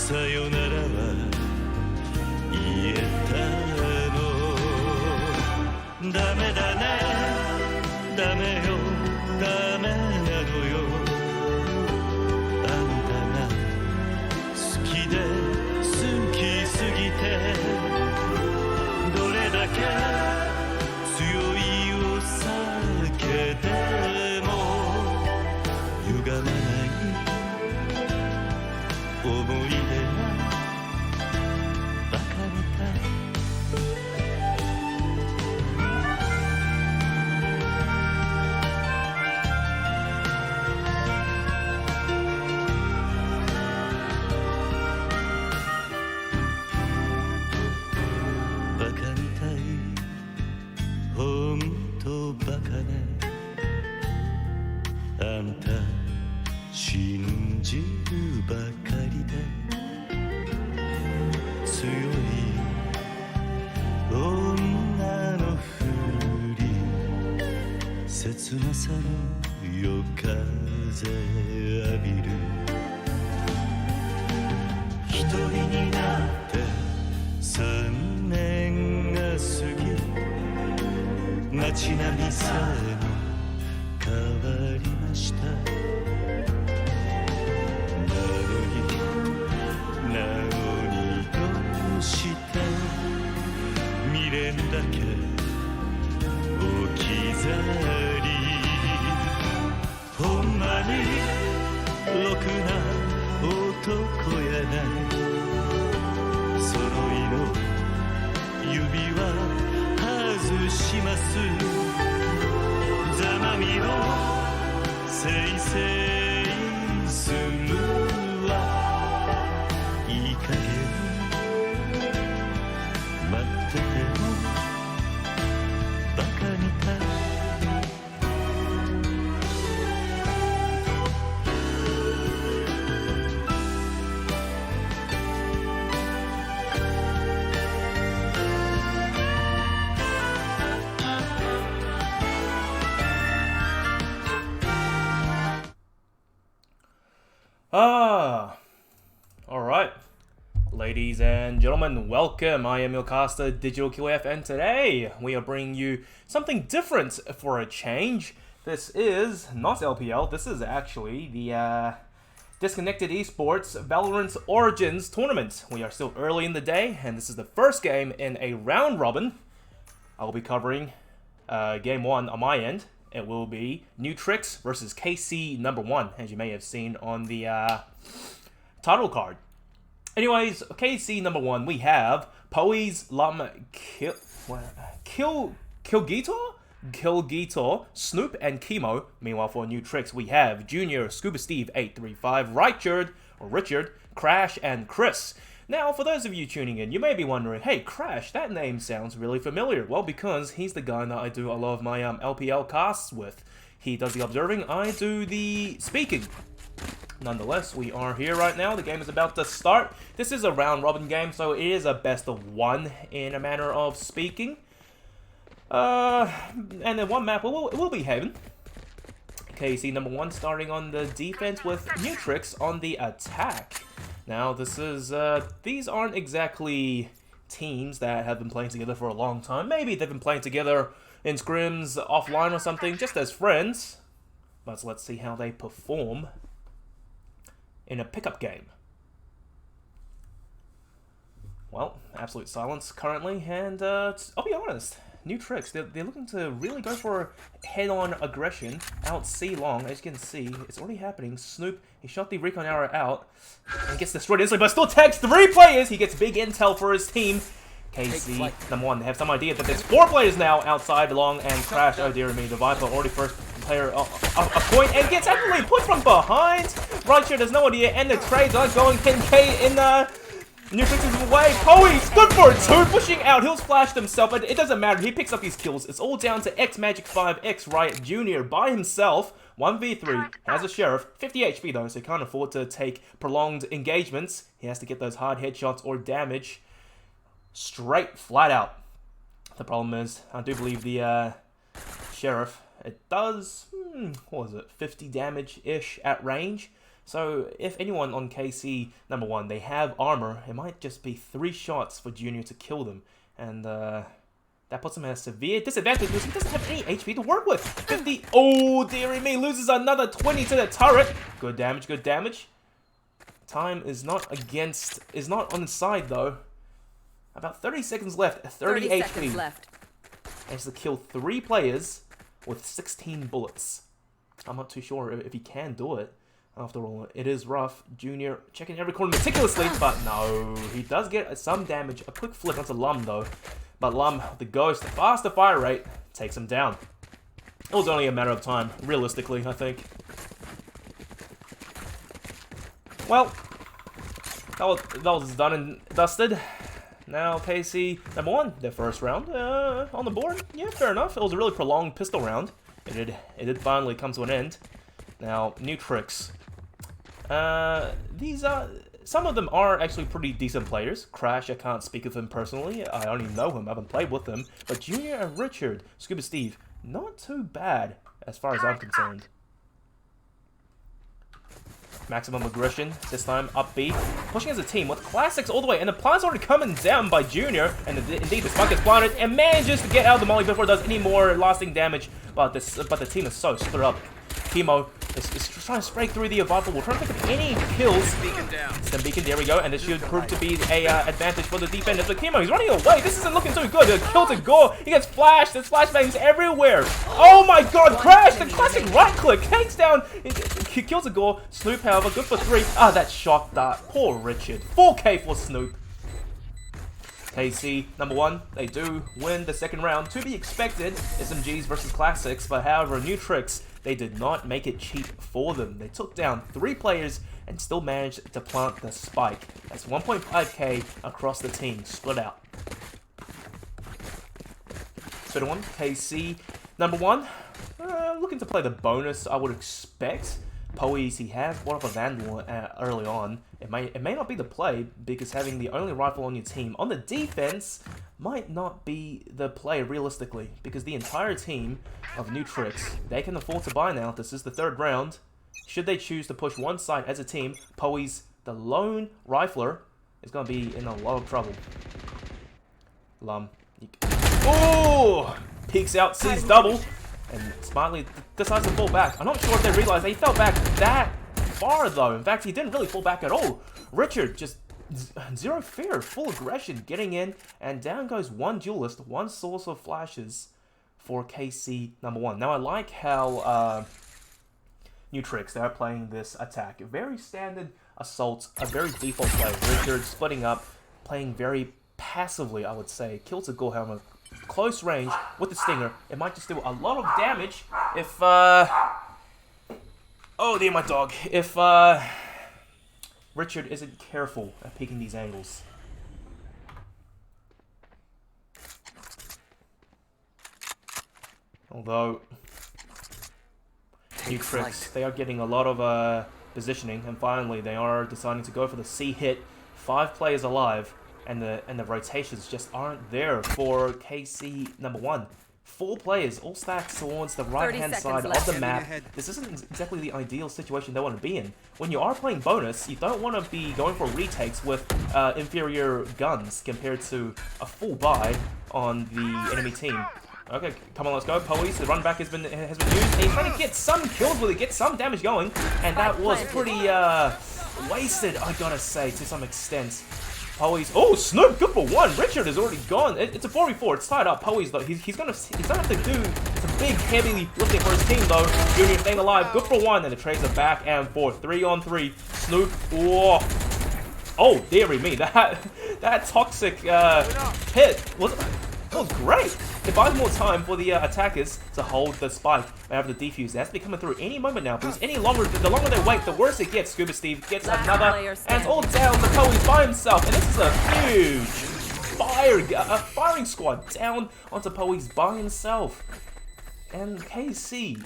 さよならは言えたのダメだねダメよダメなのよあんたが好きで好きすぎてどれだけ強いお酒でも歪まない思い出がバカみたいバカみたいほんとバカねあんた信じるばかりで強い女のふり切なさの夜風浴びる一人になって3年が過ぎ街並みさえも変わりましたなのにどうして未練だけ置き去りほんまにろくな男やない揃いの指輪外しますざまみろせいせいするいい加減待っててもバカみたいAlright. Ladies and gentlemen, welcome. I am your caster, DigitalQF, and today we are bringing you something different for a change. This is not LPL, this is actually the Disconnected Esports Valorant Origins tournament. We are still early in the day, and this is the first game in a round robin. I will be covering game 1 on my end. It will be New Tricks versus KC number 1, as you may have seen on the title card. Anyways, KC number 1, we have Poise Lam Kilgito, Snoop, and Chemo. Meanwhile, for New Tricks, we have Junior, Scuba Steve 835, Richard, Crash, and Chris. Now, for those of you tuning in, you may be wondering, hey, Crash, that name sounds really familiar. Well, because he's the guy that I do a lot of my LPL casts with. He does the observing, I do the speaking. Nonetheless, we are here right now. The game is about to start. This is a round-robin game, so it is a best-of-1 in a manner of speaking. And then one map will be Haven. KC number 1 starting on the defense with New Tricks on the attack. Now, this is, these aren't exactly teams that have been playing together for a long time. Maybe they've been playing together in scrims offline or something, just as friends. But let's see how they perform in a pickup game. Well, absolute silence currently, and I'll be honest, New Tricks, they're looking to really go for head-on aggression out C-long. As you can see, it's already happening. Snoop, he shot the recon arrow out and gets destroyed instantly, but still tags 3 players. He gets big intel for his team. KC, number 1, they have some idea that there's 4 players now outside Long and Crash. Oh dear me, the Viper already first player a point and gets actually pushed from behind. Richard has no idea, and the trades are going 10k in New Tricks is away. Poise, good for it too, pushing out. He'll splash himself, but it doesn't matter. He picks up these kills. It's all down to X Magic 5, X Riot Jr. by himself. 1v3, has a Sheriff, 50 HP though, so he can't afford to take prolonged engagements. He has to get those hard headshots or damage straight, flat out. The problem is, I do believe the Sheriff, it does, what was it, 50 damage-ish at range. So if anyone on KC number 1, they have armor, it might just be 3 shots for Junior to kill them. And that puts him at a severe disadvantage because he doesn't have any HP to work with. 50, oh dearie me, loses another 20 to the turret. Good damage, good damage. Time is not on his side though. About 30 seconds left, 30 HP. Seconds left. Managed to kill 3 players with 16 bullets. I'm not too sure if he can do it. After all, it is rough. Junior checking every corner meticulously, but no. He does get some damage. A quick flip onto Lum though. But Lum, the ghost, faster fire rate, takes him down. It was only a matter of time, realistically, I think. Well, that was done and dusted. Now, KC number 1, their first round on the board. Yeah, fair enough. It was a really prolonged pistol round. It did finally come to an end. Now, new tricks. Some of them are actually pretty decent players. Crash, I can't speak of him personally. I only know him. I haven't played with him. But Junior and Richard, Scuba Steve, not too bad as far as I'm concerned. Maximum aggression, this time up B. Pushing as a team with classics all the way. And the plant's already coming down by Junior. And indeed, the spike is planted and manages to get out of the molly before it does any more lasting damage. But the team is so split up. Chemo is trying to spray through the Evolve wall, trying to pick up any kills. Beacon down. Then Beacon, there we go, and this should prove to be a advantage for the defenders. But Chemo, he's running away. This isn't looking too good. Kill to gore. He gets flashed. There's flashbangs everywhere. Oh my god, Crash! The classic right click takes down. He kills a gore. Snoop, however, good for 3. Ah, that shock dart. Poor Richard. 4K for Snoop. KC number 1, they do win the second round. To be expected, SMGs versus classics, but however, new tricks, they did not make it cheap for them. They took down 3 players and still managed to plant the spike. That's 1.5k across the team, split out. Better one, KC number 1, looking to play the bonus, I would expect. Poise, he has brought up a Vandal early on. It may not be the play, because having the only rifle on your team on the defense might not be the play realistically, because the entire team of new tricks, they can afford to buy now. This is the 3rd round. Should they choose to push one side as a team, Poise, the lone rifler, is going to be in a lot of trouble. Lum. Oh! Peeks out, sees double. And smartly decides to fall back. I'm not sure if they realize he fell back that far though. In fact, he didn't really fall back at all. Richard just zero fear, full aggression, getting in, and down goes one duelist, one source of flashes for KC number 1. Now I like how new tricks, they're playing this attack. Very standard assault, a very default play. Richard splitting up, playing very passively, I would say. Kills a Gore Helmet. Close range with the Stinger. It might just do a lot of damage if, oh dear my dog. If, Richard isn't careful at picking these angles. Although, new tricks, they are getting a lot of, positioning, and finally they are deciding to go for the C hit. 5 players alive. And the rotations just aren't there for KC number 1. 4 players, all stacked towards the right-hand side of the map. This isn't exactly the ideal situation they want to be in. When you are playing bonus, you don't want to be going for retakes with inferior guns compared to a full buy on the enemy team. Okay, come on, let's go. Poise, the run back has been used. And he's trying to get some kills with it, get some damage going, and that was pretty wasted, I gotta say, to some extent. Poise, oh, Snoop, good for 1. Richard is already gone. It's a 4v4. It's tied up. Poise, though, he's gonna have to do some big, heavy lifting for his team, though. Junior staying alive. Good for 1. And the trades are back and forth. 3-on-3. Snoop, oh, dearie me. That toxic hit was great. It buys more time for the attackers to hold the spike. They have the defuse. It has to be coming through any moment now, because the longer they wait, the worse it gets. Scuba Steve gets another, and it's all down to Poise by himself. And this is a huge firing squad down onto Poise by himself. And KC,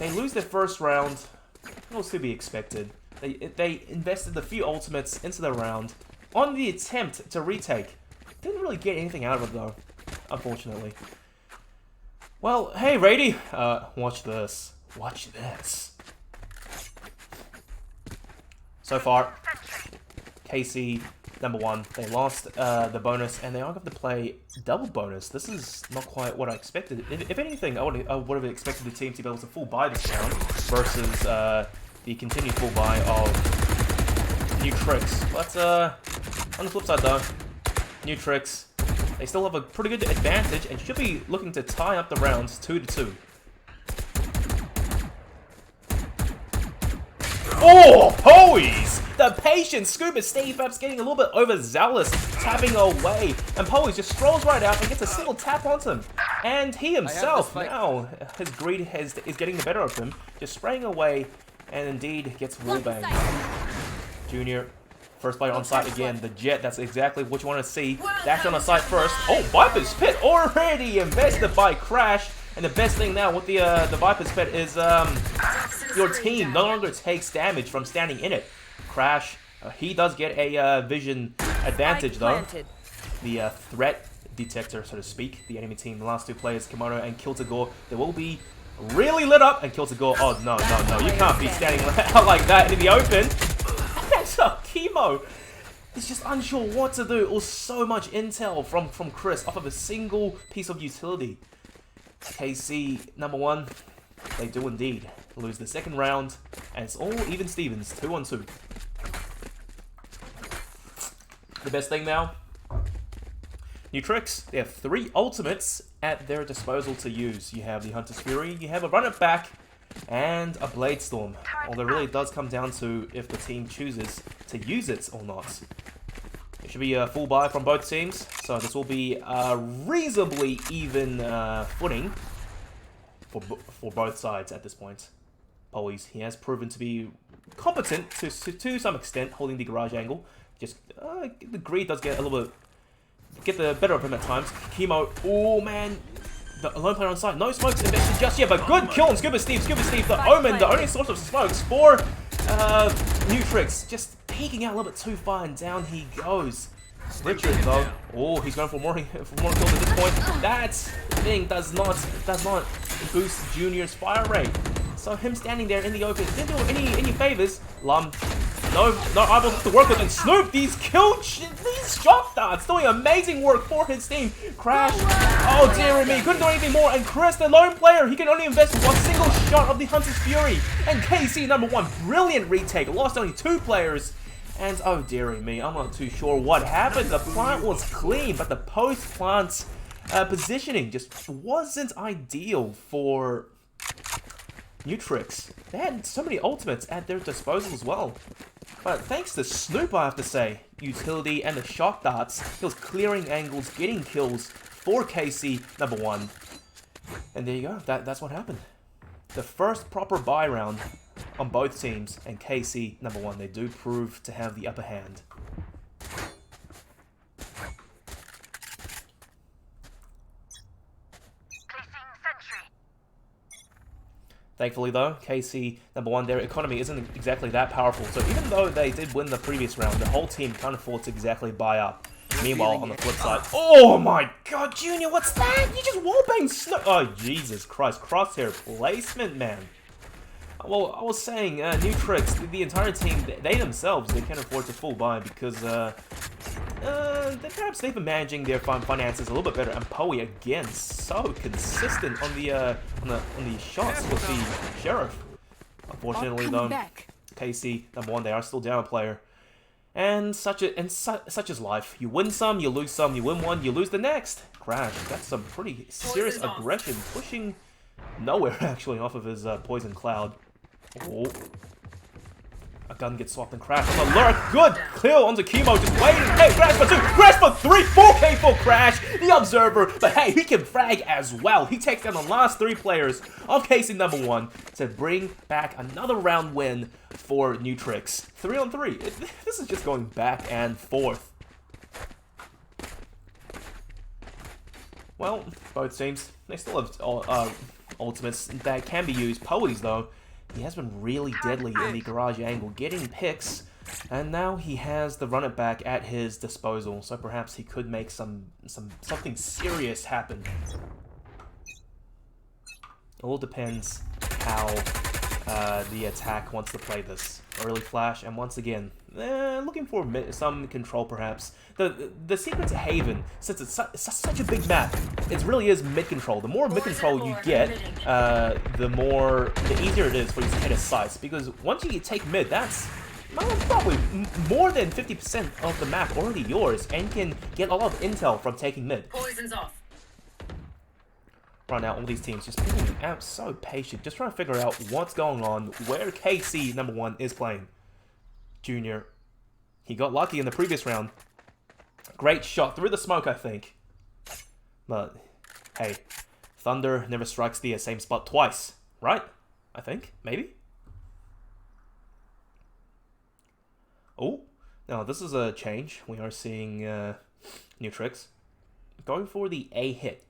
they lose their first round. It was to be expected. They invested a few ultimates into the round on the attempt to retake. Didn't really get anything out of it though, unfortunately. Well, hey Rady, watch this. Watch this. So far, KC #1, they lost the bonus, and they are going to play double bonus. This is not quite what I expected. If anything, I would have expected the team to be able to full buy this round versus the continued full buy of New Tricks. But on the flip side, though, New Tricks, they still have a pretty good advantage and should be looking to tie up the rounds 2-2. Oh, Poise! The patient Scuba Steve perhaps getting a little bit overzealous, tapping away, and Poise just strolls right out and gets a single tap onto him. And he himself, now, his greed is getting the better of him, just spraying away, and indeed gets wallbanged. Junior, first player on site again, the Jet, that's exactly what you want to see. Dash on the site first. Oh, Viper's Pit already invested by Crash. And the best thing now with the Viper's Pit is your team no longer takes damage from standing in it. Crash, he does get a vision advantage though. The threat detector, so to speak. The enemy team, the last two players, Kimono and Kiltagore, they will be really lit up. And Kiltagore, oh no, you can't be standing out like that in the open. So Kimo is just unsure what to do. It was so much intel from Chris off of a single piece of utility. KC #1, they do indeed lose the second round, and it's all even Stevens, 2-2. The best thing now, New Tricks, they have 3 ultimates at their disposal to use. You have the Hunter's Fury, you have a Run It Back, and a Blade Storm. Although it really does come down to if the team chooses to use it or not. It should be a full buy from both teams, so this will be a reasonably even footing for both sides at this point. Poise, he has proven to be competent to some extent, holding the garage angle. Just the greed does get a little bit the better of him at times. Kimo, oh man, the alone player on site. No smokes invested just yet, but good kill on Scuba Steve. The Omen, the only source of smokes for New Tricks, just peeking out a little bit too far, and down he goes. Richard though, oh, he's going for more kills at this point. That thing does not boost Junior's fire rate. So him standing there in the open didn't do any favors. Lum, no eyeballs to work with, and Snoop, these shot darts doing amazing work for his team. Crash, oh dear me, couldn't do anything more. And Chris, the lone player, he can only invest one single shot of the Hunter's Fury. And KC #1, brilliant retake, lost only 2 players. And oh dear me, I'm not too sure what happened. The plant was clean, but the post-plant positioning just wasn't ideal for New Tricks. They had so many ultimates at their disposal as well. But thanks to Snoop, I have to say, utility and the shot darts, he was clearing angles, getting kills for KC #1. And there you go, that's what happened. The first proper buy round on both teams, and KC #1, they do prove to have the upper hand. Thankfully though, KC #1, their economy isn't exactly that powerful, so even though they did win the previous round, the whole team can't afford to exactly buy up. Meanwhile, on the flip side, oh my god, Junior, what's that? You just wallbanged Snow. Oh, Jesus Christ, crosshair placement, man. Well, I was saying, New Tricks, the entire team, they themselves, they can't afford to full buy because, perhaps they've been managing their finances a little bit better. And Poe, again, so consistent on the shots with the Sheriff. Unfortunately, though, KC #1, they are still down a player. And such is life. You win some, you lose some, you win one, you lose the next. Crash, that's some pretty serious aggression, pushing nowhere actually off of his poison cloud. Oh, a gun gets swapped and Crash on the lurk. Good kill onto Kimo, just waiting. Hey, Crash for 2, Crash for 3, 4K for Crash, the Observer. But hey, he can frag as well. He takes down the last 3 players of KC #1 to bring back another round win for New Tricks. 3-on-3. This is just going back and forth. Well, both teams, they still have ultimates that can be used. Poes, though, he has been really deadly in the garage angle, getting picks, and now he has the run it back at his disposal, so perhaps he could make something serious happen. It all depends how the attack wants to play this early flash, and once again, looking for some control perhaps. The secret to Haven, since it's such a big map, it really is mid control. The more mid control you get, the easier it is for you to hit a sights. Because once you take mid, that's probably more than 50% of the map already yours, and can get a lot of intel from taking mid. Poison's off. Right now, all these teams just being out so patient, just trying to figure out what's going on, where KC #1 is playing. Junior, he got lucky in the previous round. Great shot through the smoke, I think. But, hey, thunder never strikes the same spot twice, right? I think, maybe? Oh, now this is a change. We are seeing new tricks. Going for the A hit.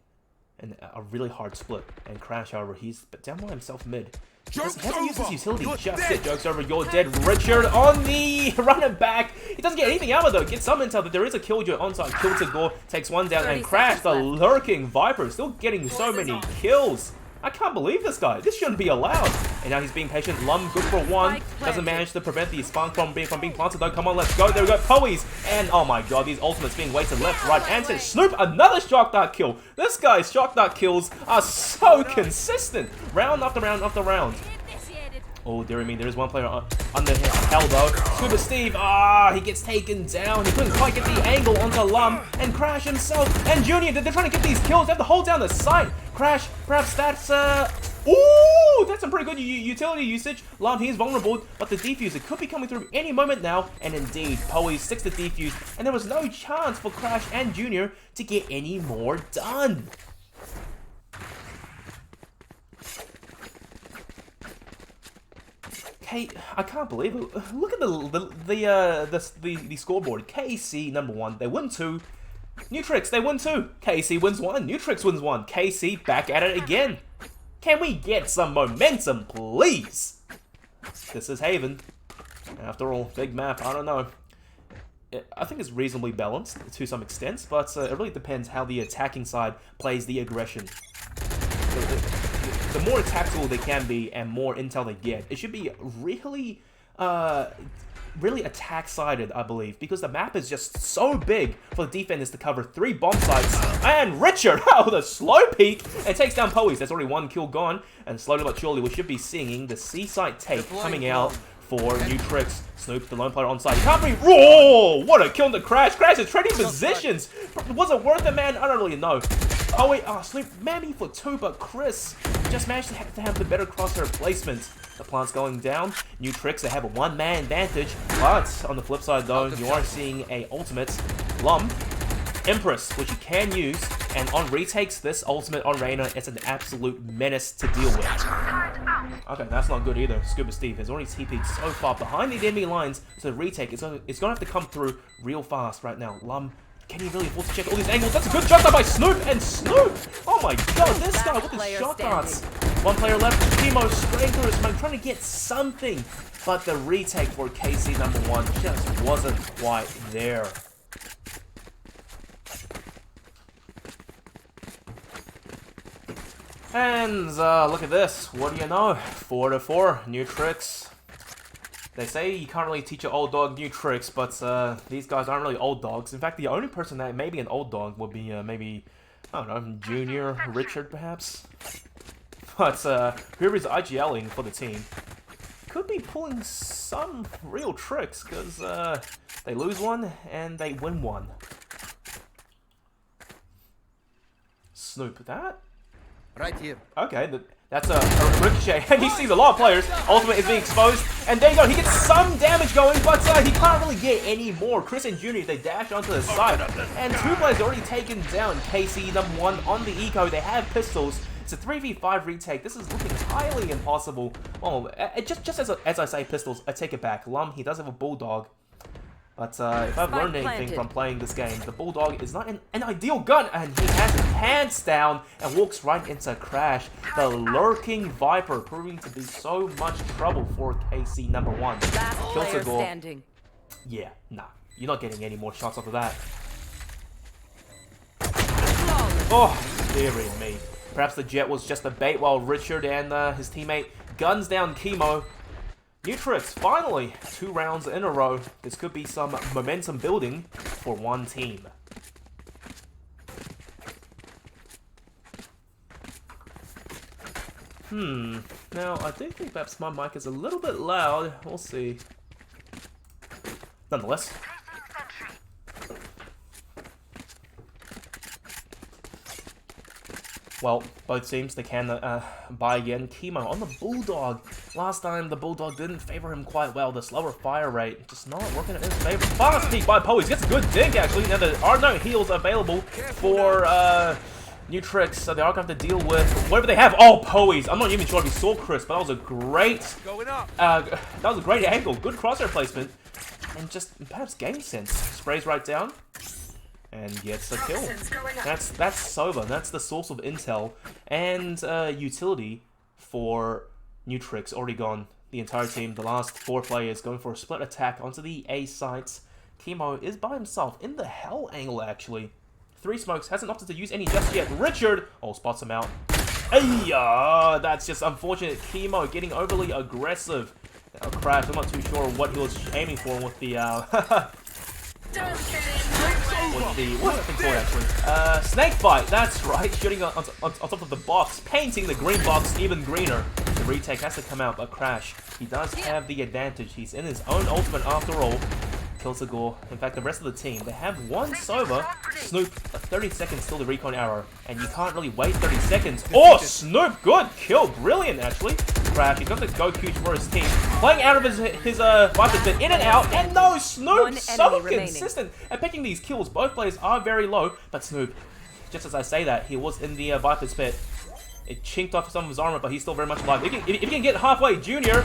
And a really hard split. And Crash, however, he's down by himself mid. He hasn't used his utility just yet. Joke's over, you're dead. Richard on the running back. He doesn't get anything out of it though. Get some intel that there is a killjoy onside. Kill to go, takes one down. And Crash, the lurking Viper, still getting so many kills. I can't believe this guy. This shouldn't be allowed. And now he's being patient. Lum, good for one. Doesn't manage to prevent the spawn from being planted though. Come on, let's go. There we go. Poies. And oh my god, these ultimates being wasted left, right, and center. Snoop, another shock dart kill. This guy's shock dart kills are so consistent. Round after round after round. Oh, dear me, there is one player under hell though. Scuba Steve, he gets taken down. He couldn't quite get the angle onto Lum. And Crash himself and Junior, they're trying to get these kills. They have to hold down the site. Crash, perhaps that's, ooh, that's some pretty good utility usage. Lum, he's vulnerable, but the defuser could be coming through any moment now. And indeed, Poey sticks the defuse, and there was no chance for Crash and Junior to get any more done. Hey, I can't believe it. Look at the scoreboard. KC #1, they win 2. New Tricks, they win 2. KC wins 1. New Tricks wins 1. KC back at it again. Can we get some momentum, please? This is Haven. After all, big map, I don't know. I think it's reasonably balanced to some extent, but it really depends how the attacking side plays the aggression. The more tactical they can be and more intel they get, it should be really, really attack-sided, I believe, because the map is just so big for the defenders to cover 3 bomb sites. And Richard, the slow peek, and takes down Poies. There's already 1 kill gone, and slowly but surely we should be seeing the C-site take coming out for new tricks. Snoop, the lone player on side. He can't breathe. Whoa! What a kill to Crash. Crash is trading positions. Was it worth it, man? I don't really know. Oh wait, Snoop mammy for 2, but Chris just managed to have the better crosshair placement. The plant's going down. New Tricks, they have a 1-man advantage. But on the flip side though, you are seeing a ultimate. Lum, Empress, which you can use. And on retakes, this ultimate on Reyna is an absolute menace to deal with. Okay, that's not good either. Scuba Steve has already TP'd so far behind the enemy lines, so the retake is going to have to come through real fast right now. Lum, can he really afford to check all these angles? That's a good shot by Snoop, and Snoop! Oh my god, this guy with his shot darts. 1 player left, Timo spraying through his smoke, trying to get something. But the retake for KC #1 just wasn't quite there. And look at this. What do you know? 4-4, new tricks. They say you can't really teach an old dog new tricks, but these guys aren't really old dogs. In fact, the only person that may be an old dog would be maybe, I don't know, Junior, Richard perhaps. But whoever's IGLing for the team could be pulling some real tricks, because they lose 1 and they win 1. Snoop, that? Right here. Okay, that's a ricochet, and he sees a lot of players. Ultimate is being exposed, and there you go. He gets some damage going, but he can't really get any more. Chris and Junior, they dash onto the side, and 2 players already taken down. KC #1 on the eco. They have pistols. It's a 3v5 retake. This is looking highly impossible. Oh, just as I say pistols, I take it back. Lum, he does have a bulldog. But if I've learned anything from playing this game, the Bulldog is not an ideal gun, and he has his pants down and walks right into Crash. The lurking Viper proving to be so much trouble for KC #1. Kill to go. Yeah, nah. You're not getting any more shots off of that. Oh, dearie me. Perhaps the jet was just a bait while Richard and his teammate guns down Chemo. Nutrix, finally, 2 rounds in a row. This could be some momentum building for one team. Now, I do think perhaps my mic is a little bit loud. We'll see. Nonetheless. Well, both teams, they can buy again. Chemo on the Bulldog. Last time, the Bulldog didn't favor him quite well. The slower fire rate just not working in his favor. Fast peek by Poes. Gets a good dink, actually. Now, there are no heals available for Nutrix, so they are going to have to deal with whatever they have. Oh, Poes. I'm not even sure if he saw Chris, but that was a great... that was a great angle. Good crosshair placement. And just perhaps game sense. Sprays right down. And gets a kill. That's Sober. That's the source of intel and utility for Nutrix. Already gone. The entire team, the last 4 players, going for a split attack onto the A sites. Chemo is by himself in the hell angle, actually. 3 smokes, hasn't opted to use any just yet. Richard, spots him out. Ayya, that's just unfortunate. Chemo getting overly aggressive. Now, Crash, I'm not too sure what he was aiming for with the what's that thing called actually? Snake bite, that's right. Shooting on top of the box, painting the green box even greener. The retake has to come out, but Crash, he does have the advantage. He's in his own ultimate after all. Kills the gore. In fact, the rest of the team, they have 1 Sober. Snoop, 30 seconds till the recon arrow. And you can't really wait 30 seconds. Oh, Snoop, good kill. Brilliant, actually. Crash, he's got the go huge for his team. Playing out of his Viper's bit, in and out. And no, Snoop, so consistent at picking these kills. Both players are very low. But Snoop, just as I say that, he was in the Viper's pit. It chinked off some of his armor, but he's still very much alive. If he can get halfway, Junior.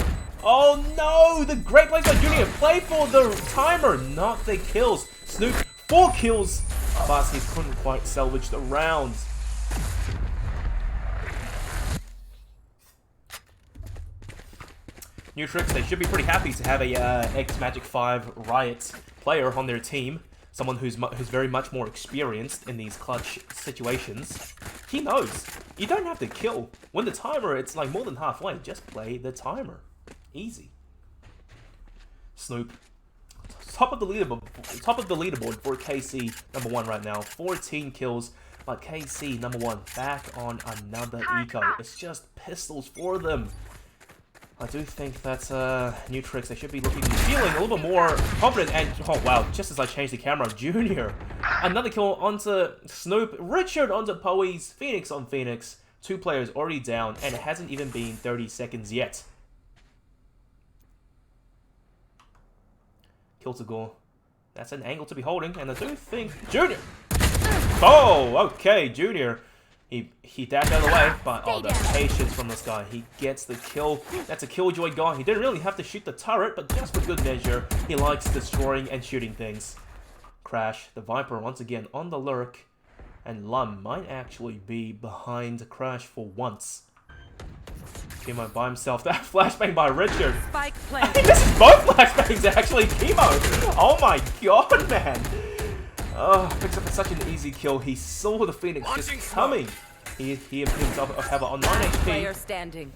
Oh no! The great plays by Junior. Play for the timer, not the kills. Snoop, 4 kills, but he couldn't quite salvage the rounds. Nutrix, they should be pretty happy to have a ex-Magic 5 Riot player on their team. Someone who's very much more experienced in these clutch situations. He knows. You don't have to kill. When the timer, it's like more than halfway. Just play the timer. Easy. Snoop. Top of the leaderboard for KC #1 right now. 14 kills. But KC #1 back on another eco. It's just pistols for them. I do think that Nutrix, they should be feeling a little bit more confident. And oh wow, just as I changed the camera, Junior, another kill onto Snoop, Richard onto Poes, Phoenix on Phoenix. 2 players already down, and it hasn't even been 30 seconds yet. Kill to gore. That's an angle to be holding, and I do think Junior. Oh, okay, Junior. He dashed out of the way, but oh, the patience from this guy. He gets the kill. That's a killjoy guy. He didn't really have to shoot the turret, but just for good measure, he likes destroying and shooting things. Crash, the Viper once again on the lurk, and Lum might actually be behind Crash for once. Chemo by himself. That flashbang by Richard. He misses both flashbangs actually. Chemo. Oh my god, man. Oh, picks up such an easy kill. He saw the Phoenix just coming. He himself have on 9 HP. Player standing.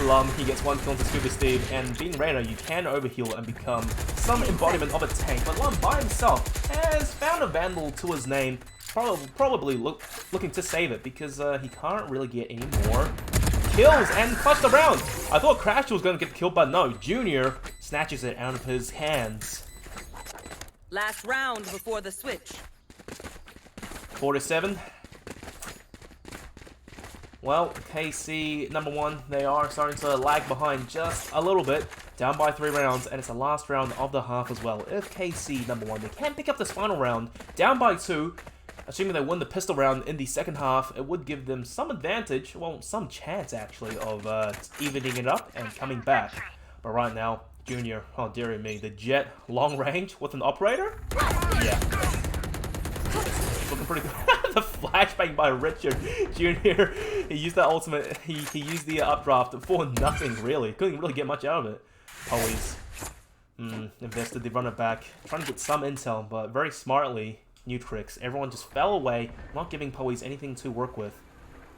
Lum, he gets 1 kill into Scuba Steve, and being Reyna, you can overheal and become some embodiment of a tank. But Lum by himself has found a Vandal to his name, probably looking to save it because he can't really get any more kills and clutched the round. I thought Crash was going to get killed, but no. Junior snatches it out of his hands. Last round before the switch. 4-7. Well, KC #1, they are starting to lag behind just a little bit. Down by 3 rounds, and it's the last round of the half as well. If KC #1, they can pick up this final round, down by 2. Assuming they win the pistol round in the second half, it would give them some advantage, well, some chance actually, of evening it up and coming back. But right now, Junior, oh dearie me, the Jet long range with an operator? Yeah. It's looking pretty good. The flashbang by Richard. Junior, he used that ultimate, he used the updraft for nothing really. Couldn't really get much out of it. Always invested the runner back, trying to get some intel, but very smartly, new tricks. Everyone just fell away, not giving Poise anything to work with.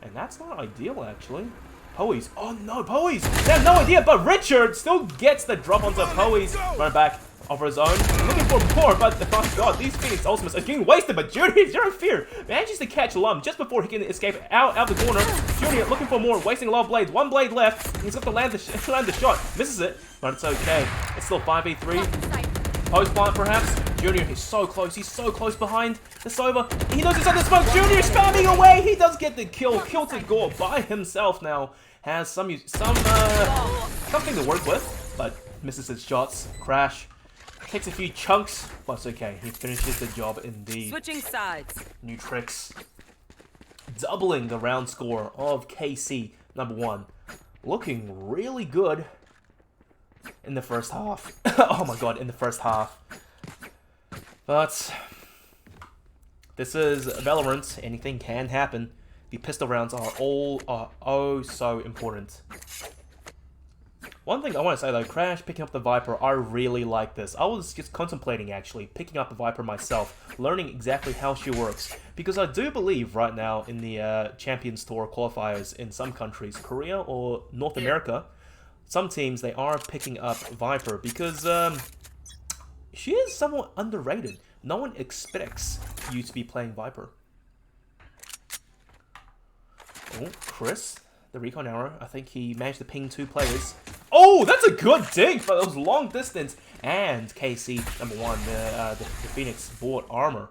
And that's not ideal, actually. Poise. Oh no, Poise! They have no idea, but Richard still gets the drop onto Poise. Run back over his own. Looking for more, but oh god, these Phoenix ultimates are getting wasted. But Junior, Zero Fear, manages to catch Lum just before he can escape out the corner. Junior looking for more, wasting a lot of blades. One blade left. He's got to land the shot. Misses it, but it's okay. It's still 5v3. Post plant, perhaps. Junior, he's so close. He's so close behind the Sova. He knows it's on the smoke. Junior spamming away. He does get the kill. Kill to Gore by himself now. Has something to work with, but misses his shots. Crash. Takes a few chunks, but it's okay. He finishes the job indeed. Switching sides. New tricks. Doubling the round score of KC #1. Looking really good in the first half. Oh my god, in the first half. But this is Valorant. Anything can happen. The pistol rounds are oh so important. One thing I want to say though, Crash picking up the Viper, I really like this. I was just contemplating actually picking up the Viper myself, learning exactly how she works. Because I do believe right now in the Champions Tour qualifiers in some countries, Korea or North America, some teams, they are picking up Viper because she is somewhat underrated. No one expects you to be playing Viper. Oh, Chris, the recon arrow. I think he managed to ping 2 players. Oh, that's a good dig, but it was long distance. And KC #1, the Phoenix bought armor.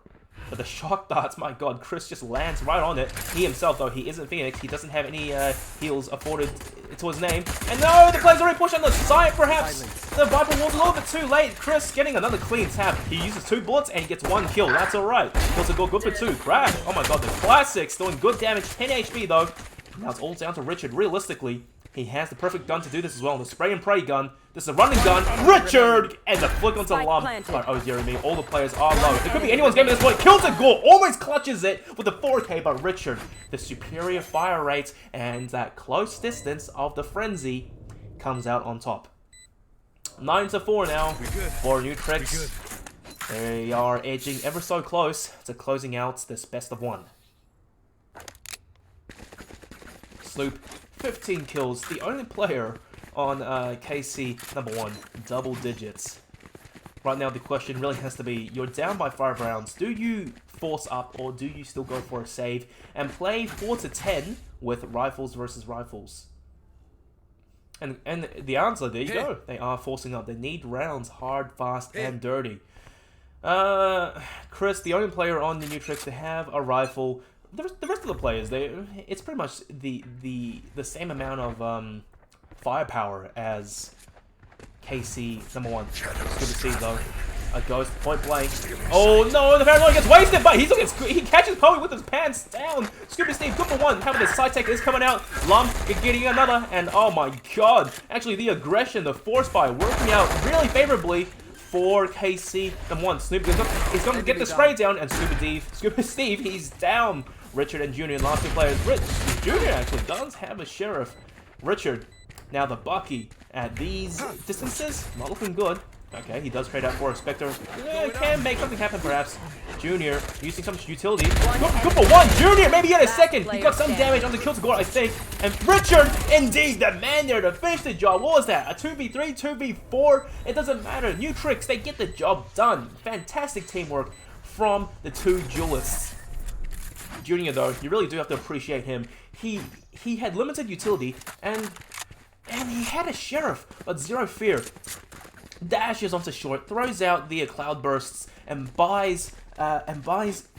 But the shock darts, my god, Chris just lands right on it. He himself, though, he isn't Phoenix. He doesn't have any heals afforded to his name. And no, the player's already pushed on the side, perhaps. The Viper was a little bit too late. Chris getting another clean tap. He uses 2 bullets and he gets 1 kill. That's alright. Kills a good for 2. Crash. Oh my god, the classics doing good damage. 10 HP, though. Now it's all down to Richard. Realistically, he has the perfect gun to do this as well. The spray and pray gun. This is a running gun. Richard! And the flick onto Lum. Oh, dear me. All the players are low. It could be anyone's game at this point. Kills a goal. Almost clutches it with a 4K. But Richard, the superior fire rate and that close distance of the frenzy comes out on top. 9-4 now for new tricks. They are edging ever so close to closing out this best of 1. Sloop, 15 kills, the only player on KC #1, double digits. Right now the question really has to be, you're down by 5 rounds, do you force up or do you still go for a save and play 4 to 10 with rifles versus rifles? And the answer, there you go, they are forcing up. They need rounds hard, fast, and dirty. Chris, the only player on the new tricks to have a rifle. The rest of the players, it's pretty much the same amount of firepower as KC #1. It's good to see though. A ghost point blank. Oh no, the paranoia gets wasted, but he catches Poe with his pants down. Scuba Steve, good for 1. Having the side tech is coming out. Lum getting another, and oh my god. Actually, the aggression, the force fire working out really favorably for KC #1. Snoop is going to get the spray down, and Scuba Steve, he's down. Richard and Junior, last 2 players. Junior actually does have a sheriff. Richard, now the Bucky at these distances, not looking good. Okay, he does trade out for a Spectre. Can make something happen, perhaps. Junior using some utility. Good for 1. Junior, maybe get a second. He got some damage on the kill to go, I think. And Richard, indeed, the man there to finish the job. What was that? A 2v3, 2v4? It doesn't matter. New tricks, they get the job done. Fantastic teamwork from the 2 duelists. Junior, though, you really do have to appreciate him. He had limited utility, and he had a sheriff, but Zero Fear dashes onto short, throws out the cloud bursts, and buys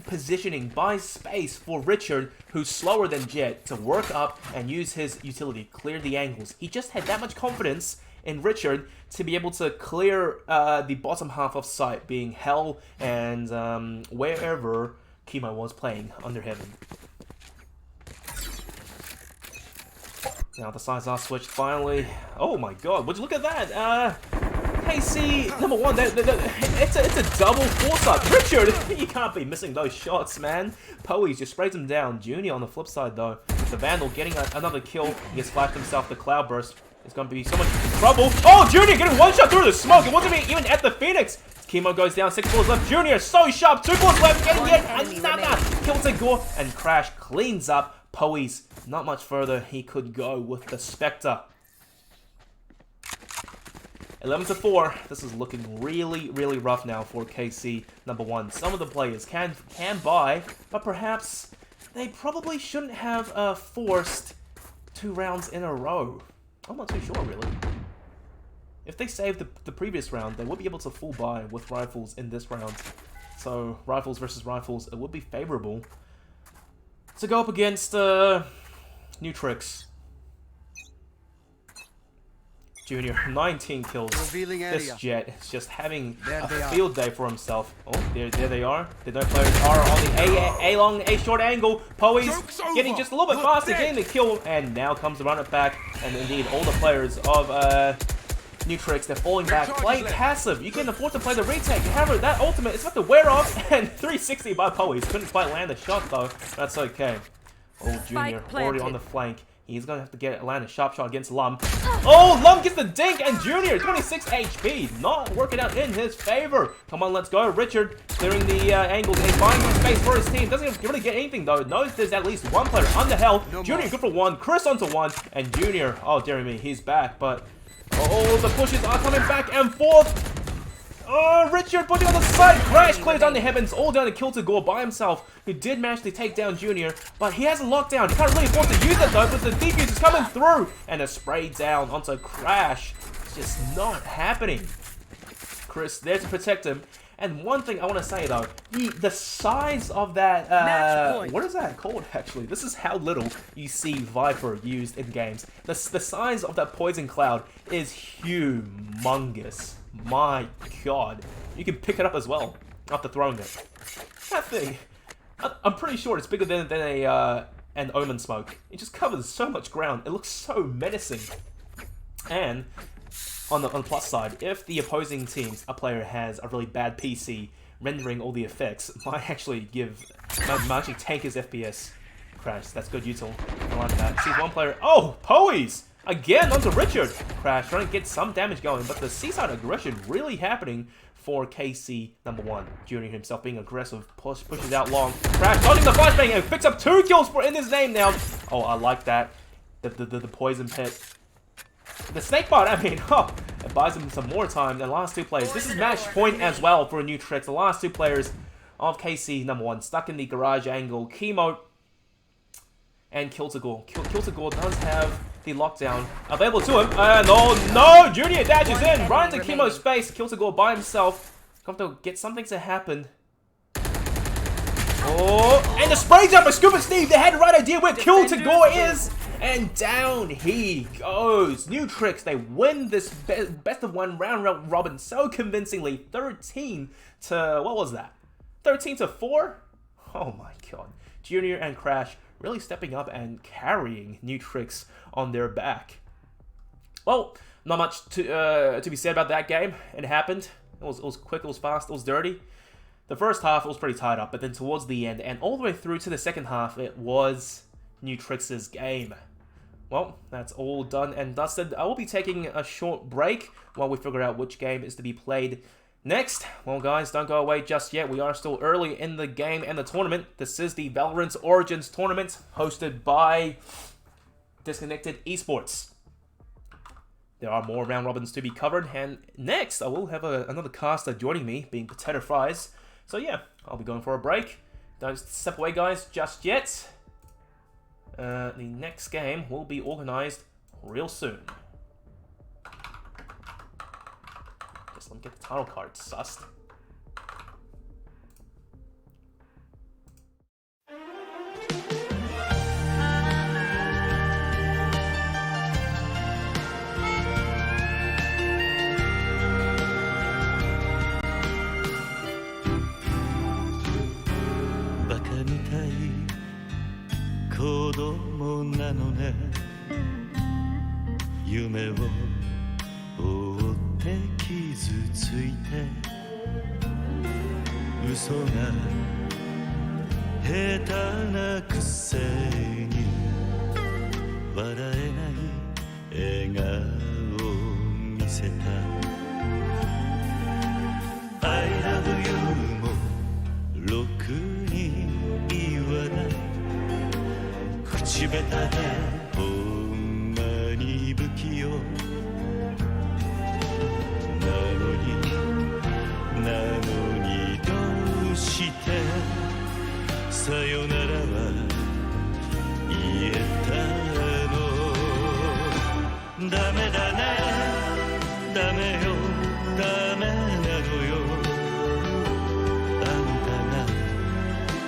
positioning, buys space for Richard, who's slower than Jet, to work up and use his utility, clear the angles. He just had that much confidence in Richard to be able to clear the bottom half of site, being Hell and wherever Kimo was playing under heaven. Now the sides are switched finally. Oh my god, would you look at that? KC #1, it's a double force up. Richard, you can't be missing those shots, man. Poe just sprays him down. Junior on the flip side though, the Vandal getting another kill. He gets flashed himself. The cloud burst is going to be so much trouble. Oh, Junior getting 1 shot through the smoke. It wasn't even at the Phoenix. Chemo goes down, 6 bullets left. Junior, so sharp, 2 bullets left, getting yet another. Kills a Gore, and Crash cleans up Poe's. Not much further he could go with the Spectre. 11-4. This is looking really, really rough now for KC number 1. Some of the players can buy, but perhaps they probably shouldn't have forced 2 rounds in a row. I'm not too sure, really. If they saved the previous round, they would be able to full buy with rifles in this round. So, rifles versus rifles, it would be favorable to go up against New Tricks. Junior, 19 kills. This Jet is just having a field day for himself. Oh, there they are. The no players are on the A long, A short angle. Poe's getting just a little bit faster, getting the kill, and now comes the run it back. And indeed, all the players of New Tricks, they're falling back. Play passive. You can afford to play the retake. However, that ultimate is about to wear off, and 360 by Poe's. Couldn't quite land the shot though. That's okay. Oh, Junior already on the flank. He's going to have to land a sharp shot against Lum. Oh, Lum gets the dink, and Junior, 26 HP. Not working out in his favor. Come on, let's go. Richard clearing the angles and finding space for his team. Doesn't really get anything, though. Knows there's at least one player under health. Junior good for 1. Chris onto 1. And Junior, oh, dear me, he's back. But, oh, the pushes are coming back and forth. Oh, Richard pushing on the side. Crash clears down the heavens, all down to kill to Gore by himself, who did manage to take down Junior, but he has a lockdown. He can't really afford to use it though, but the defuse is coming through, and a spray down onto Crash. It's just not happening. Chris there to protect him. And one thing I want to say though, the size of that, what is that called actually? This is how little you see Viper used in games. The size of that poison cloud is humongous. My god. You can pick it up as well after throwing it. That thing, I'm pretty sure it's bigger than an Omen smoke. It just covers so much ground. It looks so menacing. And on the plus side, if the opposing team's player has a really bad PC, rendering all the effects might actually tank his FPS. Crash, that's good util. I like that. See one player. Oh, Poe's! Again onto Richard. Crash trying to get some damage going, but the seaside aggression really happening for KC number 1. Junior himself being aggressive, pushes out long. Crash dodging the flashbang and picks up 2 kills in his name now. Oh, I like that. The poison pit. The snake bot, I mean, it buys him some more time than the last 2 players. This is match point as well for New Tricks. The last 2 players of KC number 1 stuck in the garage angle. Chemo and Kiltagore. Kiltagore does have the lockdown available to him. And oh no! Junior dashes in, right into Chemo's face. Kiltagore by himself. Got to get something to happen. Oh, and the spray jump by Scuba Steve. They had the right idea where Kiltagore is. And down he goes. New Tricks, they win this best of 1 round robin so convincingly. 13 to, what was that? 13 to 4? Oh my god. Junior and Crash really stepping up and carrying New Tricks on their back. Well, not much to be said about that game. It happened. It was quick, it was fast, it was dirty. The first half it was pretty tied up, but then towards the end and all the way through to the second half, it was New Tricks' game. Well, that's all done and dusted. I will be taking a short break while we figure out which game is to be played next. Well, guys, don't go away just yet. We are still early in the game and the tournament. This is the Valorant Origins tournament hosted by Disconnected Esports. There are more round robins to be covered, and next I will have another caster joining me, being Potato Fries. So yeah, I'll be going for a break. Don't step away, guys, just yet. The next game will be organized real soon. Just let me get the title card sussed.「子供なのね」「夢を追って傷ついて」「嘘が下手なくせに」「笑えない笑顔を見せた」「会口下手でほんまに不器用なのにどうしてさよならは言えたのダメだねダメよダメなのよあんたが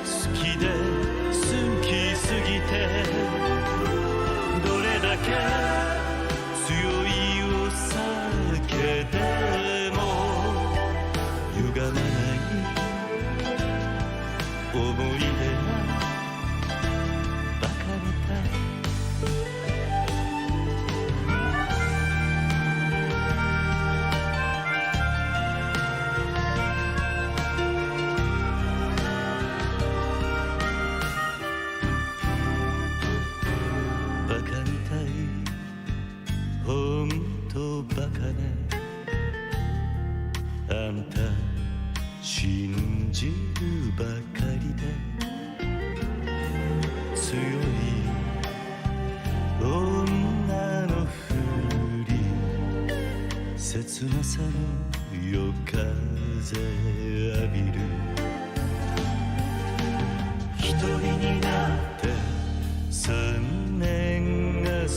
好きで好きすぎてどれだけ強いお酒でも歪まない思い出がバカみたいバカみたいほんとバカねあんた信じるばかりで強い女のふり切なさの夜風浴びる一人になって3年が過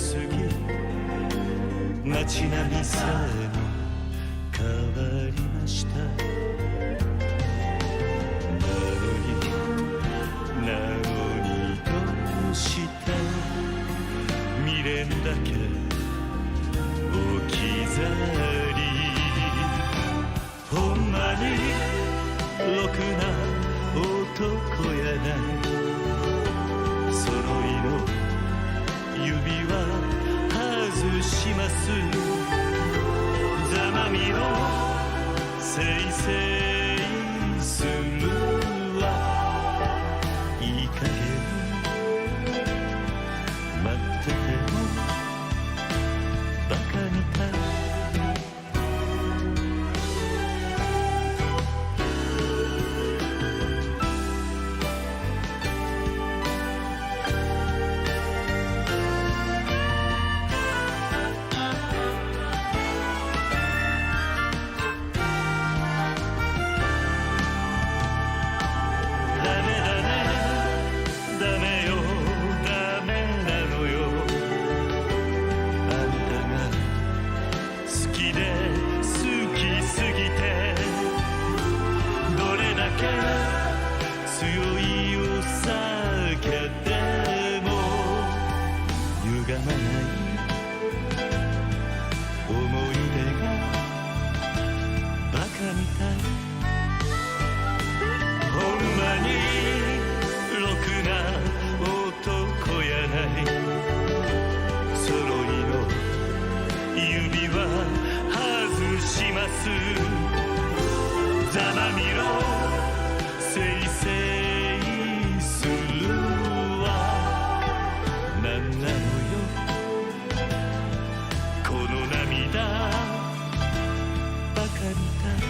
ぎ街並みさえも変わりましたなのにどうして未練だけ置き去りほんまにろくな男やない揃いの指輪外しますざまみろせいせいするいい加減待っててもバカみたい強いお酒でも歪まない思い出がバカみたいほんまにろくな男やない揃いの指輪外しますざまみろせいせいするわなんなのよこの涙バカみたい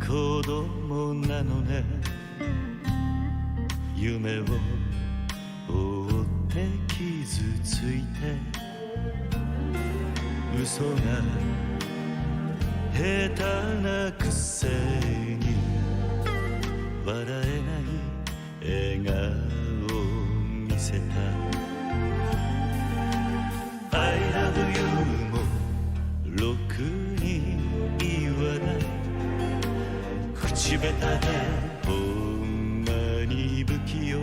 子供なのね夢を追って傷ついて嘘が下手なくせに笑えない笑顔を見せた I love you もろくに言わない口下手でほんまに不器用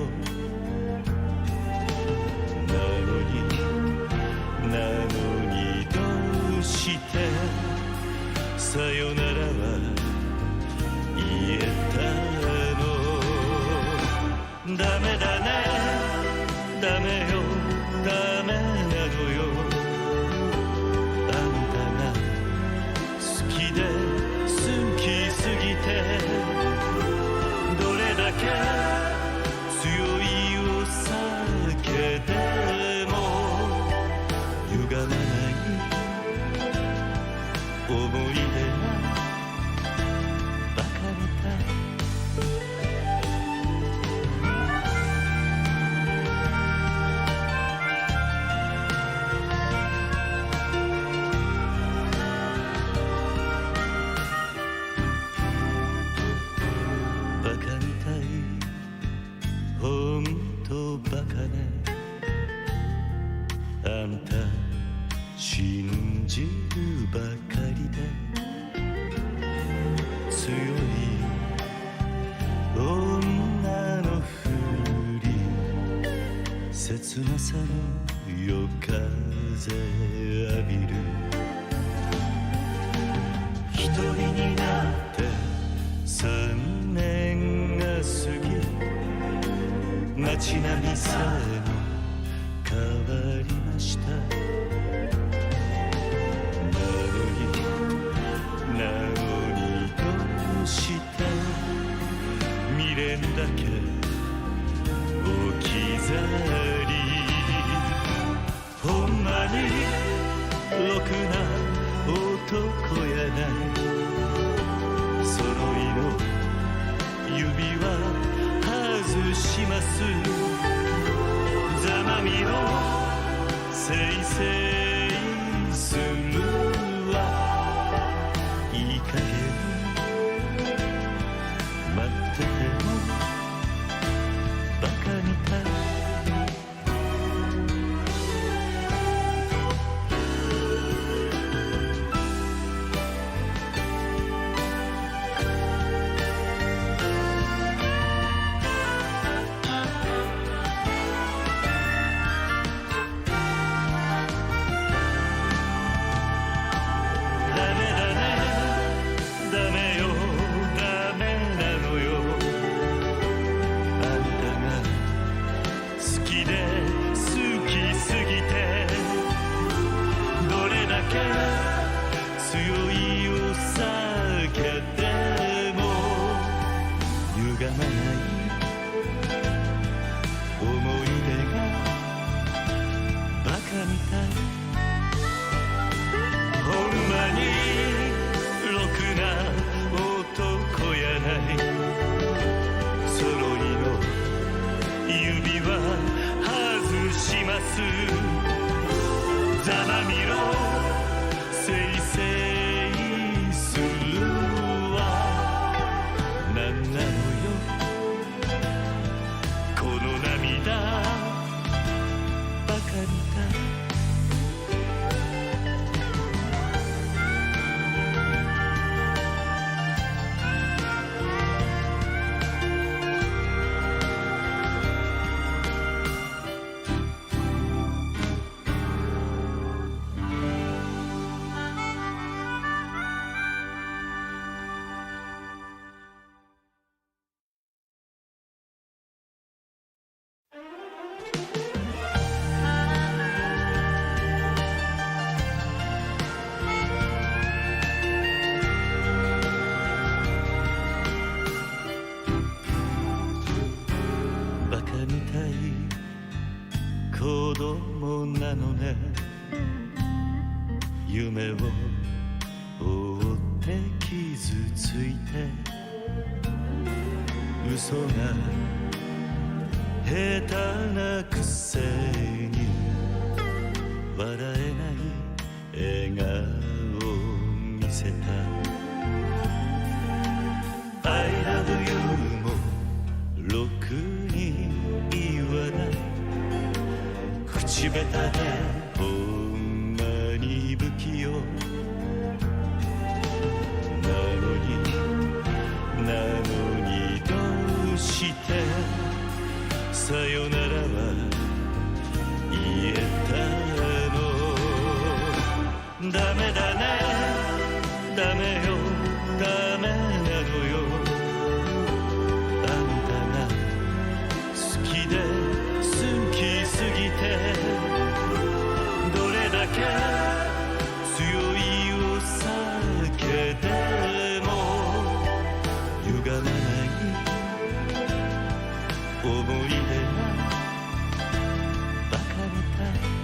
なのさよならは言えたの。ダメだね、ダメよ、ダメなのよ。あんたが好きで好きすぎて、どれだけ強いお酒でも歪まない思い出がバカみたい。バカみたい、ほんとバカね。あんた信じるばかりで強い女のふり、切なさの夜風浴びる。一人になって3年が過ぎ、街並みさえも変わりました。なのにどうして未練だけ置き去り。ほんまにろくな男やない。揃いの指輪外します。ざまみろせいせいするわ。いい加減待っててもバカみたい。ざまみろせいせいするわ。なんなのよこの涙バカみたい。子供なのね。夢を追って傷ついて嘘が下手なくせに笑えない笑顔を見せた。 I love you もろくに言わない。口下手でほんまに不器用なのにどうしてさよならは言えたの。ダメだねダメよダメなのよあんたが好きで好きすぎてどれだけ強いお酒でも歪まない思い出がバカみたい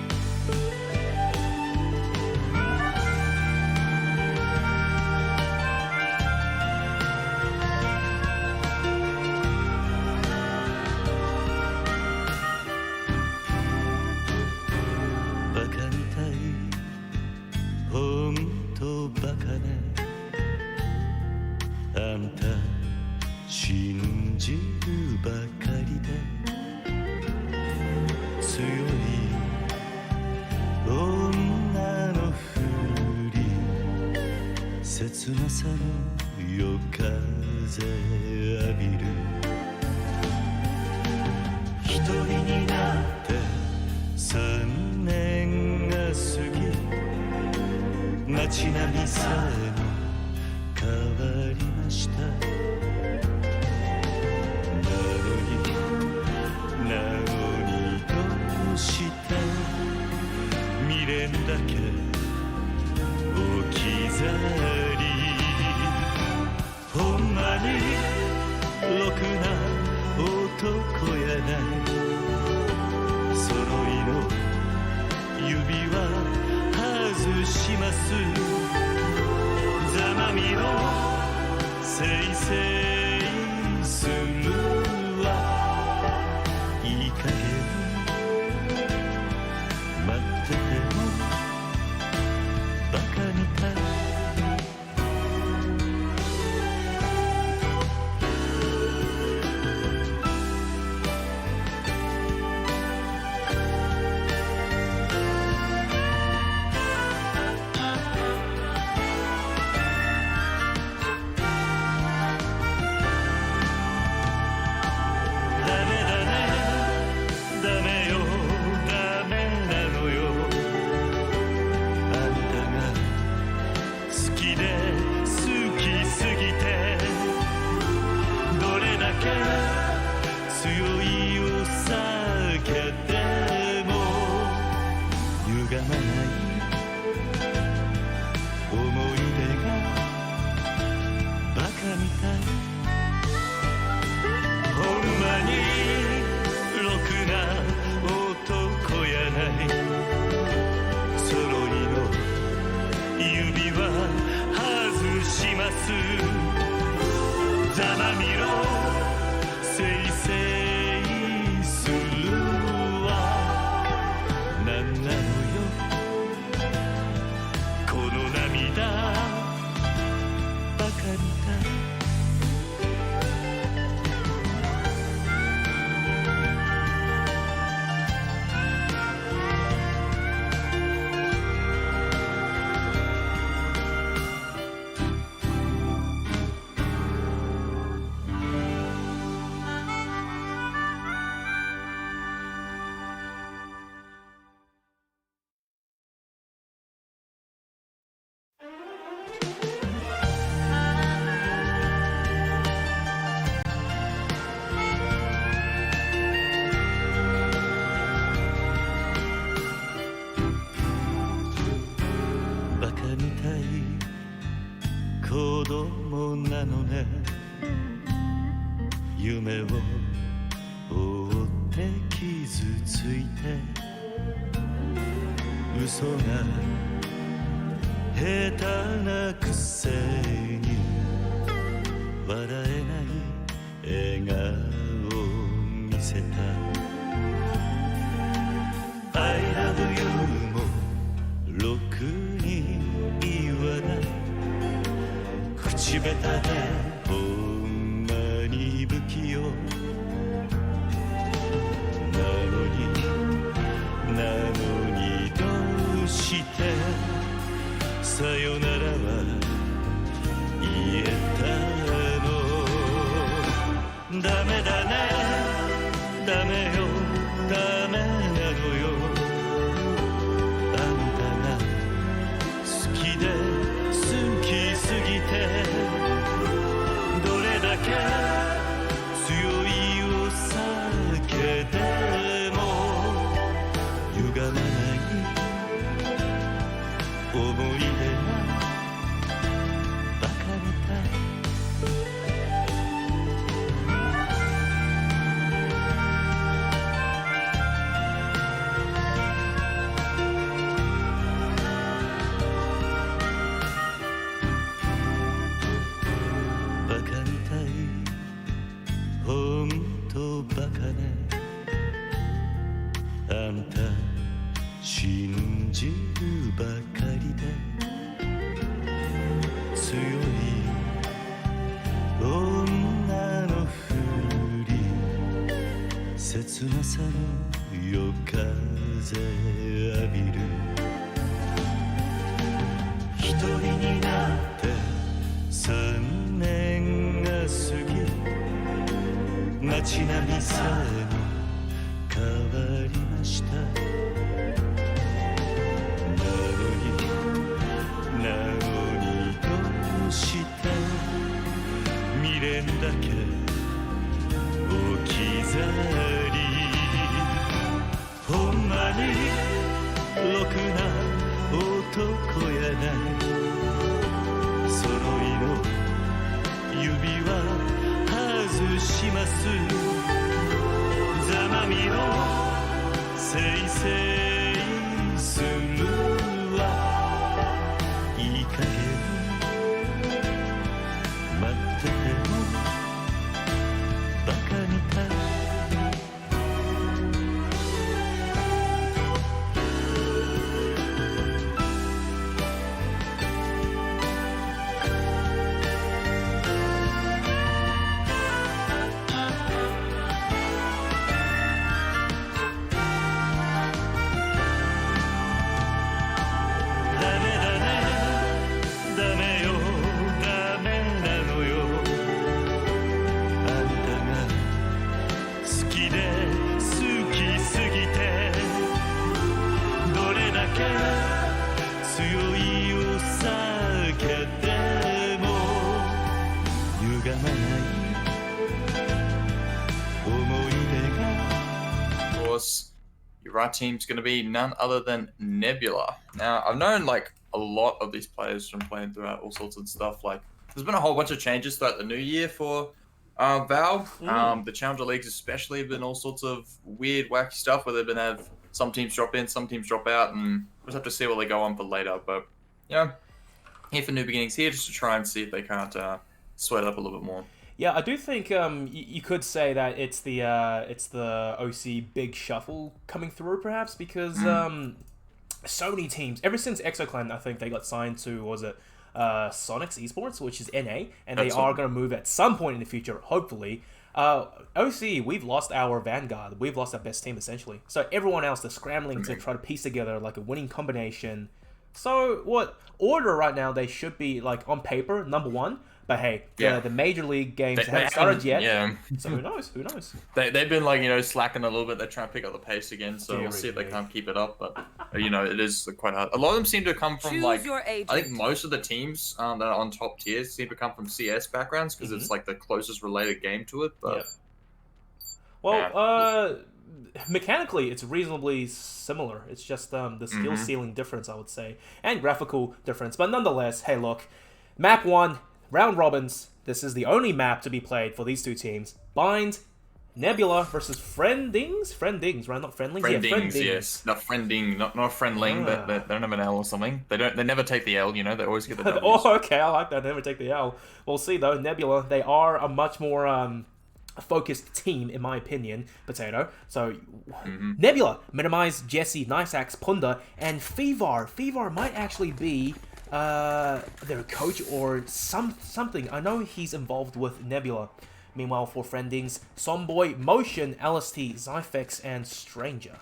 バカみたいほんとバカねあんた信じるばかりで強い女のふり切なさの夜風浴びる一人になって3年が過ぎ街並みさえも変わりましたなのにどうして未練だけ置き去りほんまにろくな男やない揃いの指輪外しますざまみろせいせいするいい加減待っててもバカみたいざまみろせいせいするわなんなのよこの涙バカみたい子供なのね夢を追って傷ついて嘘が下手なくせに笑えない笑顔を見せた I love you もろくに言わない口下手でほんまに不器用なのにどうしてさよならは言えたのダメだねダメよダメなのよあんたが好きで好きい出がバカみたいバカみたいほんとバカねあんた信じるばかりで強い女のふり切なさの夜風浴びる一人になって3年が過ぎ街並みさえも変わりましたなのにどうして未練だけ置き去りほんまにろくな男やない揃いの指輪外しますざまみろせいせいするわいい加減待っててもバカみたいOf course, your right team's going to be none other than Nebula. Now, I've known like a lot of these players from playing throughout all sorts of stuff. Like, there's been a whole bunch of changes throughout the new year for Valve. The Challenger Leagues especially have been all sorts of weird, wacky stuff where they've been have some teams drop in, some teams drop out, and we'll just have to see what they go on for later. But, yeah, here for New Beginnings here just to try and see if they can't sweat it up a little bit more. Yeah, I do think you could say that it's the OC big shuffle coming through, perhaps, because so many teams ever since ExoClan, I think they got signed to Sonic's Esports, which is NA, and they are going to move at some point in the future, hopefully. OC, we've lost our vanguard, we've lost our best team essentially. So everyone else is scrambling to try to piece together like a winning combination. So what order right now they should be like on paper number one. But hey, the major league games haven't started yet. Yeah. So who knows? Who knows? They've been like, slacking a little bit. They're trying to pick up the pace again. So we'll see if they can't keep it up. But it is quite hard. A lot of them seem to come from I think most of the teams that are on top tiers seem to come from CS backgrounds because it's like the closest related game to it. But mechanically, it's reasonably similar. It's just the skill ceiling difference, I would say, and graphical difference. But nonetheless, hey, look, map 1. Round robins. This is the only map to be played for these two teams. Bind, Nebula versus Friendings. Friendings, right? Not Friendlings. Friendings, yes. Not Friending, not Friendling. They don't have an L or something. They never take the L. They always get the W. Oh, okay. I like that. They never take the L. We'll see though. Nebula, they are a much more focused team, in my opinion. Potato. So Nebula minimize Jesse, Nice Axe, Punda, and Fevar. Fevar might actually be their coach or something. I know he's involved with Nebula. Meanwhile, for Friendings, Somboy, Motion, LST, Zyfex, and Stranger.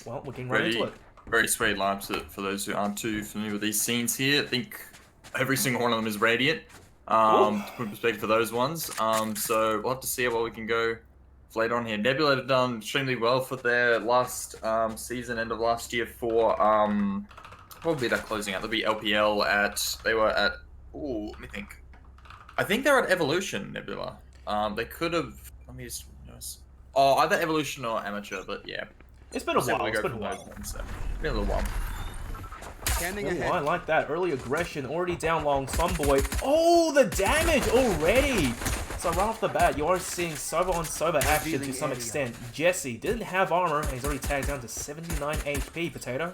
Well, we're getting right into it. Very sweet lineups for those who aren't too familiar with these scenes here. I think every single one of them is Radiant. To put in perspective for those ones. So we'll have to see what we can go later on here. Nebula have done extremely well for their last season, end of last year for probably that closing out. They'll be LPL they were at, let me think. I think they're at Evolution, Nebula. They could have, let me just notice. Oh, either Evolution or Amateur, but yeah. It's been a while. It's been a while. Been a little while. Scanning Oh, ahead. I like that. Early aggression, already down long. Sunboy. Oh, the damage already! So right off the bat, you are seeing server-on-server action to some extent. Jesse didn't have armor, and he's already tagged down to 79 HP, Potato.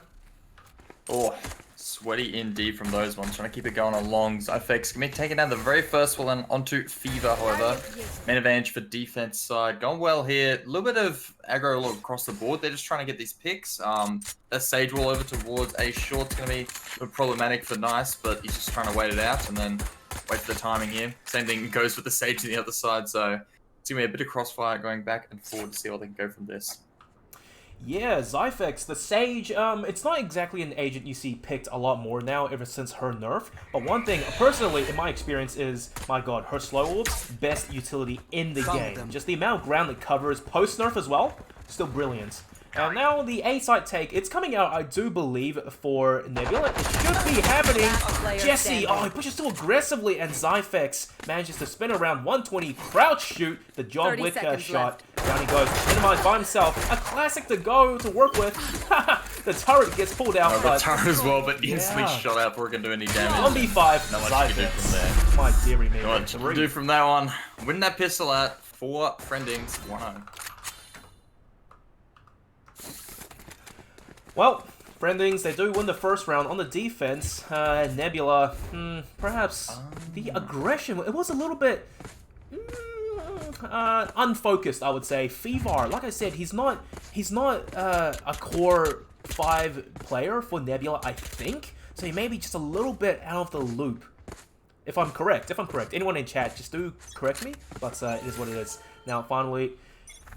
Oh, sweaty indeed from those ones. Trying to keep it going on longs. Ifex can be taken down the very first one onto Fever, however. Main advantage for defense side. Going well here. A little bit of aggro across the board. They're just trying to get these picks. A Sage wall over towards A short's going to be a bit problematic for Nice, but he's just trying to wait it out and then wait for the timing here. Same thing goes with the Sage on the other side, so it's going to be a bit of crossfire going back and forward to see what they can go from this. Yeah, Zyphex, the Sage, it's not exactly an agent you see picked a lot more now ever since her nerf, but one thing, personally, in my experience is, my god, her slow orbs, best utility in the game. Just the amount of ground it covers post-nerf as well, still brilliant. And now the A-side take, it's coming out, I do believe, for Nebula. It should be happening. Jesse, oh, he pushes too aggressively, and Zyphex manages to spin around 120, crouch shoot, the John Wick shot. Down he goes, minimized by himself. A classic to go to work with. The turret gets pulled out. The turret as well, but instantly shot out before it can do any damage. 1v5, Not much you can do from there. My dearie me. Not much you can do from that one. Win that pistol out for Friendings 1-0. Well, Friendings, they do win the first round on the defense. Nebula, perhaps the aggression, it was a little bit unfocused, I would say. Fever, like I said, he's not a core 5 player for Nebula, I think. So he may be just a little bit out of the loop. If I'm correct. Anyone in chat, just do correct me. But it is what it is. Now, finally,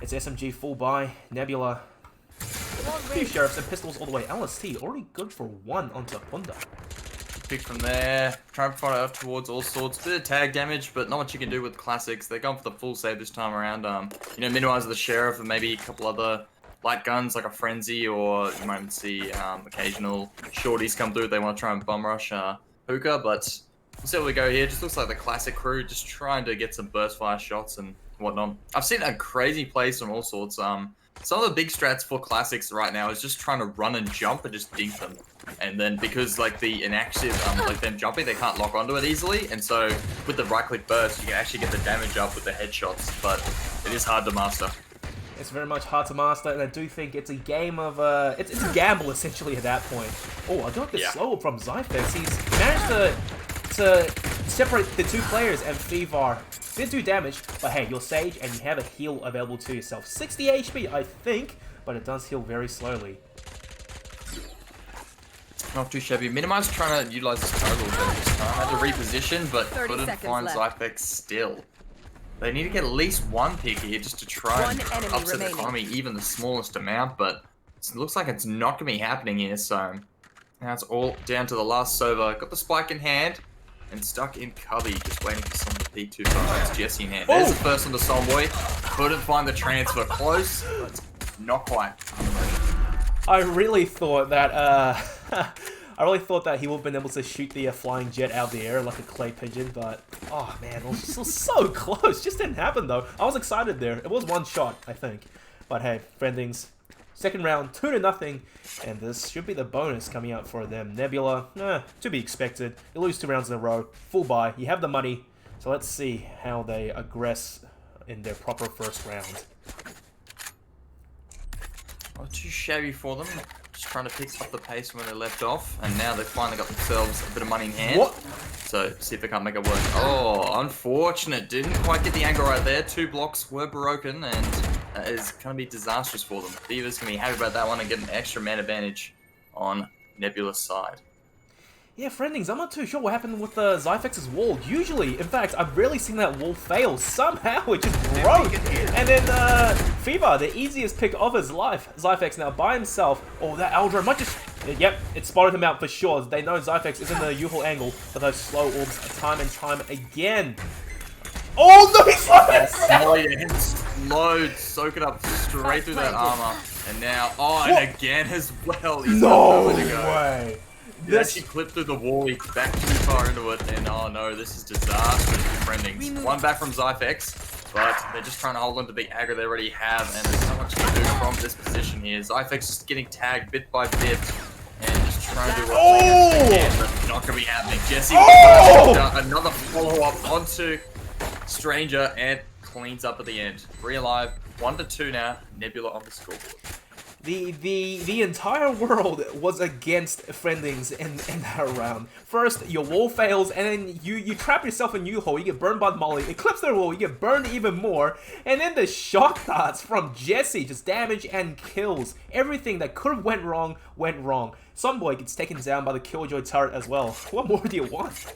it's SMG full buy. Nebula. Two sheriffs and pistols all the way. LST already good for 1 onto Punda. Pick from there. Try and fight up towards all sorts. Bit of tag damage, but not much you can do with classics. They're going for the full save this time around. Minimize the sheriff and maybe a couple other light guns like a frenzy, or you might even see occasional shorties come through if they want to try and bum rush Hookah. But we'll see how we go here. Just looks like the classic crew just trying to get some burst fire shots and whatnot. I've seen a crazy plays from all sorts. Some of the big strats for classics right now is just trying to run and jump and just dink them. And then because like the inactive, like them jumping, they can't lock onto it easily. And so with the right click burst, you can actually get the damage up with the headshots, but it is hard to master. It's very much hard to master, and I do think it's a game of, it's a gamble essentially at that point. Oh, I got this slow from Zyphex. He's managed to separate the two players, and Fever did do damage, but hey, you're Sage and you have a heal available to yourself. 60 HP, I think, but it does heal very slowly. Not too shabby. Minimize trying to utilize this turret a little bit this time. Had to reposition, but couldn't find Zyphex still. They need to get at least one pick here just to try and upset the economy, even the smallest amount, but it looks like it's not going to be happening here, so now it's all down to the last server. Got the spike in hand and stuck in cubby, just waiting for someone to peek too far. It's Jesse in hand. There's the first on the Somboy. Couldn't find the transfer. Close, but not quite. I really thought that, he would have been able to shoot the flying jet out of the air like a clay pigeon, but, oh man, it was still so close. Just didn't happen though. I was excited there. It was one shot, I think. But hey, Friendings, second round, 2-0, and this should be the bonus coming out for them. Nebula, to be expected. You lose 2 rounds in a row, full buy, you have the money, so let's see how they aggress in their proper first round. Not too shabby for them. Just trying to pick up the pace from where they left off, and now they've finally got themselves a bit of money in hand. What? So see if they can't make it work. Oh, unfortunate. Didn't quite get the angle right there. 2 blocks were broken, and that is going to be disastrous for them. Fever's going to be happy about that one and get an extra man advantage on Nebula's side. Yeah, Friendings, I'm not too sure what happened with Zyphex's wall. Usually, in fact, I've rarely seen that wall fail. Somehow it just broke. And then Fever, the easiest pick of his life. Zyphex now by himself. Oh, that Eldra might just... Yep, it spotted him out for sure. They know Zyphex is in the U-haul angle for those slow orbs time and time again. Oh, no, he's Load, soak it up straight through that armor. And now, and again as well. He's no got nowhere to go. way. He actually clipped through the wall, he backed too far into it, and oh no, this is disastrous for Friendings. One back from Zyphex, but they're just trying to hold on to the aggro they already have, and there's not much to do from this position here. Zyphex just getting tagged bit by bit, and just trying to do Oh! what they can, but not gonna be happening. Jesse another follow-up onto Stranger and cleans up at the end. 3 alive, 1-2 now. Nebula on the scoreboard. The entire world was against Friendlings in that round. First, your wall fails, and then you trap yourself in a new hole, you get burned by the molly, eclipse their wall, you get burned even more, and then the shock darts from Jesse just damage and kills. Everything that could have went wrong, went wrong. Some boy gets taken down by the Killjoy turret as well. What more do you want?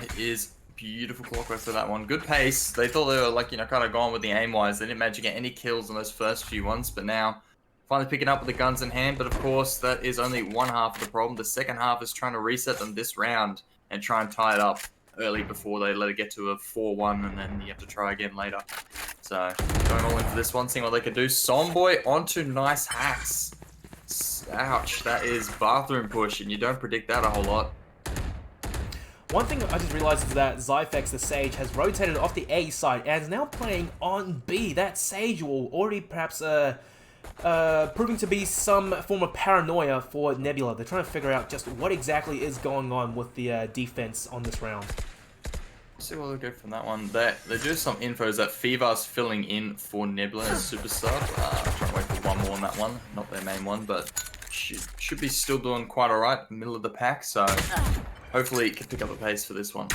It is beautiful clockwise for that one. Good pace. They thought they were like, kind of gone with the aim-wise. They didn't manage to get any kills on those first few ones, but now finally picking up with the guns in hand, but of course, that is only one half of the problem. The second half is trying to reset them this round and try and tie it up early before they let it get to a 4-1, and then you have to try again later. So, going all in for this one, seeing what they can do. Somboy onto nice hacks. Ouch, that is bathroom push, and you don't predict that a whole lot. One thing I just realized is that Zyphex, the Sage, has rotated off the A side and is now playing on B. That Sage will already perhaps proving to be some form of paranoia for Nebula. They're trying to figure out just what exactly is going on with the defense on this round. See what they'll go from that one. There do some infos that Fevar's filling in for Nebula as super sub. Trying to wait for one more on that one. Not their main one, but should be still doing quite alright, middle of the pack, so hopefully it can pick up a pace for this one.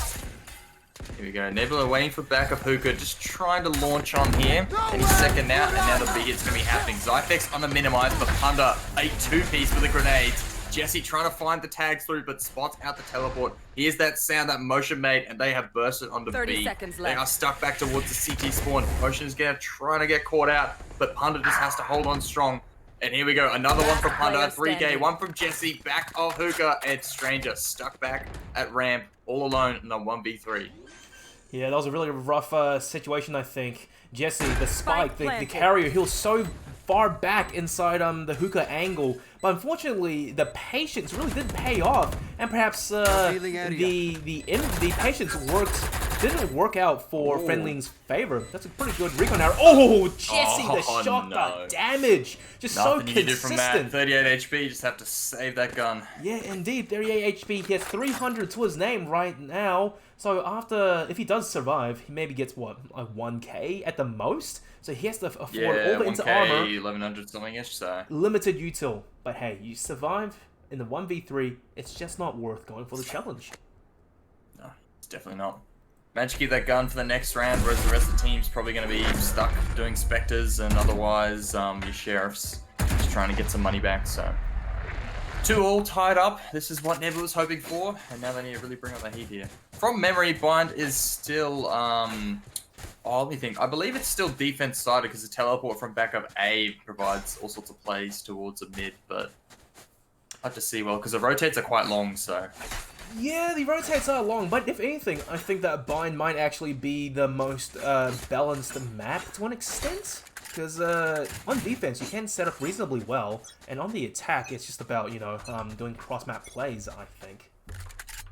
Here we go, Nebula waiting for back of Hookah, just trying to launch on here. Any second now, and now the big hit's going to be happening. Zyphex on the minimize, but Punda, a 2-piece with a grenade. Jesse trying to find the tags through, but spots out the teleport. Here's that sound that Motion made, and they have bursted onto 30 B. seconds They left. are stuck back towards the CT spawn. Motion is trying to get caught out, but Punda just has to hold on strong. And here we go, another one from Punda, 3K, one from Jesse, back of Hookah, and Stranger stuck back at ramp, all alone in the 1v3. Yeah, that was a really rough situation, I think. Jesse, the Spike, the planted. carrier, he was so far back inside the Hookah angle, but unfortunately, the patience really didn't pay off, and perhaps the patience didn't work out for Friendling's favor. That's a pretty good recon arrow. Oh, Jesse, the shot got damage, just Nothing so you can do from that. consistent. 38 HP, just have to save that gun. Yeah, indeed, 38 HP. He has 300 to his name right now. So after, if he does survive, he maybe gets what, like 1k at the most. So he has to afford all the into 1K, armor. 1100 something-ish, so. Limited util. But hey, you survive in the 1v3. It's just not worth going for the challenge. No, it's definitely not. Manage to keep that gun for the next round, whereas the rest of the team's probably going to be stuck doing Spectres, and otherwise your Sheriff's just trying to get some money back, so. 2 all tied up. This is what Nebula was hoping for, and now they need to really bring up the heat here. From memory, Bind is still, let me think. I believe it's still defense sided because the teleport from back of A provides all sorts of plays towards a mid, but I have to see well because the rotates are quite long, so. Yeah, the rotates are long, but if anything, I think that Bind might actually be the most balanced map to an extent. Because on defense, you can set up reasonably well, and on the attack, it's just about, doing cross-map plays, I think.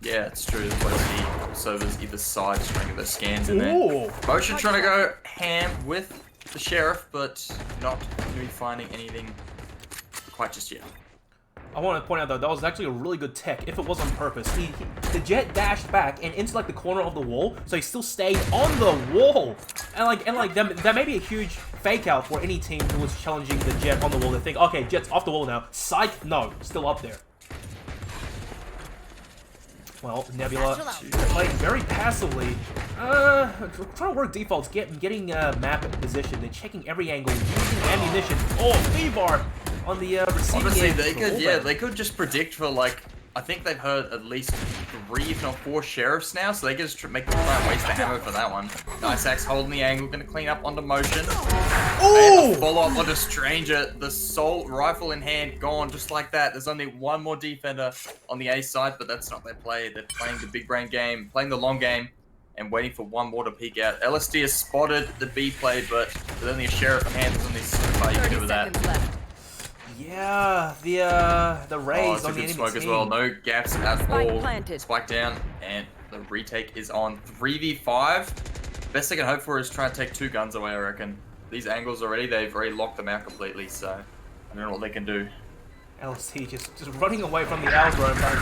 Yeah, it's true. There's the servers either side just trying to get their scans in there. Ooh. Motion trying to go ham with the Sheriff, but not really finding anything quite just yet. I want to point out though, that was actually a really good tech, if it was on purpose. The Jet dashed back and into like the corner of the wall, so he still stayed on the wall. And that may be a huge fake out for any team who was challenging the Jet on the wall. They think, okay, Jet's off the wall now. Psych, no, still up there. Well, Nebula playing very passively. Trying to work defaults, getting map position, and checking every angle, using ammunition. Oh, Fevar on the receiving Honestly, end. they could just predict for like, I think they've heard at least 3 if not 4 Sheriffs now, so they can just make them try and waste the ammo for that one. Nice axe holding the angle, gonna clean up onto Motion. Ooh! Follow up onto Stranger, the Soul rifle in hand, gone just like that. There's only one more defender on the A side, but that's not their play. They're playing the big brain game, playing the long game, and waiting for one more to peek out. LSD has spotted the B play, but with only a Sheriff in hand, there's only so far you can do with that. Left. Yeah, the raise Oh, on the it's a good enemy smoke team. as well. No gaps at Spike all. planted. Spike down, and the retake is on 3v5. Best they can hope for is try and take 2 guns away, I reckon. These angles already, they've already locked them out completely, so I don't know what they can do. LST just running away from the Aldrome, but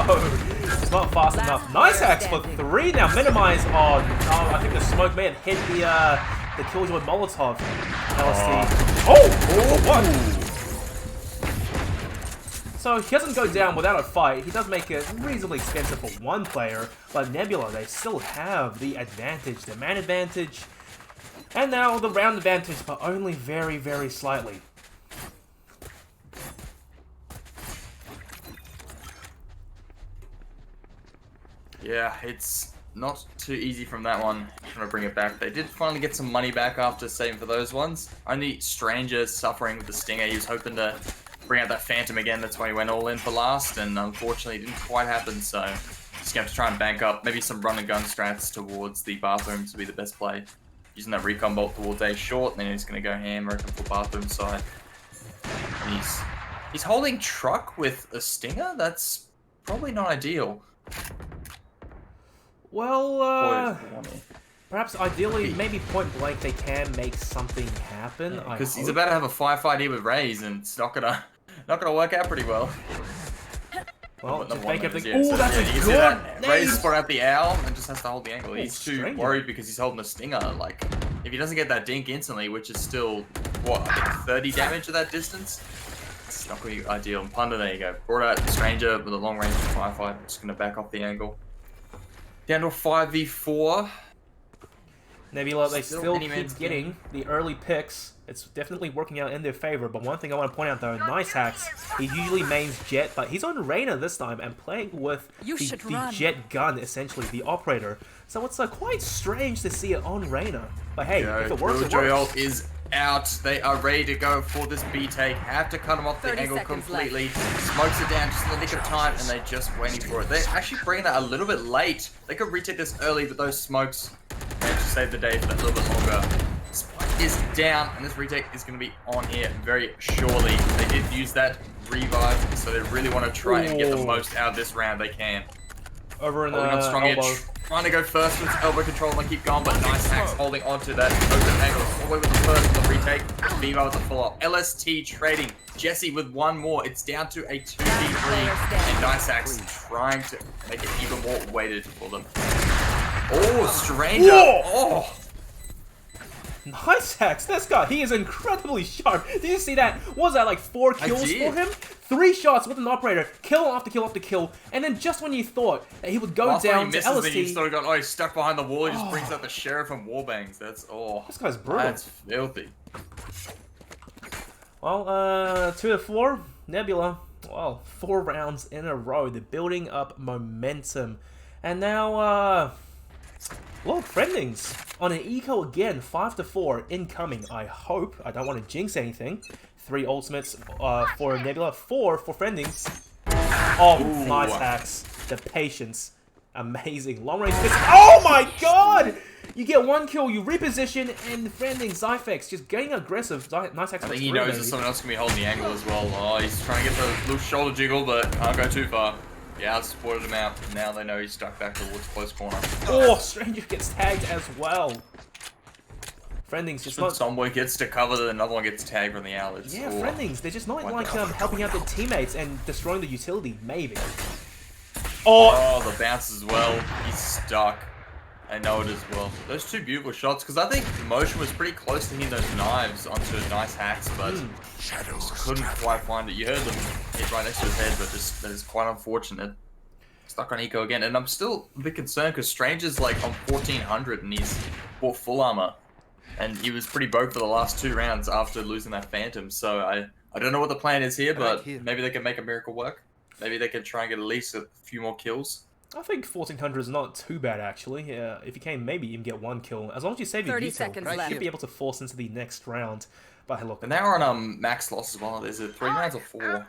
no, it's not fast enough. Nice axe for 3 now, minimize on. Oh, I think the smoke may have hit the Killjoy Molotov. LST. Oh, what? So he doesn't go down without a fight. He does make it reasonably expensive for one player, but Nebula, they still have the advantage, the man advantage, and now the round advantage, but only very, very slightly. Yeah, it's not too easy from that one. Trying to bring it back. They did finally get some money back after saving for those ones. Only Stranger suffering with the Stinger. He was hoping to bring out that Phantom again. That's why he went all in for last, and unfortunately it didn't quite happen, so just gonna have to try and bank up maybe some run and gun strats towards the bathroom to be the best play. Using that recon bolt towards A short, and then he's gonna go ham, reckon, for bathroom side. And he's holding truck with a Stinger? That's probably not ideal. Well, perhaps ideally, maybe point blank, they can make something happen. Because he's about to have a firefight here with Raze, and it's not gonna work out pretty well. Well, just make everything. Yeah, Oh, that's a good that. Raze spot out the owl and just has to hold the angle. He's too worried because he's holding a Stinger. Like, if he doesn't get that dink instantly, which is still, what, I think 30 damage at that distance, it's not going to be ideal. And Plunder, there you go. Brought out Stranger with a long range firefight. Just going to back off the angle. Down to a 5v4. Nebula, they still keep getting the early picks. It's definitely working out in their favor, but one thing I want to point out though, Nice Hacks, he usually mains Jet, but he's on Reyna this time and playing with the Jet gun, essentially, the operator. So it's quite strange to see it on Reyna. But hey, if it works, it works. Ult is out. They are ready to go for this B take. Have to cut him off the angle completely. Smokes it down just in the nick of time, and they're just waiting for it. They're actually bringing that a little bit late. They could retake this early, but those smokes managed to save the day for that little bit longer. Spike is down, and this retake is going to be on here very surely. They did use that revive, so they really want to try and get the most out of this round they can. Over in the strong elbow. edge. Trying to go first with elbow control and keep going, but Nice Hacks holding onto that open angle. All the way with the first on the retake. Viva with the follow-up. LST trading. Jesse with one more. It's down to a 2v3. And Nice Hacks trying to make it even more weighted for them. Oh, Stranger. Whoa! Oh. Nice Hacks, this guy, he is incredibly sharp. Did you see that? What was that, like 4 kills for him? 3 shots with an operator, kill after kill after kill, and then just when you thought that he would go down to LST... Then you sort of got, he's stuck behind the wall, he just brings out the Sheriff and warbangs. That's, this guy's brutal. That's filthy. Well, 2 to 4, Nebula, well, 4 rounds in a row. They're building up momentum. And now, look, Friendings on an eco again, 5 to 4 incoming. I hope. I don't want to jinx anything. 3 ultimates for Nebula, 4 for Friendings. Oh, ooh. Nice Hacks. The patience. Amazing. Long range fist. Oh my god! You get 1 kill, you reposition, and Friendings, Zyphex just getting aggressive. Nice Hacks. I think he knows that someone else can be holding the angle as well. Oh, he's trying to get the little shoulder jiggle, but can't go too far. Yeah, I supported him out. Now they know he's stuck back towards close corner. Oh, Stranger gets tagged as well. Friendings just not... Someone gets to cover, then another one gets tagged from the owl. Yeah, Friendings, they're just not like helping out their teammates and destroying the utility, maybe. Oh, the bounce as well. He's stuck. I know it as well. Those 2 beautiful shots, because I think Motion was pretty close to hitting those knives onto Nice Hacks, but just couldn't quite find it. You heard them hit right next to his head, but just that is quite unfortunate. Stuck on eco again, and I'm still a bit concerned because Stranger's like on 1400 and he's bought full armor, and he was pretty broke for the last 2 rounds after losing that Phantom. So I don't know what the plan is here, but maybe they can make a miracle work. Maybe they can try and get at least a few more kills. I think 1400 is not too bad, actually. If you can, maybe even get 1 kill. As long as you save your detail, you should be able to force into the next round. But hey, look. And now we're on max loss as well. Is it 3 rounds or 4?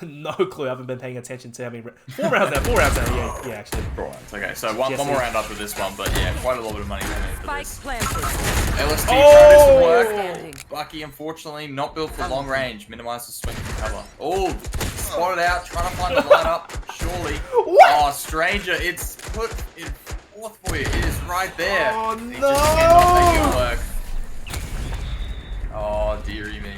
No clue. I haven't been paying attention to how many... 4 rounds now. 4 rounds now. Yeah, actually. 4 rounds. Okay, so one more round after this one. But yeah, quite a little bit of money coming in for this. LST tried to work. Bucky, unfortunately, not built for long range. Minimize the swing for cover. Oh, spotted out. Trying to find the lineup. Surely. What? Oh, Stranger, it's put in 4th for you. It is right there. Oh, he no. just cannot make it work. Oh, dearie me.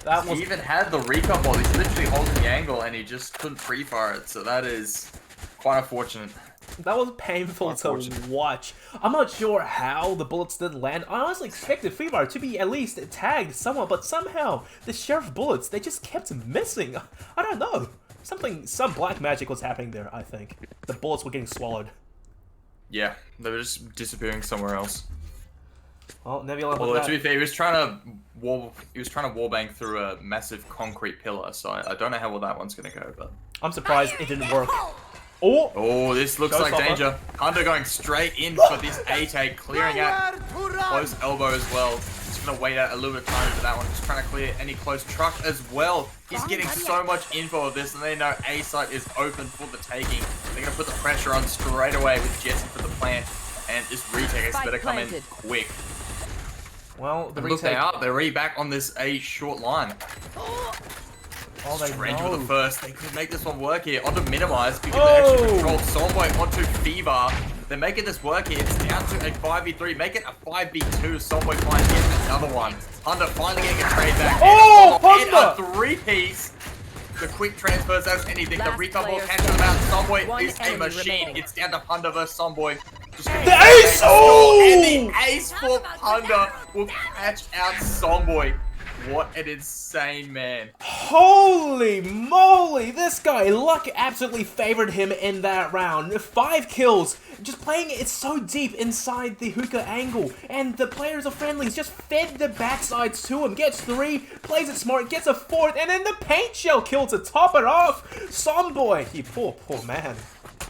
That was He even had the recon ball. He's literally holding the angle and he just couldn't free fire it. So that is quite unfortunate. That was painful to watch. I'm not sure how the bullets didn't land. I honestly expected Fever to be at least tagged somewhat, but somehow the Sheriff bullets, they just kept missing. I don't know. Some black magic was happening there, I think. The bullets were getting swallowed. Yeah, they were just disappearing somewhere else. Well, Nebula. Well, to be fair, he was trying to wallbang through a massive concrete pillar, so I don't know how well that one's gonna go, but I'm surprised it didn't work. Oh, this looks like danger. Hunter going straight in for this A-take, clearing out close elbow as well. Just gonna wait out a little bit of time for that one. Just trying to clear any close truck as well. He's getting so much info of this, and they know A site is open for the taking. They're gonna put the pressure on straight away with Jesse for the plant, and this retake is better come in quick. Well, the look, they are. They're already back on this A short line. Oh, they Strange know. with the first. They could make this one work here. Onto minimize because they actually control Soulboy onto Fever. They're making this work here. It's down to a 5v3. Make it a 5v2. Soulboy finally gets another one. Hunter finally getting a trade back. And a three-piece. The quick transfers as anything. The recon ball catches them out. Soulboy is a machine. It's down to Hunter versus Soulboy. The ace! And the ace for Hunter will catch out Soulboy. What an insane man. Holy moly, this guy, luck absolutely favored him in that round. 5 kills, just playing it so deep inside the hookah angle, and the players of Friendlies just fed the backsides to him. Gets 3, plays it smart, gets a 4th, and then the paint shell kill to top it off. Somboy, you poor man.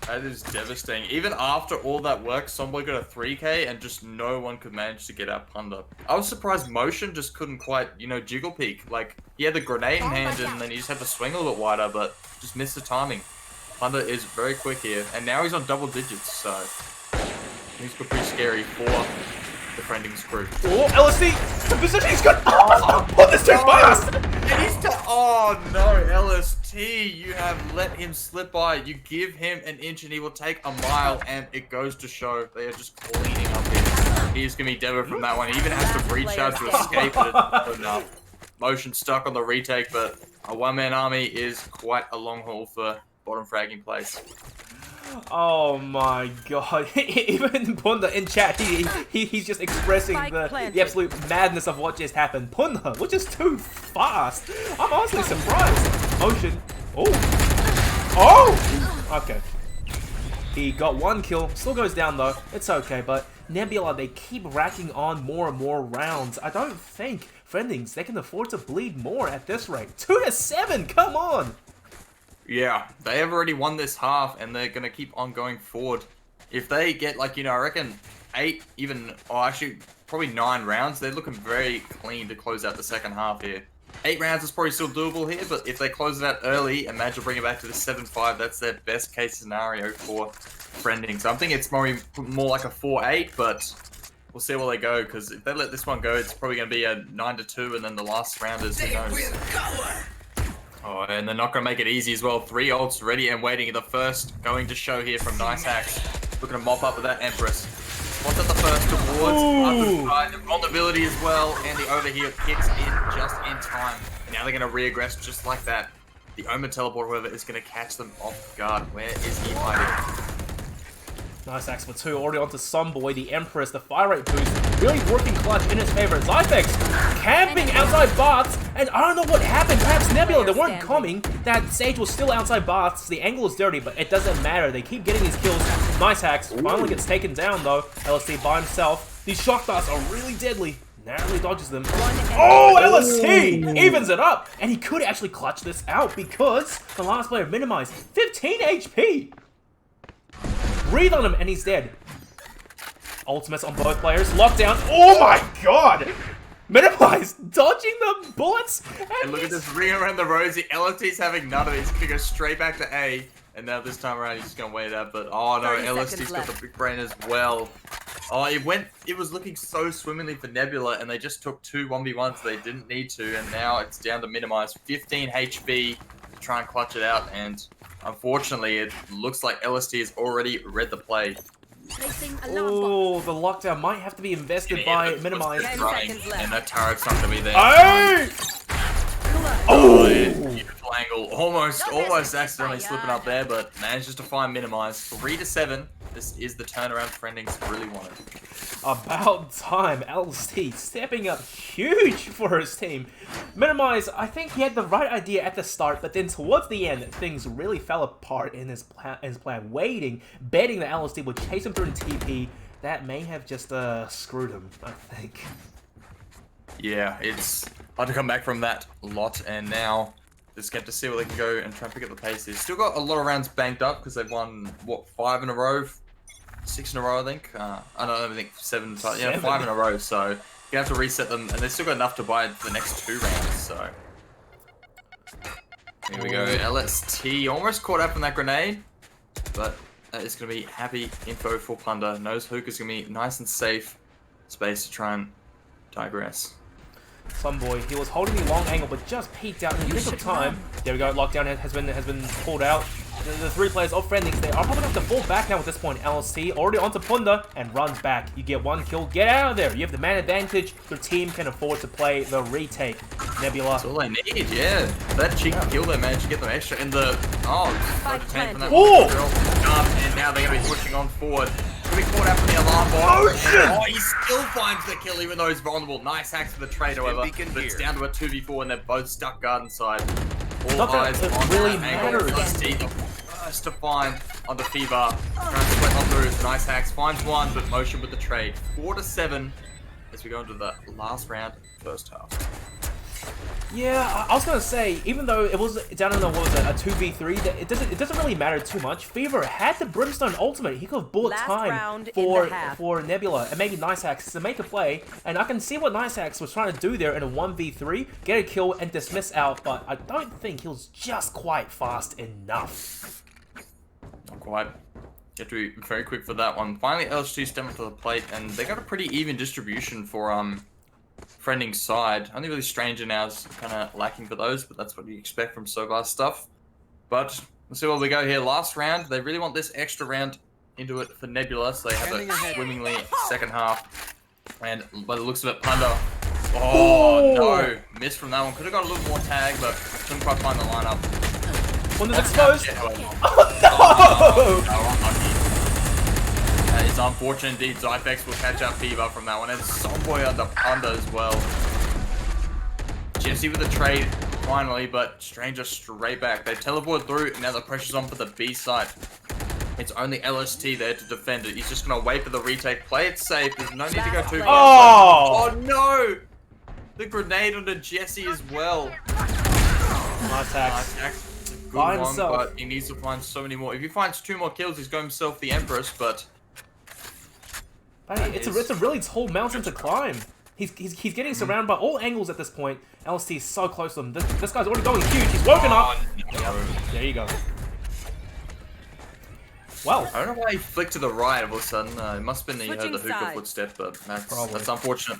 That is devastating. Even after all that work, Somboy got a 3k and just no one could manage to get out Punda. I was surprised Motion just couldn't quite, jiggle peek. Like, he had the grenade in hand and then he just had to swing a little bit wider, but just missed the timing. Punda is very quick here, and now he's on double digits, so he's pretty scary for the Friendings crew. Oh, LSD, the position is good. Oh, this too fast. And he's oh no, LST, you have let him slip by. You give him an inch and he will take a mile, and it goes to show they are just cleaning up here. He's going to be dead from that one. He even has to recharge to escape it. But no. Motion stuck on the retake, but a one-man army is quite a long haul for bottom fragging place. Oh my god. Even Punda in chat, he's just expressing the absolute madness of what just happened. Punda, which is too fast. I'm honestly surprised. Motion. Oh! Okay. He got 1 kill. Still goes down though. It's okay, but Nebula, they keep racking on more and more rounds. I don't think Friendings, they can afford to bleed more at this rate. 2-7, come on! Yeah, they have already won this half, and they're going to keep on going forward. If they get, I reckon 8, actually, probably 9 rounds, they're looking very clean to close out the second half here. 8 rounds is probably still doable here, but if they close it out early and manage to bring it back to the 7-5, that's their best case scenario for Friending. So I'm thinking it's more like a 4-8, but we'll see where they go, because if they let this one go, it's probably going to be a 9-2, and then the last round is, who knows. Oh, and they're not going to make it easy as well. 3 ults ready and waiting. The first going to show here from Nice Hacks. Looking to mop up with that Empress. Spots at the first towards the vulnerability as well. And the overheal kicks in just in time. Now they're going to reaggress just like that. The Omen teleport, however, is going to catch them off guard. Where is he hiding? Nice axe for 2, already onto Somboy, the Empress, the fire rate boost, really working clutch in his favor. Zyphex camping outside Baths, and I don't know what happened, perhaps Nebula, they weren't coming, that Sage was still outside Baths, the angle is dirty, but it doesn't matter, they keep getting these kills. Nice hacks, finally gets taken down though, LST by himself. These shock darts are really deadly, narrowly dodges them. Oh, LST evens it up, and he could actually clutch this out because the last player minimized 15 HP. Breathe on him and he's dead. Ultimates on both players. Lockdown. Oh my god! Minimize, dodging the bullets. And look at this ring around the rosy. LST's having none of it. He's going to go straight back to A. And now this time around he's just going to wait it out. But oh no, LST's got the big brain as well. Oh, it was looking so swimmingly for Nebula, and they just took 2 1v1s they didn't need to. And now it's down to minimize 15 HP to try and clutch it out. And unfortunately, it looks like LST has already read the play. Oh, the lockdown might have to be invested by Minimize. And that turret's not going to be there. Hey! Oh! Yeah, beautiful angle. Almost accidentally slipping up there, but manages to find minimize. 3-7. This is the turnaround Friendings really wanted. About time. LST stepping up huge for his team. Minimize, I think he had the right idea at the start, but then towards the end, things really fell apart in his plan. Waiting, betting that LST would chase him through the TP. That may have just screwed him, I think. Yeah, it's hard to come back from that lot, and now just get to see where they can go and try and pick up the pace. They've still got a lot of rounds banked up because they've won, what, 5 in a row? 6 in a row, I think. I don't think 7. Yeah, 5 in a row. So you have to reset them, and they've still got enough to buy for the next 2 rounds. So here we go. LST almost caught up on that grenade, but it's going to be happy info for Plunder. Knows Hookah's going to be nice and safe space to try and digress. Some boy, he was holding the long angle, but just peeked out in the nick of time. There we go. Lockdown has been pulled out. The 3 players of Friendings, they are probably going to have to fall back now at this point. LST already onto Punda and runs back. You get 1 kill, get out of there. You have the man advantage. Your team can afford to play the retake. Nebula. That's all they need, yeah. That cheeky kill they managed to get them extra in the... And now they're going to be pushing on forward. Going to be caught out from the alarm box. He still finds the kill even though he's vulnerable. Nice hacks for the trade, however. But it's down to a 2v4 and they're both stuck garden side. All eyes on really that angle. LST, the first to find on the Fever. Trying to split on through. Nice hacks. Finds 1, but motion with the trade. 4-7 as we go into the last round, first half. Yeah, I was gonna say, even though it was down in the, what was it, a 2v3, that it doesn't really matter too much. Fever had the Brimstone ultimate. He could have bought time for Nebula and maybe Nice Axe to make a play. And I can see what Nice Axe was trying to do there in a 1v3, get a kill and dismiss out, but I don't think he was just quite fast enough. Not quite. You have to be very quick for that one. Finally, LSG stepped up to the plate, and they got a pretty even distribution for Friending's side. Only really Stranger now is kind of lacking for those, but that's what you expect from Sobar's stuff. But let's see where we go here. Last round, they really want this extra round into it for Nebula, so they have a swimmingly second half. And by the looks of it, Plunder. Oh no, missed from that one. Could have got a little more tag, but couldn't quite find the lineup. Plunder exposed. Oh no! It's unfortunate indeed. Zypex will catch up Fever from that one, and Somboy under as well. Jesse with the trade finally, but Stranger straight back. They teleport through, and now the pressure's on for the B side. It's only LST there to defend it. He's just gonna wait for the retake, play it safe. There's no need to go too far. Oh no! The grenade onto Jesse as well. Nice hack. Good one, but he needs to find so many more. If he finds 2 more kills, he's got himself the Empress, but... It's a really tall mountain to climb. He's getting surrounded by all angles at this point. LST is so close to him. This guy's already going huge. He's woken up. No. There you go. Well, I don't know why he flicked to the right all of a sudden. It must have been that he heard the hookah footstep, but that's unfortunate.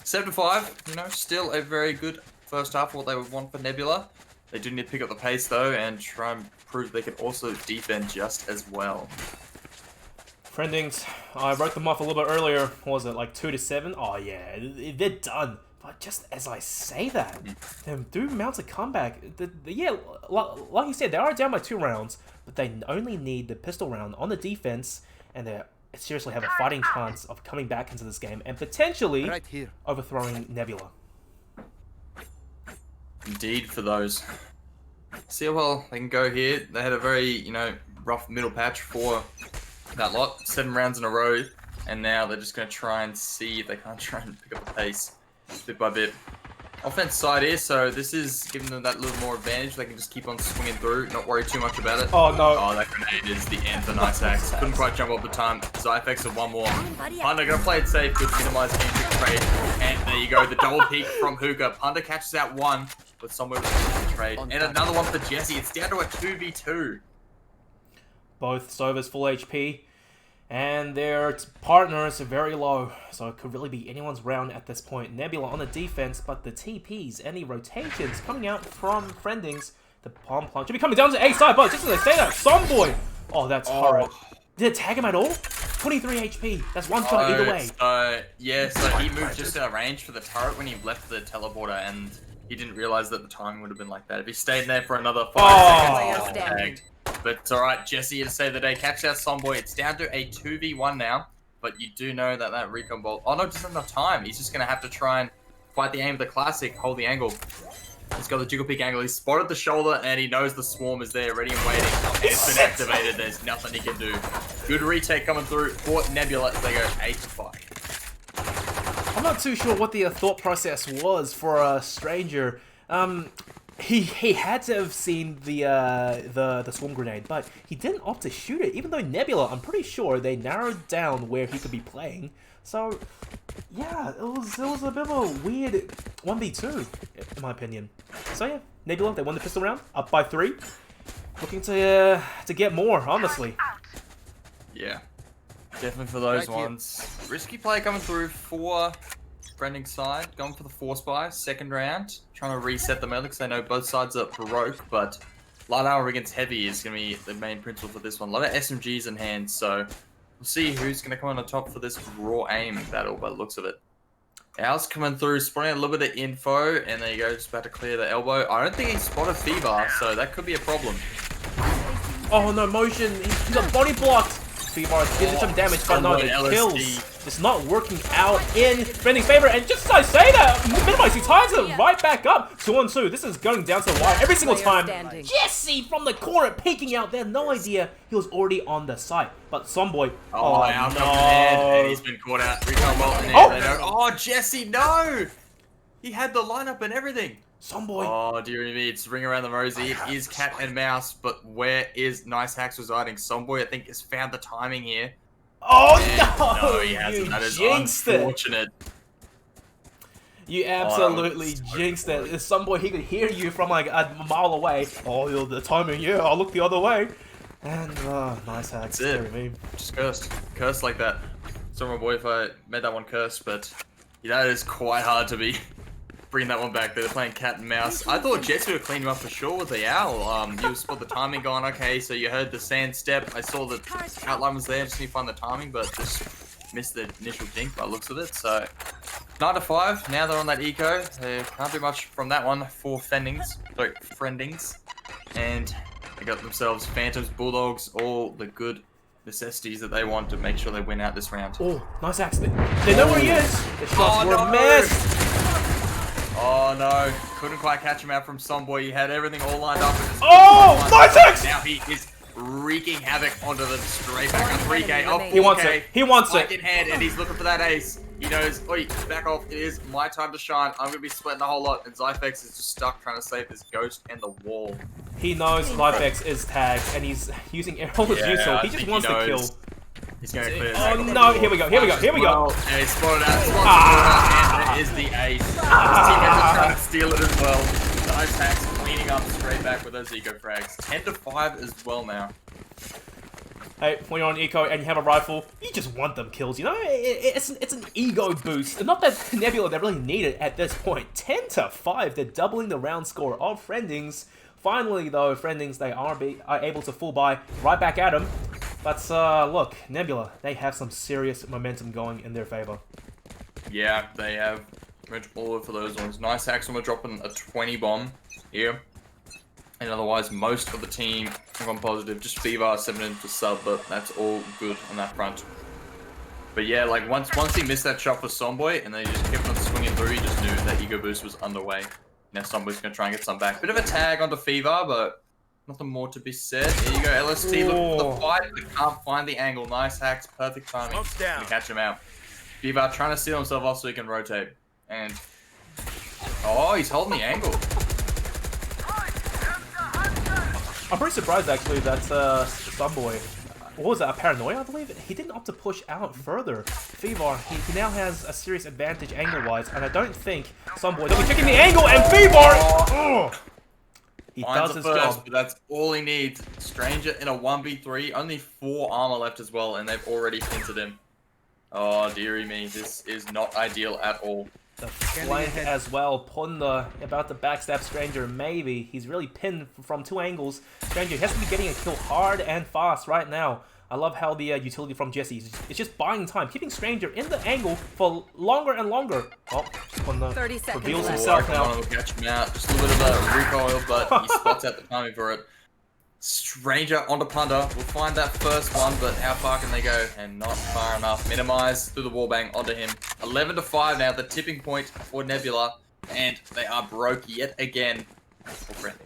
7-5, you know, still a very good first half of what they would want for Nebula. They do need to pick up the pace though and try and prove they can also defend just as well. Friendings, I wrote them off a little bit earlier. What was it, like 2-7? Oh yeah, they're done. But just as I say that, they do mount a comeback. Yeah, like you said, they are down by 2 rounds, but they only need the pistol round on the defense, and they seriously have a fighting chance of coming back into this game and potentially overthrowing Nebula. Indeed for those. See how well they can go here. They had a very, you know, rough middle patch for that lot. 7 rounds in a row, and now they're just going to try and see if they can't try and pick up the pace bit by bit. Offense side here, so this is giving them that little more advantage. They can just keep on swinging through, not worry too much about it. Oh no. Oh, that grenade is the end for Nice Axe. Couldn't quite jump off the time. Zyfex with 1 more. Punda gonna play it safe, good minimize game trick trade. And there you go, the double peek from Hookah. Punda catches out 1, but somewhere with the trade. And another one for Jesse. It's down to a 2v2. Both Sovas full HP. And their partners are very low, so it could really be anyone's round at this point. Nebula on the defense, but the TPs, any rotations coming out from Friendings. The palm plant should be coming down to A side, but just as I say that, Somboy! Oh, that's horrid. Did it tag him at all? 23 HP. That's 1 shot either way. Yeah, so he moved just out of range for the turret when he left the teleporter, and he didn't realize that the timing would have been like that. If he stayed there for another 5 Player seconds, standing. but it's alright, Jesse to save the day. Catch out Somboy. It's down to a 2v1 now, but you do know that that recon bolt... Oh no, just enough time. He's just going to have to try and fight the aim of the classic, hold the angle. He's got the jiggle peek angle. He's spotted the shoulder, and he knows the swarm is there, ready and waiting. It's been activated. There's nothing he can do. Good retake coming through for Nebula as they go 8-5. I'm not too sure what the thought process was for a Stranger. He had to have seen the swarm grenade, but he didn't opt to shoot it. Even though Nebula, I'm pretty sure they narrowed down where he could be playing. So, yeah, it was a bit of a weird 1v2, in my opinion. So yeah, Nebula, they won the pistol round, up by 3. Looking to get more, honestly. Yeah, definitely for those ones. Risky play coming through for Friending side, going for the force buy, second round. Trying to reset the melee because they know both sides are broke, but light armor against heavy is going to be the main principle for this one. A lot of SMGs in hand, so we'll see who's going to come on the top for this raw aim battle by the looks of it. Owl's coming through, spotting a little bit of info, and there you go, just about to clear the elbow. I don't think he spotted Fever, so that could be a problem. Oh no, motion, he got body blocked. Fever is getting some damage, but no, the kills. It's not working out in Friending's favor, and just as I say that, Minimize, he ties it right back up. 2-on-2, this is going down to the wire every single time. Jesse from the corner peeking out there, no idea he was already on the site. But Somboy, oh no. And he's been caught out. Recon well, and they know. Oh, Jesse, no! He had the lineup and everything. Somboy. Oh, dearie me, it's ring around the rosy. It is cat and mouse, but where is Nice Hacks residing? Somboy, I think, has found the timing here. Oh and no! No, he hasn't. That is jinxed unfortunate. You absolutely jinxed it. It's Somboy, he could hear you from like a mile away. Oh, the timing, yeah, I'll look the other way. And, Nice Hacks. That's it. Just cursed. Cursed like that. Sorry, my boy, if I made that one cursed, but that is quite hard to be bringing that one back. They're playing cat and mouse. I thought Jesse would clean him up for sure with the owl. You spot the timing going, okay, so you heard the sand step. I saw the outline was there, just need to find the timing, but just missed the initial dink by the looks of it. So 9-5, now they're on that eco. They can't do much from that one for Friendings. And they got themselves Phantoms, Bulldogs, all the good necessities that they want to make sure they win out this round. Oh, Nice Hacks. They know where he is. The shots were missed. Oh no, couldn't quite catch him out from Somboy. He had everything all lined up. Oh, Nice Hacks! Now he is wreaking havoc onto the straight back on 3K. Oh, 4K. He wants it. He wants Mic it. in hand, and he's looking for that ace. He knows, oi, back off. It is my time to shine. I'm going to be splitting a whole lot. And Zyfex is just stuck trying to save this ghost and the wall. He knows Zyfex is tagged, and he's using all his useful. He just wants to kill. He's going to clear. Oh no, here we go. Yeah, he's spotted out. And it is the ace. His teammates are trying to steal it as well. Nice Hacks cleaning up straight back with those eco frags. 10-5 as well now. Hey, when you're on eco and you have a rifle, you just want them kills, you know? It's an ego boost. Not that Nebula they really need it at this point. 10-5, they're doubling the round score of Friendings. Finally, though, Friendings, they are able to full buy right back at him. But, look, Nebula, they have some serious momentum going in their favor. Yeah, they have pretty much all over for those ones. Nice Hacks on dropping a 20 bomb here. And otherwise, most of the team have gone positive. Just Fever 7 in for sub, but that's all good on that front. But yeah, like once he missed that shot for Somboy, and they just kept on swinging through, he just knew that ego boost was underway. Now Somboy's gonna try and get some back. Bit of a tag onto Fever, but nothing more to be said. There you go, LST looking for the fight, but can't find the angle. Nice Hacks, perfect timing to catch him out. Fever trying to steal himself off so he can rotate. And oh, he's holding the angle. I'm pretty surprised actually that Somboy, what was that, a paranoia I believe? He didn't opt to push out further. Fever, he now has a serious advantage angle-wise, and I don't think Somboy, they'll be checking the angle, and Fever! He does his job. But that's all he needs. Stranger in a 1v3, only 4 armor left as well, and they've already pinted him. Oh, dearie me, this is not ideal at all. The flank as well. Punda about to backstab Stranger. Maybe. He's really pinned from 2 angles. Stranger has to be getting a kill hard and fast right now. I love how the utility from Jesse is just buying time, keeping Stranger in the angle for longer and longer. Oh, on the 30 seconds reveals left. himself Come now. on, we'll catch him out. Just a little bit of recoil, but he spots out the timing for it. Stranger onto Plunder. We'll find that first one, but how far can they go? And not far enough. Minimize through the wallbang onto him. 11-5 now, the tipping point for Nebula. And they are broke yet again for Friendly.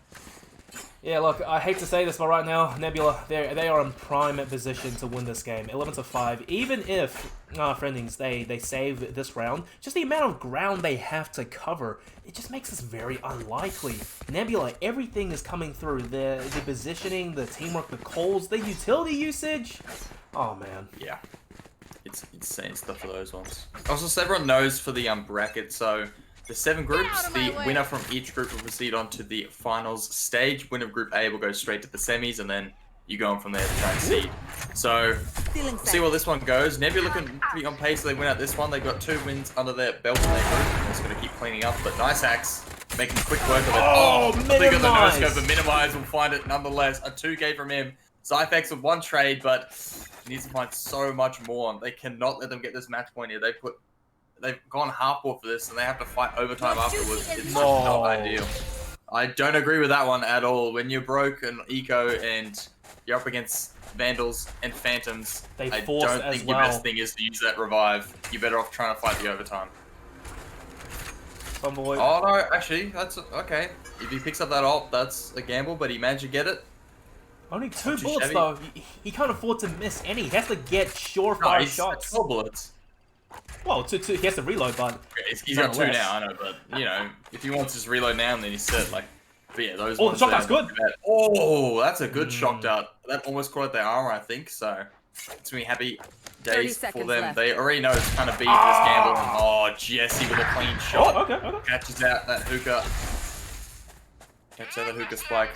Yeah, look, I hate to say this, but right now, Nebula, they are in prime position to win this game. 11-5. Even if, Friendings, they save this round, just the amount of ground they have to cover, it just makes this very unlikely. Nebula, everything is coming through. The positioning, the teamwork, the calls, the utility usage. Oh, man. Yeah. It's insane stuff for those ones. Also, so everyone knows for the bracket, so the 7 groups, the winner from each group will proceed on to the finals stage. Winner of Group A will go straight to the semis, and then you go on from there to try and seed. So, we'll see where this one goes. Nebula looking pretty on pace. They win out this one. They've got 2 wins under their belt in their group. They're just going to keep cleaning up, but nice hacks. Making quick work of it. Oh, they got the Minimize. no-scope, but Minimize will find it nonetheless. A 2K from him. Zyphex with 1 trade, but he needs to find so much more. They cannot let them get this match point here. They've gone half-war for this, and they have to fight overtime afterwards. It's not ideal. I don't agree with that one at all. When you're broke and eco and you're up against Vandals and Phantoms, They I force don't as think your well. best thing is to use that revive. You're better off trying to fight the overtime. Someboy. Oh no, actually, that's okay. If he picks up that ult, that's a gamble, but he managed to get it. Only 2 too bullets, shabby. though. He can't afford to miss any. He has to get No, surefire he's shots. 12 bullets. Well, he has to reload, but He's got 2 nonetheless. now, I know, but, you know, if he wants to just reload now, then he's set, like, but yeah, those Oh, the ones shot there, dart's good. not too bad. Oh, that's a good shock dart. That almost caught out their armor, I think, so it's gonna be happy 30 days for seconds them. left. They already know it's kind of beat this gamble. Oh, Jesse with a clean shot. Oh, okay. Catches out that hookah. Catches out the hookah spike.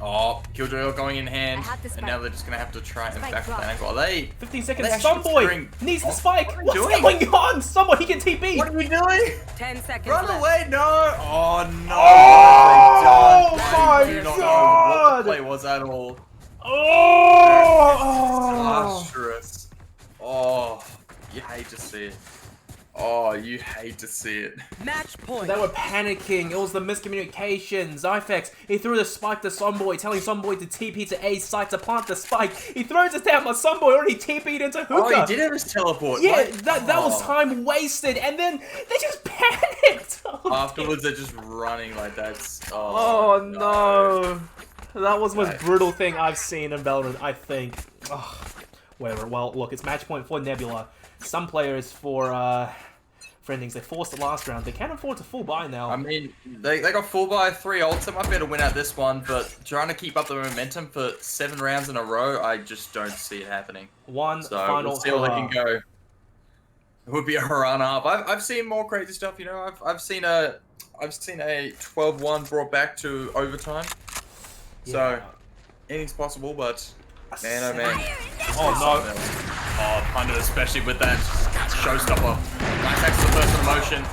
Oh, Killjoy going in hand, I have the and spike. now they're just gonna have to try and Spike back drop. that angle. Are they? 15 seconds. They actually Someboy spring. needs the Oh, spike. what are we What's doing? going on? Someone, he can TP. What are we doing? 10 seconds Run left. away! No! Oh no! Oh, What have they done? my I do not know what God. the play was at all. Oh! Disastrous. Oh, you hate to see it. Oh, you hate to see it. Match point. They were panicking. It was the miscommunication. Zyphex, he threw the spike to Sonboy, telling Sonboy to TP to A site to plant the spike. He throws it down, but Sonboy already TP'd into Hookah. Oh, he did have his teleport. Yeah, What? that was Oh. time wasted, and then they just panicked. Afterwards, they're just running like that. Oh no. That was the most Right. brutal thing I've seen in Valorant, I think. Oh, whatever. Well, look, it's match point for Nebula. Some players for Friendings, they forced the last round. They can't afford to full buy now. I mean, they got full by 3 ults. They might be able to win out this one, but trying to keep up the momentum for 7 rounds in a row, I just don't see it happening. One So final we'll see where they hurrah. can go. It would be a hurrah and a half. I've seen more crazy stuff. You know, I've seen a 12-1 brought back to overtime. So Yeah. anything's possible, but man, oh man. Oh no. Oh, Thunder, especially with that showstopper. Nice X the first in motion.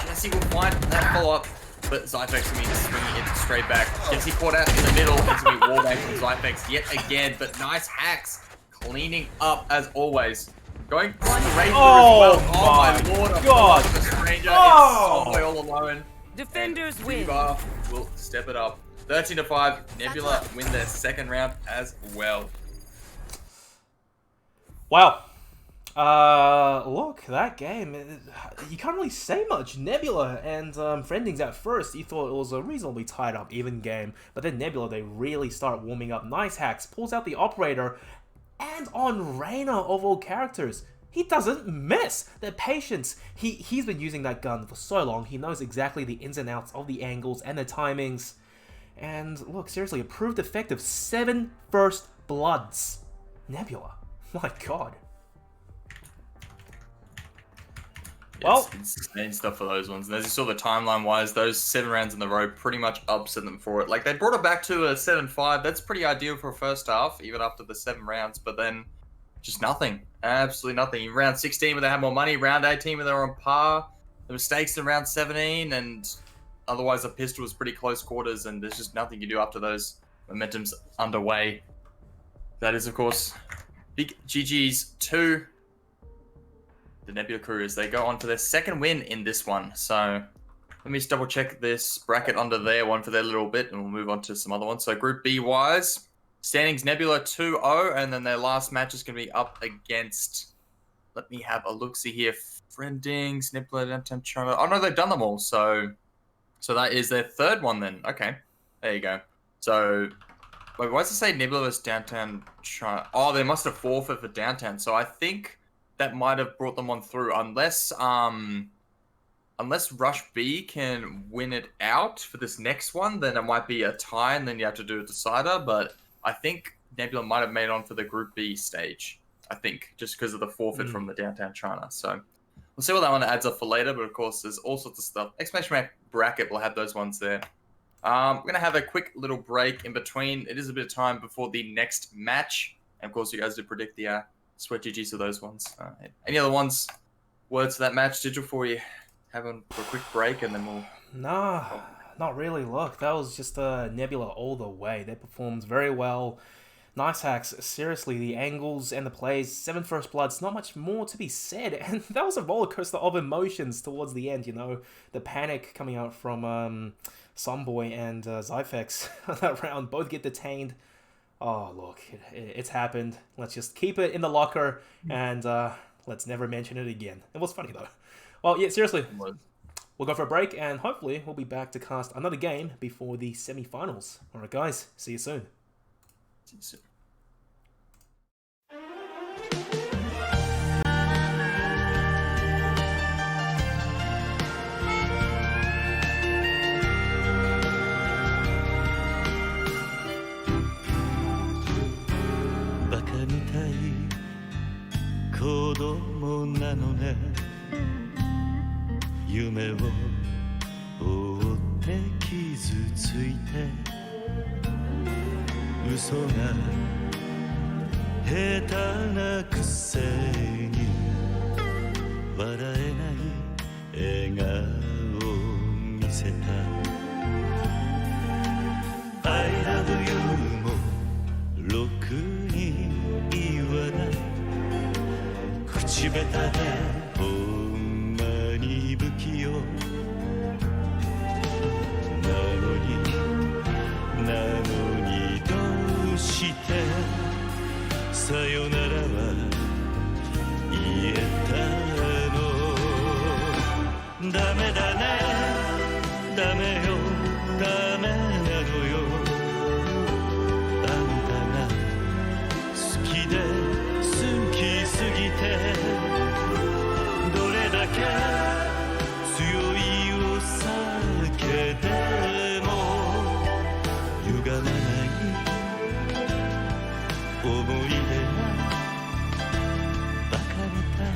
Jesse will find that follow-up, but Zyphex will be swinging it straight back. Jesse caught out in the middle. It's going to be wallbang from Zyphex yet again, but nice hacks. Cleaning up as always. Going straight through Oh as well. Oh my my lord, God. the stranger. Oh. It's Sonboy all alone. Defenders win. Diva will step it up. 13-5. Nebula win their 2nd round as well. Wow. Look, that game, you can't really say much. Nebula and Friendings at first, you thought it was a reasonably tied up, even game. But then Nebula, they really start warming up. Nice hacks, pulls out the operator, and on Reyna of all characters, he doesn't miss. The patience, he's been using that gun for so long, he knows exactly the ins and outs of the angles and the timings. And look, seriously, a proved effective 7 first bloods. Nebula, my god. Well, It's insane stuff for those ones. And as you saw the timeline-wise, those 7 rounds in the row pretty much upset them for it. Like, they brought it back to a 7-5. That's pretty ideal for a first half, even after the 7 rounds. But then, just nothing. Absolutely nothing. Round 16, where they had more money. Round 18, where they were on par. The mistakes in round 17, and otherwise the pistol was pretty close quarters, and there's just nothing you do after those momentum's underway. that is, of course, big GG's to the Nebula crew as they go on to their second win in this one. So let me just double check this bracket under their one for their little bit, and we'll move on to some other ones. So Group B wise, standings Nebula 2-0, and then their last match is going to be up against, let me have a look-see here, Friendings, Nebula, Downtown China. Oh no, they've done them all. So that is their third one then. Okay, there you go. So, wait, why does it say Nebula was Downtown China? Oh, they must have forfeited for Downtown. So I think that might have brought them on through, unless Rush B can win it out for this next one, then it might be a tie, and then you have to do a decider. But I think Nebula might have made on for the Group B stage. I think just because of the forfeit from the Downtown China. So we'll see what that one adds up for later. But of course, there's all sorts of stuff. Exclamation mark bracket will have those ones there. We're gonna have a quick little break in between. It is a bit of time before the next match, and of course, you guys did predict the sweat GGs of those ones. Any other ones? Words to that match, Digital, for you? Have a quick break, and then we'll... Nah, not really. Look, that was just Nebula all the way. They performed very well. Nice hacks. Seriously, the angles and the plays. 7 First Bloods, not much more to be said. And that was a roller coaster of emotions towards the end, you know. The panic coming out from Sunboy and Zyphex that round. Both get detained. Oh, look, it's happened. Let's just keep it in the locker, and let's never mention it again. It was funny, though. Well, yeah, seriously, we'll go for a break, and hopefully we'll be back to cast another game before the semi-finals. All right, guys, see you soon. See you soon.バカみたい子供なのね夢を追って傷ついて嘘が下手なくせに笑えない笑顔を見せた I love you もろくに言わない口下手でほんまに不器用なのにどうしてさよならは言えたのダメだねダメよダメなのよあんたが好きで好きすぎてどれだけ強いお酒でも歪まない思い出がバカみたい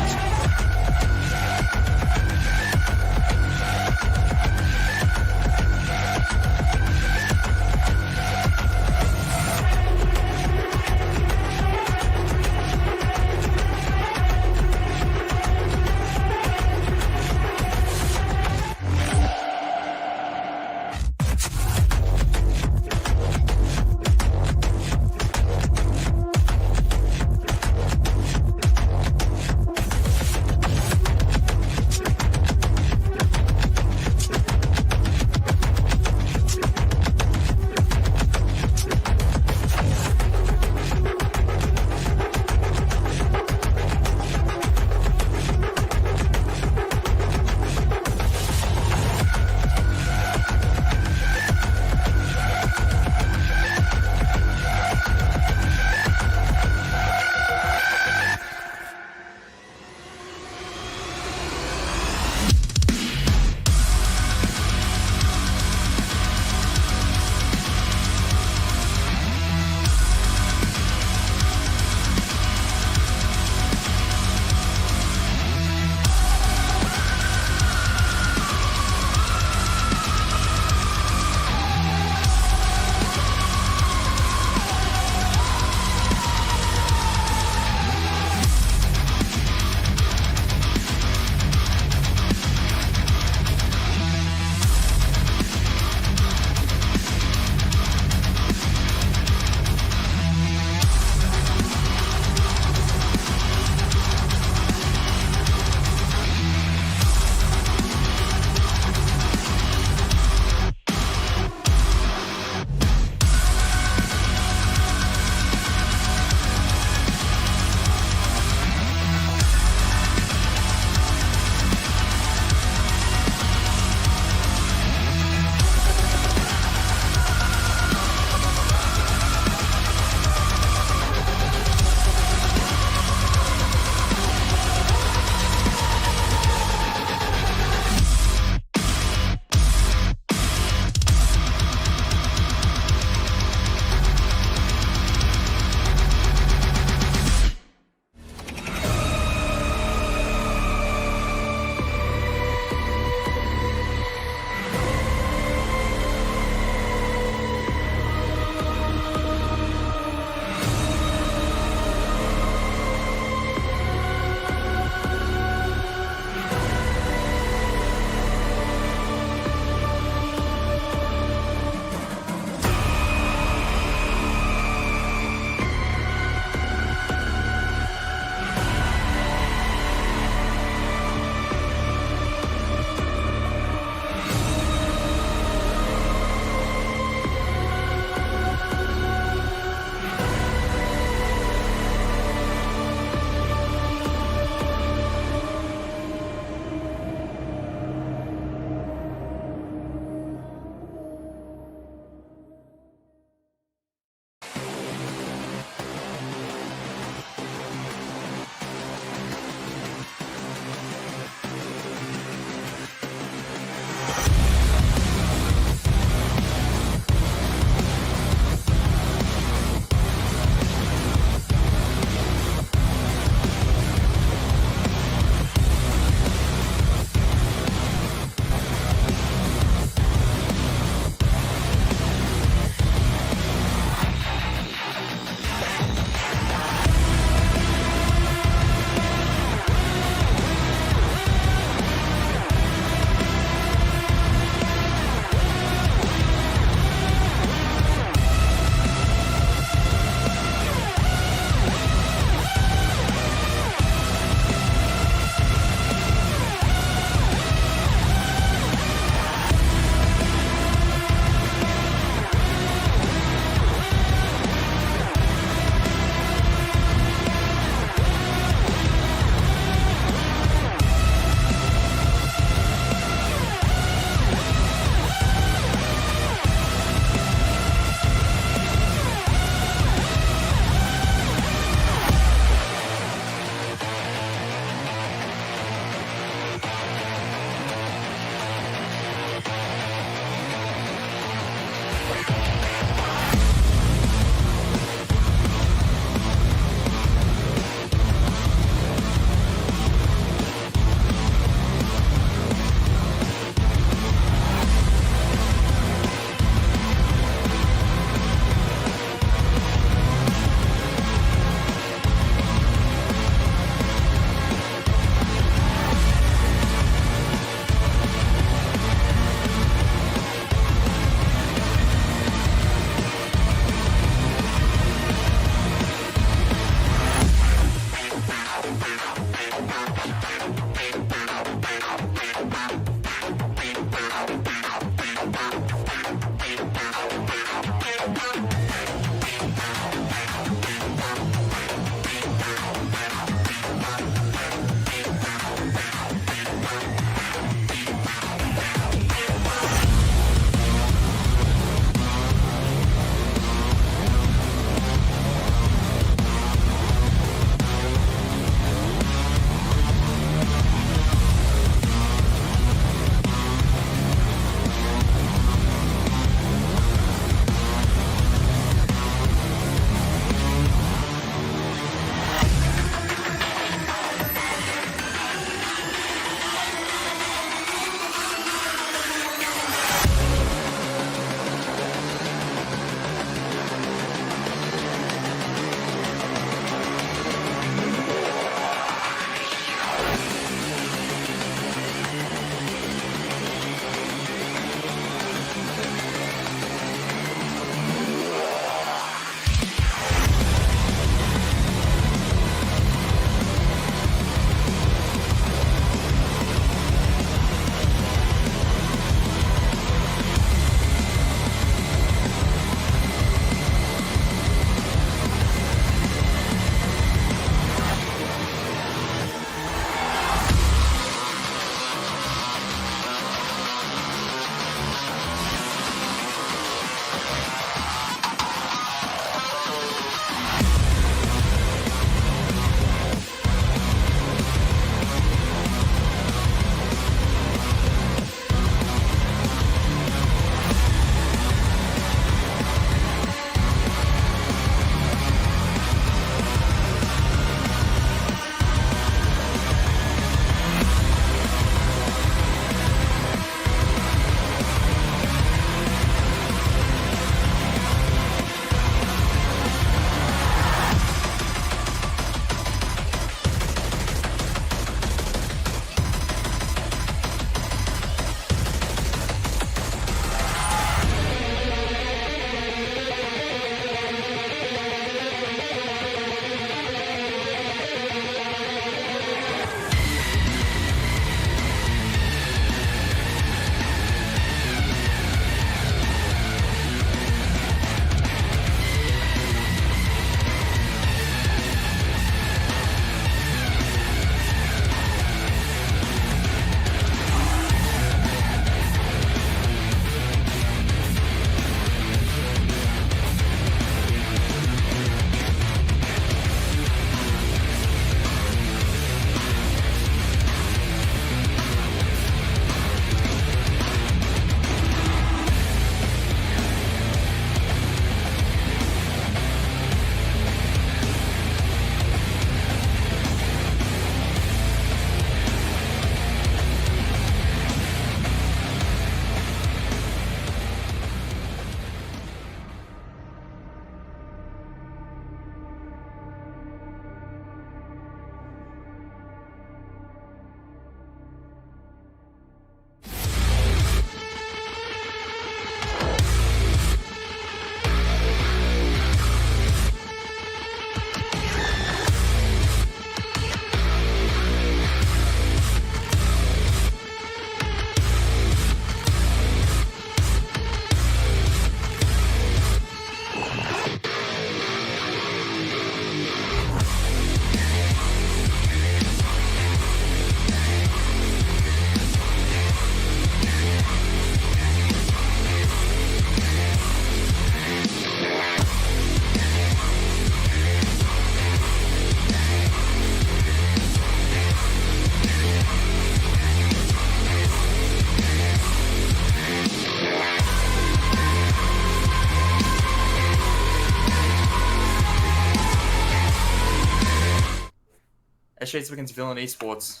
Eshays against Villain Esports.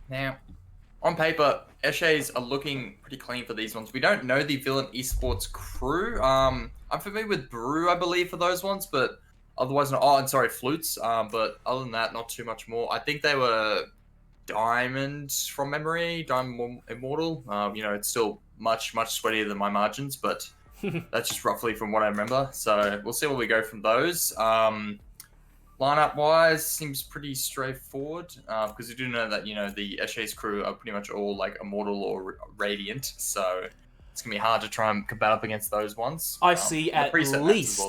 Now, on paper, Eshays are looking pretty clean for these ones. We don't know the Villain Esports crew. I'm familiar with Brew, I believe, for those ones, but otherwise not. Oh, and sorry, Flutes. But other than that, not too much more. I think they were Diamond from memory, Diamond Immortal. You know, it's still much sweatier than my margins, but that's just roughly from what I remember. So we'll see where we go from those. Lineup wise, seems pretty straightforward because you do know that the Eshays crew are pretty much all like Immortal or Radiant, so it's gonna be hard to try and combat up against those ones. I see at least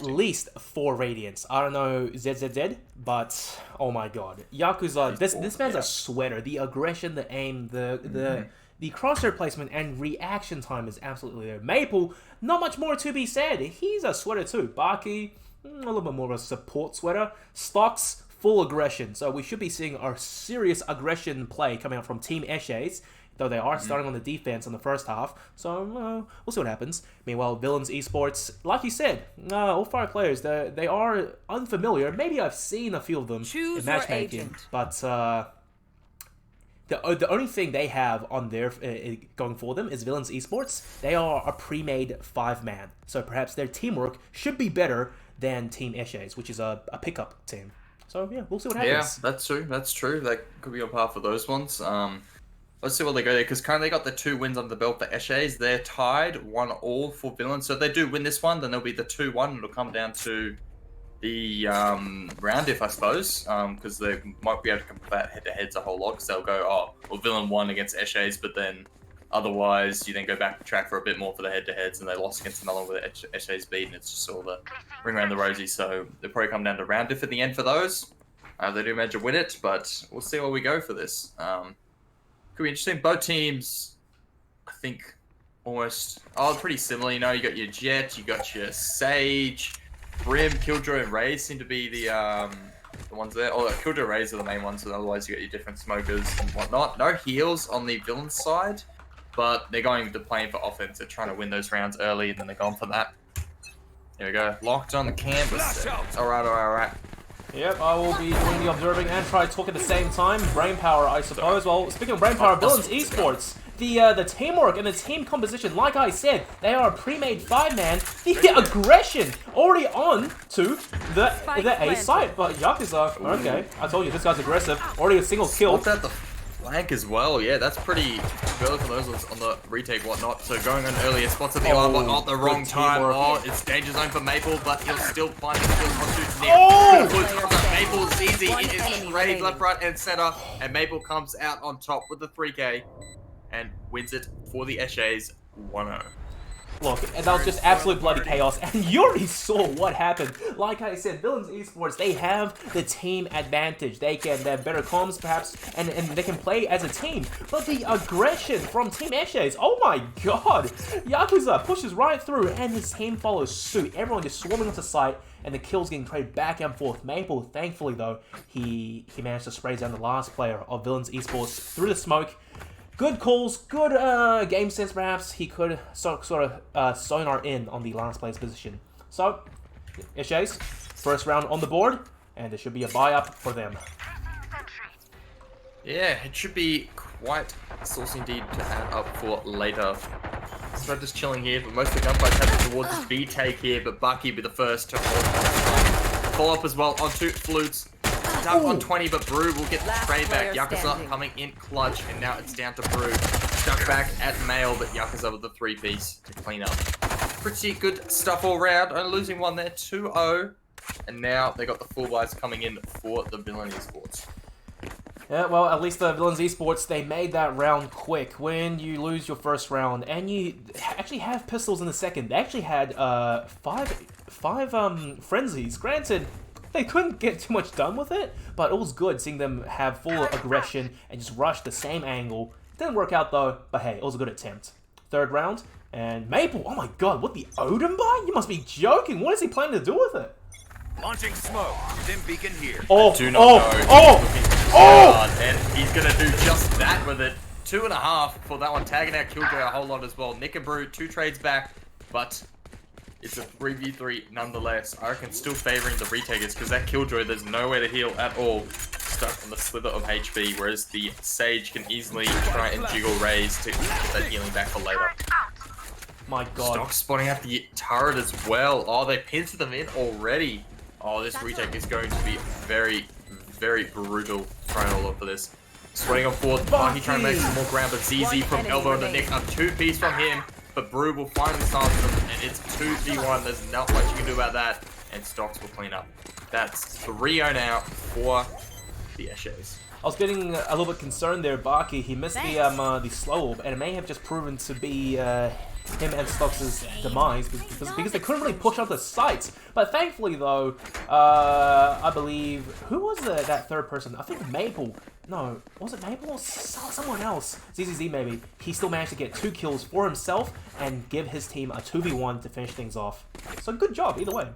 least 4 Radiants. I don't know ZZZ, but oh my god, Yakuza! This man's a sweater. The aggression, the aim, the crosshair placement and reaction time is absolutely there. Maple, not much more to be said. He's a sweater too. Baki, a little bit more of a support sweater. Stocks, full aggression. So we should be seeing our serious aggression play coming out from Team Eshays, though they are starting on the defense in the first half. So we'll see what happens. Meanwhile, Villains Esports, like you said, all 5 players, they are unfamiliar. Maybe I've seen a few of them in matchmaking, but the only thing they have on their going for them is Villains Esports. They are a pre-made 5-man, so perhaps their teamwork should be better than Team Eshays, which is a pickup team. So yeah, we'll see what happens. Yeah, that's true. That's true. That could be on par for those ones. Let's see where they go there, because currently they got the 2 wins under the belt for Eshays. They're tied 1-1 for Villains. So if they do win this one, then there'll be the 2-1. It'll come down to the round if I suppose, because they might be able to combat head-to-heads a whole lot, because they'll go, Villain won against Eshays, but then otherwise you then go back to track for a bit more for the head-to-heads, and they lost against another one with Eshays beat, and it's just all the ring around the rosy. So they'll probably come down to round if at the end for those. They do manage to win it, but we'll see where we go for this. Could be interesting. Both teams, I think, almost pretty similar. You know, you got your Jet, you got your Sage, Brim, Killjoy, and Raze seem to be the ones there. Oh, Killjoy, Raze are the main ones, so otherwise you got your different smokers and whatnot. No heals on the villain side, but they're going to playing for offense. They're trying to win those rounds early, and then they're going for that. Here we go. Locked on the canvas. Alright. Yep, I will be doing the observing and try to talk at the same time. Brainpower, I suppose. Well, speaking of brainpower, Villains Esports, the teamwork and the team composition, like I said, they are a pre-made 5-man. The aggression already on to the A site, but Yakuza, okay, I told you, this guy's aggressive. Already a single kill. What's at the flank as well? Yeah, that's pretty early for those ones on the retake, whatnot. So going on earlier, spots at the arm, but not the wrong time. Oh, it's danger zone for Maple, but he'll still find his skills on shooting near. Maple's easy. It is raid left, right, and center, and Maple comes out on top with the 3K and wins it for the Eshays 1-0. Look, that was just absolute bloody chaos, and you already saw what happened. Like I said, Villains Esports, they have the team advantage. They have better comms, perhaps, and they can play as a team. But the aggression from Team Eshays, oh my god! Yakuza pushes right through, and his team follows suit. Everyone just swarming onto site, and the kills getting traded back and forth. Maple, thankfully though, he managed to spray down the last player of Villains Esports through the smoke. Good calls, good game sense perhaps. He could sort of sonar in on the last player's position. So, Eshays, first round on the board, and there should be a buy-up for them. Yeah, it should be quite a source indeed to add up for later. So just chilling here, but most of the gunfight's happening towards this B take here, but Bucky will be the first to hold. Follow up as well onto Flutes. Down on 20, but Brew will get the trade back. Yakuza coming in clutch, and now it's down to Brew. Stuck back at Mail, but Yakuza with the 3-piece to clean up. Pretty good stuff all round. Only losing one there, 2-0. And now they got the full buys coming in for the Villain Esports. Yeah, well, at least the Villains Esports, they made that round quick. When you lose your first round, and you actually have pistols in the second, they actually had five frenzies. Granted, they couldn't get too much done with it, but it was good seeing them have full aggression and just rush the same angle. Didn't work out though, but hey, it was a good attempt. Third round, and Maple, oh my god, what, the Odin buy? You must be joking. What is he planning to do with it? Launching smoke. Dim beacon here. Oh, do not know. And he's gonna do just that with it. 2.5 for that one, tagging out Killjoy a whole lot as well. Nick and Brew, 2 trades back, but it's a 3v3 nonetheless. I reckon still favoring the retakers because that Killjoy, there's nowhere to heal at all. stuck on the slither of HP, whereas the Sage can easily try and jiggle Raze to get that healing back for later. My god. Stock spotting out the turret as well. Oh, they pincered them in already. Oh, this retake is going to be very, very brutal trying to look for this. Sweating on forward, Bucky trying to make some more ground, but ZZ from elbow in the neck, a 2-piece from him, but Brew will finally silence them, and it's 2v1. There's not much you can do about that, and Stocks will clean up. That's 3-0 now for the Eshes. I was getting a little bit concerned there, Barky. He missed the slow orb, and it may have just proven to be him and Stocks' demise because they couldn't really push out the sights. But thankfully, though, I believe who was that third person? I think Maple. No, was it Maple or someone else? ZZZ maybe. He still managed to get 2 kills for himself and give his team a 2v1 to finish things off. So good job either way.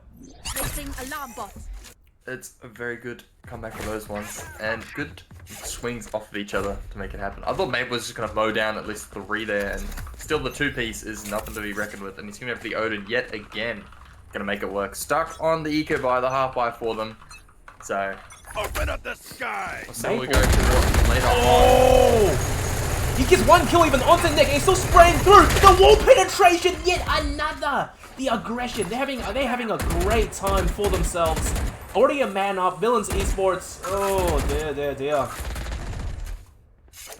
Placing alarm bot. It's a very good comeback for those ones, and good swings off of each other to make it happen. I thought Maple was just going to mow down at least 3 there, and still the 2-piece is nothing to be reckoned with, and he's going to have the Odin yet again. Going to make it work. Stuck on the eco by the half-buy for them, so... Open up the sky! We'll see what we go for later on. Oh! He gets 1 kill even onto Nick, and he's still spraying through! The wall penetration! Yet another! The aggression. They're having a great time for themselves. Already a man up. Villains Esports. Oh, dear.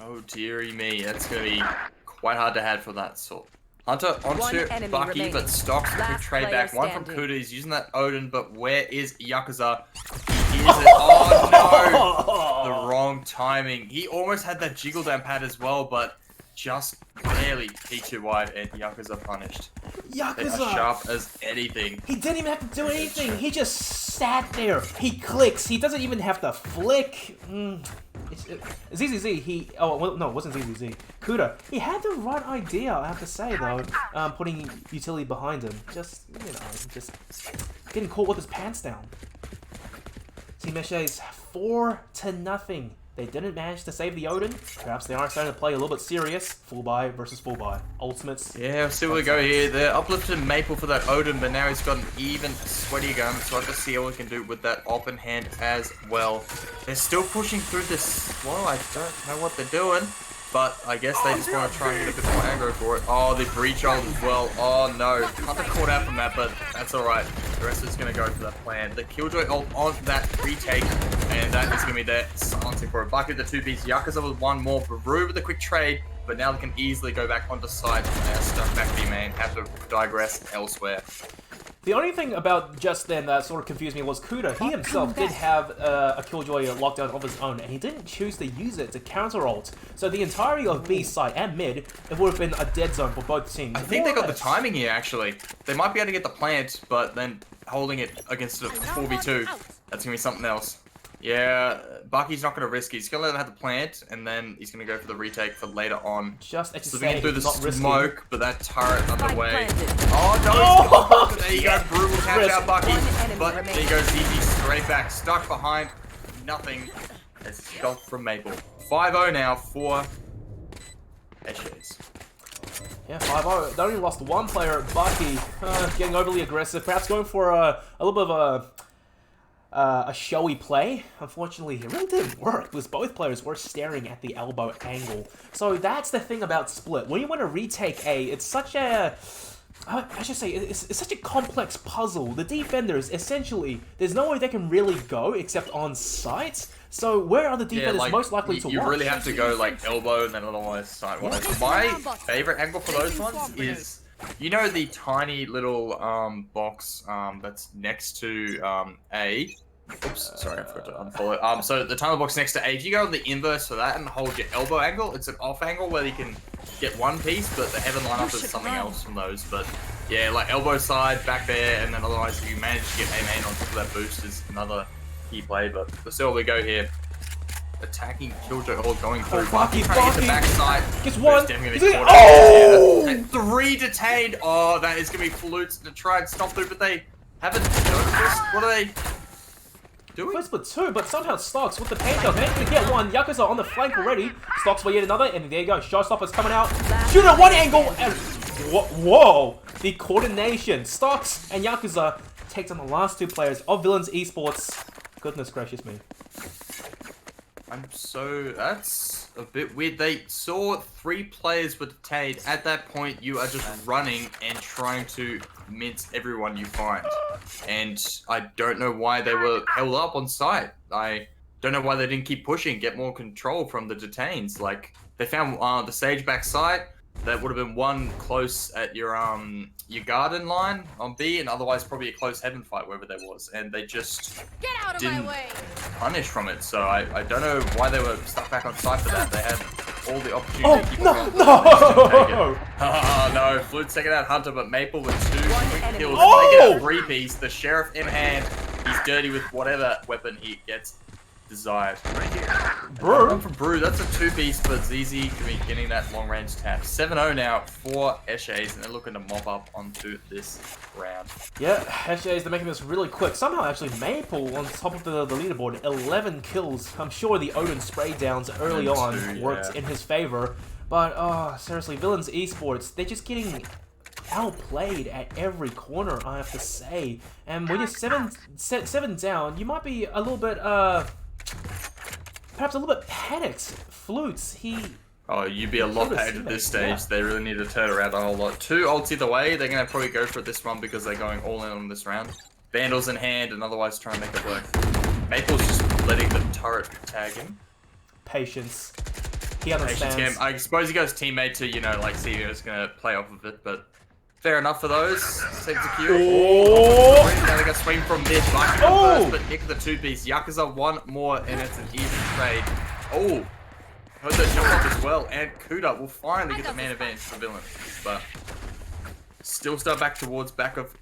Oh, dearie me. That's going to be quite hard to have for that sort. Hunter onto Bucky, but Stocks the quick trade back. One from Kuda. He's using that Odin, but where is Yakuza? He is it. Oh, no! The wrong timing. He almost had that jiggle down pad as well, but just barely P2 wide, and Yakuza punished. Yakuza! They are sharp as anything. He didn't even have to do anything. He just sat there. He clicks. He doesn't even have to flick. ZZZ, oh, well, no, it wasn't ZZZ. Kuda, he had the right idea, I have to say, though, putting utility behind him. Just, you know, just getting caught with his pants down. Team Eshes 4-0. They didn't manage to save the Odin. Perhaps they are starting to play a little bit serious. Full buy versus full buy. Ultimates. Yeah, we'll see where we go here. They're uplifted Maple for that Odin, but now he's got an even sweatier gun, so I have to see what we can do with that open hand as well. They're still pushing through this. Well, I don't know what they're doing, but I guess they just want to try and get a bit more aggro for it. Oh, the breach hold as well. Oh no, Hunter caught out from that, but that's alright. The rest is going to go for that plan. The Killjoy ult on that retake, and that is going to be their silencing for it. Bucky with the 2-piece, Yakuza with 1 more, Baru with a quick trade, but now they can easily go back onto site, and they're stuck back B main, have to digress elsewhere. The only thing about just then that sort of confused me was Kuda. He himself did have a Killjoy lockdown of his own, and he didn't choose to use it to counter ult. So the entirety of B side and mid, it would have been a dead zone for both teams. I think they got the timing here, actually. They might be able to get the plant, but then holding it against a 4v2, that's going to be something else. Yeah, Bucky's not going to risk it. He's going to let them have the plant, and then he's going to go for the retake for later on. Just as you Slipping say, through the not risky. smoke, but that turret underway. planted. Oh no, Oh! there you go, brutal catch Risk. out Bucky. One enemy But remaining. there you go, ZZ straight back, stuck behind nothing. It's shot from Maple. 5-0 now for Eshes. Yeah, 5-0. They only lost 1 player, Bucky, getting overly aggressive, perhaps going for a little bit of a showy play. Unfortunately, it really didn't work because both players were staring at the elbow angle. So that's the thing about Split. When you want to retake A, it's such a... I should say, it's such a complex puzzle. The defenders, essentially, there's no way they can really go except on site. So where are the defenders most likely to you watch? really have to go like elbow and then otherwise sidewise. My favorite angle for those ones is, you know, the tiny little box that's next to A. Oops, sorry, I forgot to unfollow. So the timer box next to A, if you go on the inverse for that and hold your elbow angle, it's an off angle where you can get 1 piece, but the heaven lineup is something else from those. But yeah, like elbow side, back there, and then otherwise if you manage to get A main on top of that boost is another key play. But let's see where we go here. Attacking Killjoy all going through. Bucky, trying to get the Bucky. backside. Gets But 1. it's definitely He's gonna be gonna- caught out. Oh! And 3 detained. Oh, that is going to be flutes to try and stop through, but they haven't noticed. What are they doing? First for 2, but somehow Stocks with the paint job managed to get 1. Yakuza on the flank already. Stocks for yet another, and there you go. Showstopper's coming out. Shoot at 1 angle, and whoa! The coordination. Stocks and Yakuza takes on the last 2 players of Villains Esports. Goodness gracious me. That's a bit weird. They saw 3 players were detained. At that point, you are just running and trying to mince everyone you find. And I don't know why they were held up on site. I don't know why they didn't keep pushing, get more control from the detains. Like, they found the Sage back site. That would have been one close at your garden line on B, and otherwise probably a close heaven fight wherever there was. And they just Get out of didn't my way. punish from it. So I don't know why they were stuck back on site for that. They had all the opportunity to keep it on. No! Oh no, Flute's taking out Hunter, but Maple with 2 quick enemy. kills. Oh! They get a 3-piece. The Sheriff in hand. He's dirty with whatever weapon he gets desired. Bro. One from Brew, that's a 2-piece, but ZZ can be getting that long range tap. 7-0 now for Eshays, and they're looking to mop up onto this round. Yeah, Eshays, they're making this really quick. Somehow, actually, Maple on top of the leaderboard, 11 kills. I'm sure the Odin spray downs early And on 2, worked yeah. in his favor. But, seriously, Villains Esports, they're just getting outplayed at every corner, I have to say. And when you're seven down, you might be a little bit, perhaps a little bit panicked. Flutes, Oh, you'd be a lot Killed his paid at this teammate, stage. They really need to turn around a whole lot. 2 ults either way. They're going to probably go for it this one because they're going all in on this round. Vandals in hand and otherwise try and make it work. Maple's just letting the turret tag him. patience. He Patience understands. game. I suppose he goes teammate to, you know, like see who's going to play off of it, but fair enough for those. Saves the Q. Oh! Now they got swing from mid. Mike Oh! first, but Nick the 2-piece. Yakuza 1 more, and it's an even trade. Oh! Heard that jump up as well, and Kuda will finally get the man advantage for Villain. But still start back towards back of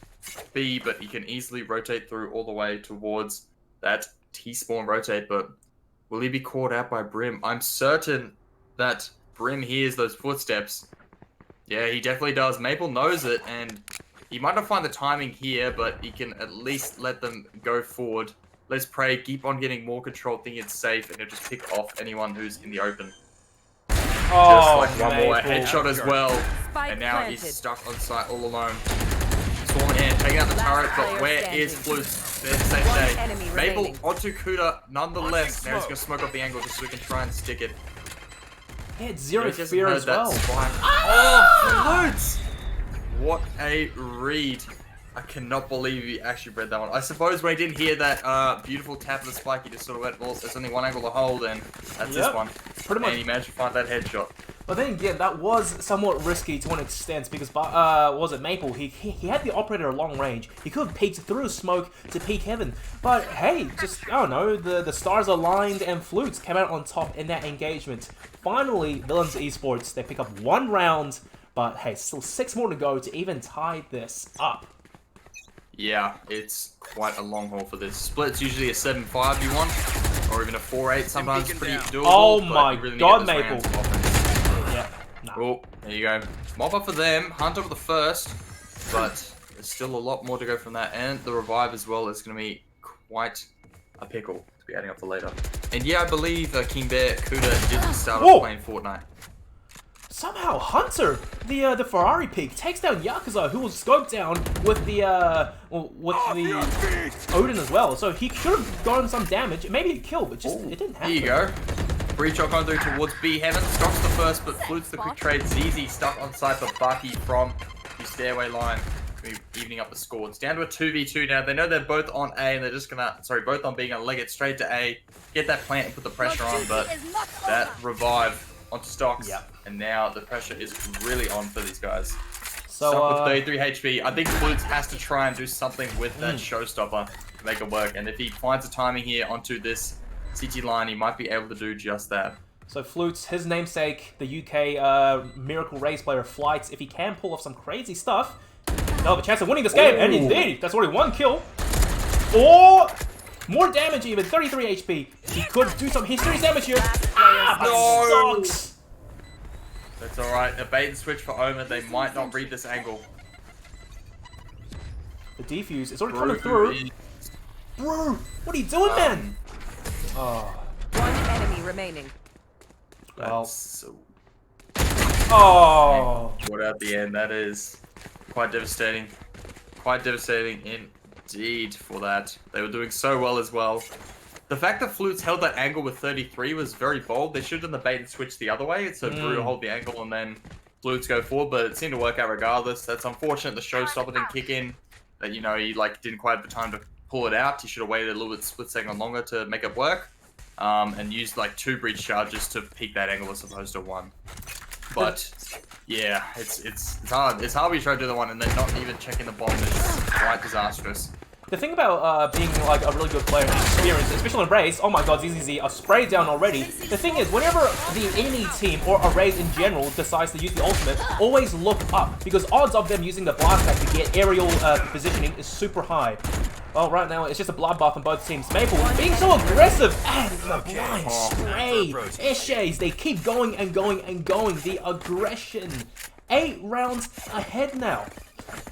B, but he can easily rotate through all the way towards that T-spawn rotate, but will he be caught out by Brim? I'm certain that Brim hears those footsteps. Yeah, he definitely does. Maple knows it, and he might not find the timing here, but he can at least let them go forward. Let's pray, keep on getting more control, think it's safe, and he'll just pick off anyone who's in the open. Oh, Just like one more Maple. headshot as well. Spike And now planted. he's stuck on site all alone. Swarm in hand, taking out the turret, but player where standing. is Flus? There's the same One day. enemy Maple remaining. onto Kuda, nonetheless. Now he's going to smoke up the angle just so we can try and stick it. He had zero He hasn't fear heard as that well. spike. Oh, Flutes! What a read. I cannot believe he actually read that one. I suppose when he didn't hear that beautiful tap of the spike, he just sort of went, well, there's only one angle to hold, and that's Yep, this one. pretty much. And he managed to find that headshot. But then again, that was somewhat risky to an extent because, was it Maple? He had the operator at long range. He could have peeked through smoke to peek heaven. But hey, just, I don't know, the stars aligned and Flutes came out on top in that engagement. Finally, Villains Esports, they pick up 1 round, but hey, still 6 more to go to even tie this up. Yeah, it's quite a long haul for this. Split's usually a 7-5 you want, or even a 4-8, sometimes pretty doable. Oh but my you really need God, to get Maple. those rounds often. Yeah, nah. Oh, there you go. Mop up for them. Hunter with the first, but there's still a lot more to go from that. And the revive as well is going to be quite a pickle to be adding up for later. And yeah, I believe King Bear Kuda did start Whoa. off playing Fortnite. Somehow Hunter, the Ferrari peak, takes down Yakuza, who was scoped down with the Odin as well. So he should have gotten some damage, maybe a kill, but just it didn't happen. Here you go. Breach shot going through towards B Heaven. Stocks the first, but Flutes the quick trade. ZZ stuck on site, but Bucky from the stairway line. Evening up the score. It's down to a 2v2 now. They know they're both on A, and they're just gonna, both on B, gonna leg it straight to A, get that plant and put the pressure on, but that revive onto Stocks, Yep. and now the pressure is really on for these guys. So, Stuck with 33 HP. I think Flutes has to try and do something with that showstopper to make it work, and if he finds a timing here onto this CT line, he might be able to do just that. So Flutes, his namesake, the UK Miracle Race player Flights, if he can pull off some crazy stuff, they'll have a chance of winning this game, and indeed, that's already 1 kill. Or more damage even, 33 HP. He could do some serious damage here. No! Sucks. That's alright. A bait and switch for Omen. They might not read this angle. The defuse is already coming through. Bro, what are you doing, man? Oh, One enemy remaining. well. So Oh. what at the end, that is quite devastating. Quite devastating indeed for that. They were doing so well as well. The fact that Flutes held that angle with 33 was very bold. They should have done the bait and switch the other way, so Brew hold the angle and then Flutes go forward, but it seemed to work out regardless. That's unfortunate the showstopper didn't kick in. That, you know, he like didn't quite have the time to pull it out. He should have waited a little bit split second longer to make it work. And used like 2 breach charges to peak that angle as opposed to 1. But yeah, it's hard. It's hard when you try to do the one and then not even checking the bomb is quite disastrous. The thing about being like a really good player and experience, especially in raids, oh my god, ZZZ are sprayed down already. The thing is, whenever the enemy team or a raid in general decides to use the ultimate, always look up, because odds of them using the blast attack to get aerial positioning is super high. Well, right now it's just a bloodbath on both teams. Maple being so aggressive and the blind spray. Eshays, they keep going and going and going. The aggression. 8 rounds ahead now.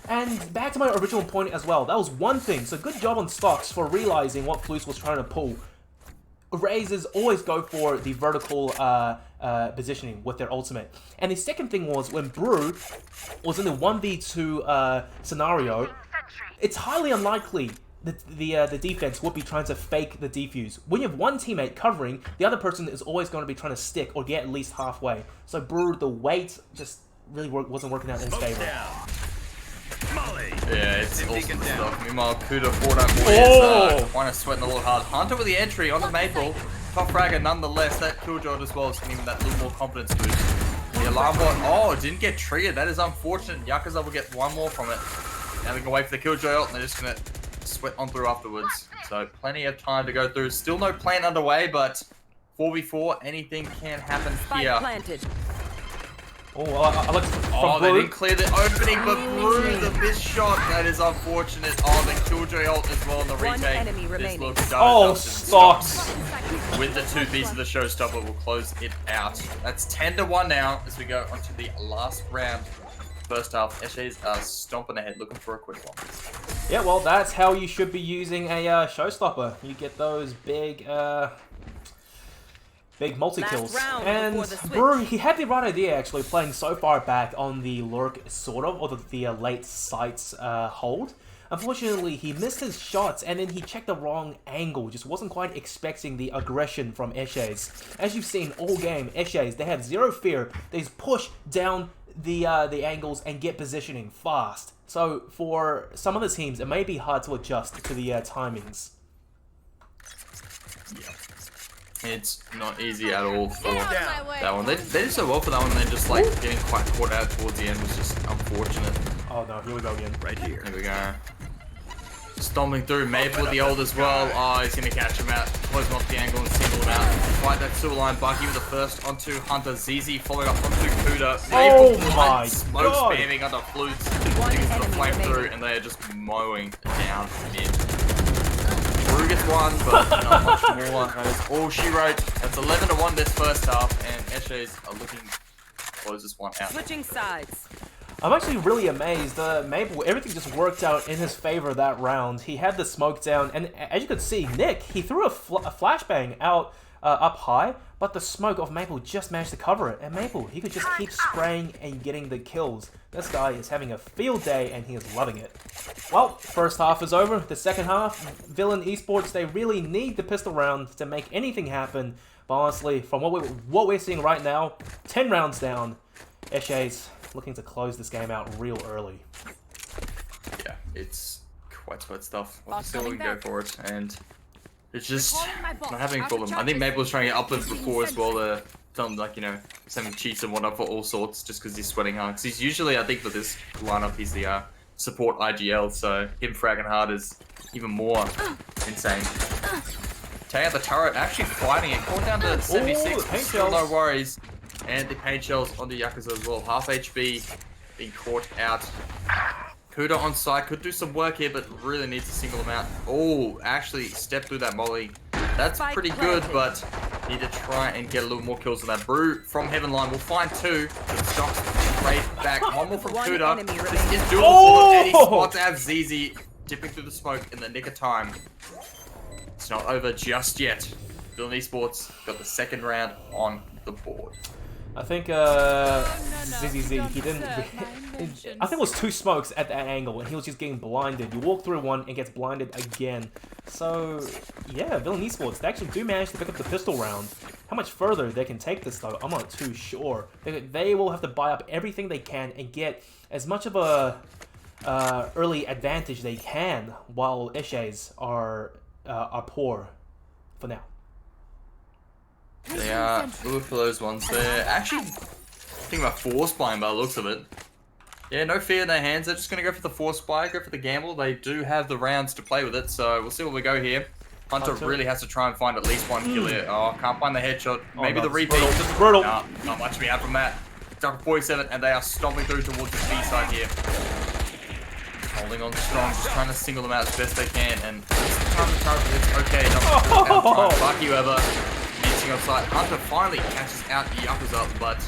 And back to my original point as well, that was one thing, so good job on Stocks for realizing what Flutes was trying to pull. Razors always go for the vertical positioning with their ultimate. And the second thing was, when Brew was in the 1v2 scenario, it's highly unlikely that the defense would be trying to fake the defuse. When you have one teammate covering, the other person is always going to be trying to stick or get at least halfway. So Brew, the weight just really wasn't working out in his favor. Yeah, it's awesome stuff. Meanwhile, Kuda for that boy is kind of sweating a little hard. Hunter with the entry on the Maple. Top fragger nonetheless. That Killjoy as well is giving him that little more confidence boost. The alarm bot, didn't get triggered. That is unfortunate. Yakuza will get one more from it. Now we can wait for the Killjoy ult and they're just going to sweat on through afterwards. So plenty of time to go through. Still no plan underway, but 4v4, anything can happen here. Planted. Oh, I like from they Brew. didn't clear the opening, but Brew, the missed shot. That is unfortunate. Oh, the Killjoy ult as well on the retake. enemy This remaining. looks Oh, Stocks. with the 2 pieces of the showstopper will close it out. That's 10-1 now as we go onto the last round. First half, Eshays are stomping ahead, looking for a quick one. Yeah, well, that's how you should be using a showstopper. You get those big multi-kills. And Brew, he had the right idea actually, playing so far back on the lurk sort of, or the late sights hold. Unfortunately, he missed his shots and then he checked the wrong angle, just wasn't quite expecting the aggression from Eshays. As you've seen all game, Eshays, they have zero fear. They just push down the angles and get positioning fast. So for some of the teams, it may be hard to adjust to the timings. Yeah. It's not easy at all for that one. They did so well for that one, and then just like getting quite caught out towards the end was just unfortunate. Oh no, here we go again. Right here. Here we go. Stomping through Maple with the ult as well. Oh, he's going to catch him out. Close him off the angle and single him out. Fight that silver line Bucky with the first onto Hunter. ZZ following up onto Kuda. Oh Maple my smoke god. spamming under Flutes. Using the flame through, and they are just mowing down mid. Brew gets one, but not much more. That is all she wrote. That's 11-1 this first half, and Eshays are looking to close this one out. Switching sides. I'm actually really amazed. Maple, everything just worked out in his favor that round. He had the smoke down, and as you could see, Nick, he threw a flashbang out up high, but the smoke of Maple just managed to cover it. And Maple, he could just keep spraying and getting the kills. This guy is having a field day, and he is loving it. Well, first half is over. The second half, Villain Esports, they really need the pistol round to make anything happen. But honestly, from what we're seeing right now, 10 rounds down, Eshays looking to close this game out real early. Yeah, it's quite sweat stuff. Still we can go for it, and it's just not happening for them. I think Maple was trying to get uplift before as well, something like, you know, sending cheats and whatnot for all sorts, just because he's sweating hard. Because he's usually, I think, for this lineup, he's the support IGL, so him fragging hard is even more insane. Taking out the turret, actually fighting it, caught down to 76, paint still no shells. worries. And the paint shells on the Yakuza as well. Half HP being caught out. Kuda on site, could do some work here, but really needs to single them out. Oh, actually stepped through that molly. That's pretty good, but need to try and get a little more kills on that. Brew from Heaven Line will find 2. But Stocks straight back. One more from Kuda. This is doable for them, and he spots out ZZ dipping through the smoke in the nick of time. It's not over just yet. Villain Esports got the second round on the board. I think ZZZ, he didn't I think it was 2 smokes at that angle, and he was just getting blinded. You walk through one and gets blinded again. So, yeah, Villain Esports, they actually do manage to pick up the pistol round. How much further they can take this, though, I'm not too sure. They will have to buy up everything they can and get as much of a early advantage they can, while Eshays are poor for now. They are good for those ones. They're actually thinking about force buying by the looks of it. Yeah, no fear in their hands. They're just going to go for the force buy, go for the gamble. They do have the rounds to play with it, so we'll see where we go here. Hunter really has to try and find at least one kill here. Oh, can't find the headshot. Maybe the repeat. It's brutal. Nah, not much to be had from that. Down to 47, and they are stomping through towards the B side here. Holding on strong, just trying to single them out as best they can, and this time it's okay. Lucky whoever. On side. Hunter finally catches out the uppers up, but